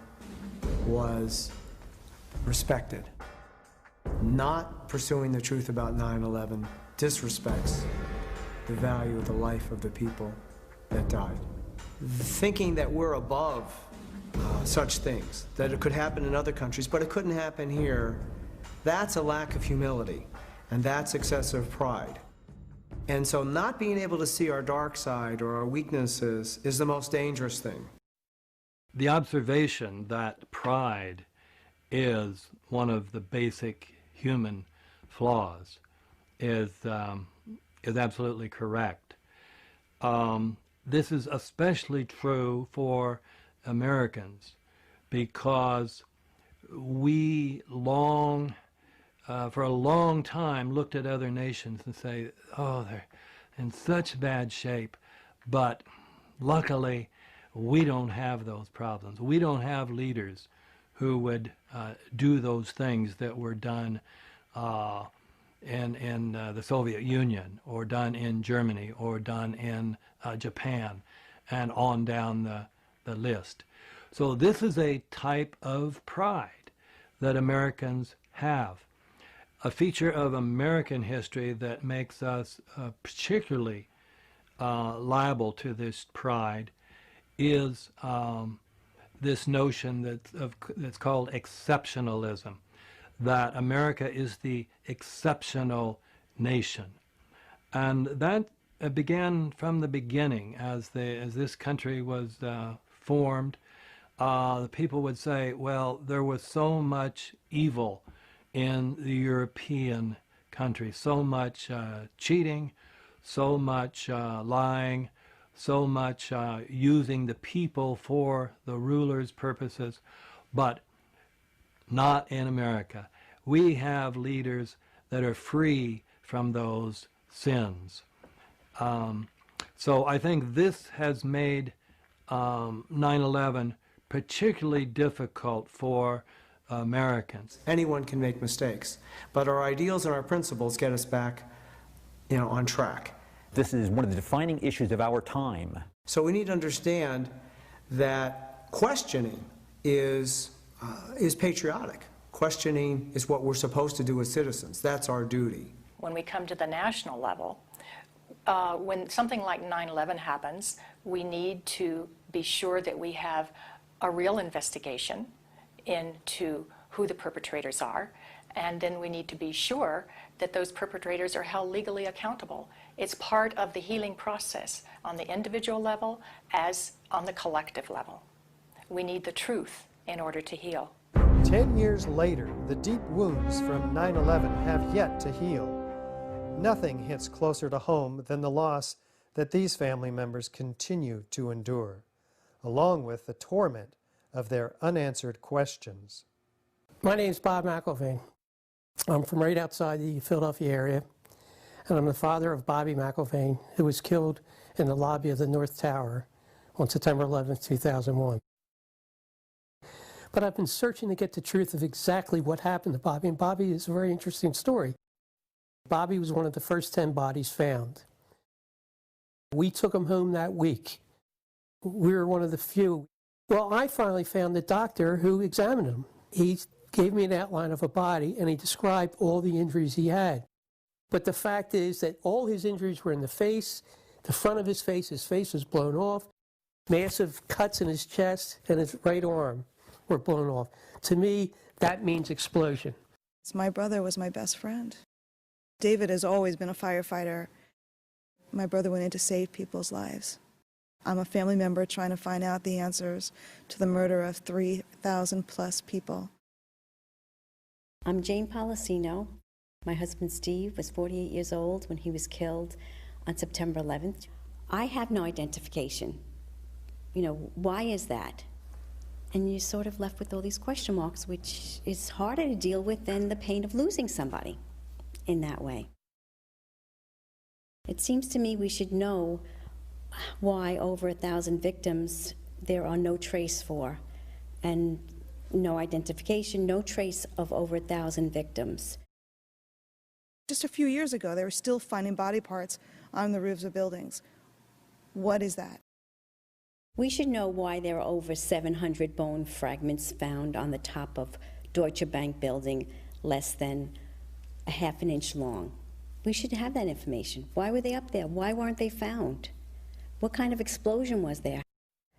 was respected. Not pursuing the truth about 9/11 disrespects the value of the life of the people that died. Thinking that we're above such things, that it could happen in other countries, but it couldn't happen here, that's a lack of humility, and that's excessive pride. And so not being able to see our dark side or our weaknesses is the most dangerous thing. The observation that pride is one of the basic human flaws is absolutely correct. This is especially true for Americans because we for a long time looked at other nations and say, oh, they're in such bad shape, but luckily we don't have those problems. We don't have leaders who would do those things that were done in the Soviet Union, or done in Germany, or done in Japan, and on down the list. So this is a type of pride that Americans have. A feature of American history that makes us particularly liable to this pride is this notion that's called exceptionalism, that America is the exceptional nation. And that began from the beginning. As this country was formed, the people would say, well, there was so much evil in the European countries, so much cheating, so much lying, so much using the people for the rulers' purposes, but not in America. We have leaders that are free from those sins. So I think this has made 9/11 particularly difficult for Americans. Anyone can make mistakes, but our ideals and our principles get us back, on track. This is one of the defining issues of our time. So we need to understand that questioning is patriotic. Questioning is what we're supposed to do as citizens. That's our duty. When we come to the national level, when something like 9/11 happens, we need to be sure that we have a real investigation into who the perpetrators are, and then we need to be sure that those perpetrators are held legally accountable. It's part of the healing process on the individual level as on the collective level. We need the truth in order to heal. 10 years later, the deep wounds from 9/11 have yet to heal. Nothing hits closer to home than the loss that these family members continue to endure, along with the torment of their unanswered questions. My name is Bob McIlvaine. I'm from right outside the Philadelphia area, and I'm the father of Bobby McIlvaine, who was killed in the lobby of the North Tower on September 11, 2001. But I've been searching to get the truth of exactly what happened to Bobby, and Bobby is a very interesting story. Bobby was one of the first 10 bodies found. We took him home that week. We were one of the few. Well, I finally found the doctor who examined him. He gave me an outline of a body, and he described all the injuries he had. But the fact is that all his injuries were in the face, the front of his face was blown off, massive cuts in his chest, and his right arm were blown off. To me, that means explosion. My brother was my best friend. David has always been a firefighter. My brother went in to save people's lives. I'm a family member trying to find out the answers to the murder of 3,000 plus people. I'm Jane Policino. My husband Steve was 48 years old when he was killed on September 11th. I have no identification. You know, why is that? And you're sort of left with all these question marks, which is harder to deal with than the pain of losing somebody in that way. It seems to me we should know why over 1,000 victims there are no trace for, and no identification, no trace of over 1,000 victims. Just a few years ago, they were still finding body parts on the roofs of buildings. What is that? We should know why there are over 700 bone fragments found on the top of Deutsche Bank building less than a half an inch long. We should have that information. Why were they up there? Why weren't they found? What kind of explosion was there?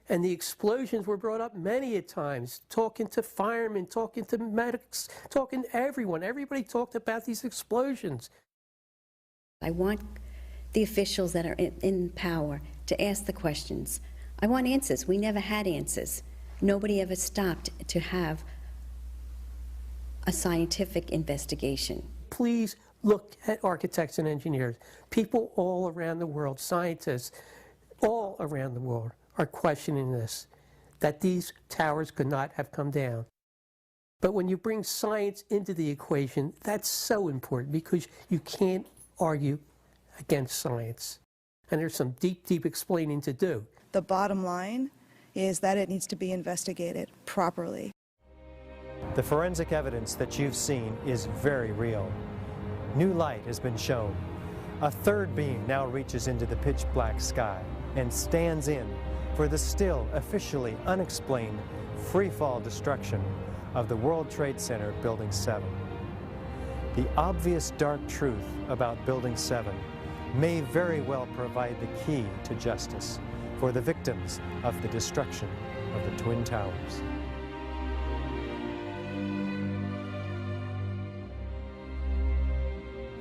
And the explosions were brought up many a times, talking to firemen, talking to medics, talking to everyone. Everybody talked about these explosions. I want the officials that are in power to ask the questions. I want answers. We never had answers. Nobody ever stopped to have a scientific investigation. Please look at architects and engineers. People all around the world, scientists, all around the world are questioning this, that these towers could not have come down. But when you bring science into the equation, that's so important because you can't argue against science. And there's some deep, deep explaining to do. The bottom line is that it needs to be investigated properly. The forensic evidence that you've seen is very real. New light has been shown. A third beam now reaches into the pitch black sky and stands in for the still officially unexplained free-fall destruction of the World Trade Center Building 7. The obvious dark truth about Building 7 may very well provide the key to justice for the victims of the destruction of the Twin Towers.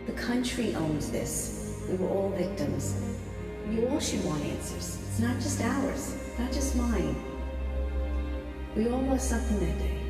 The country owns this. We were all victims. You all should want answers. It's not just ours, not just mine. We all lost something that day.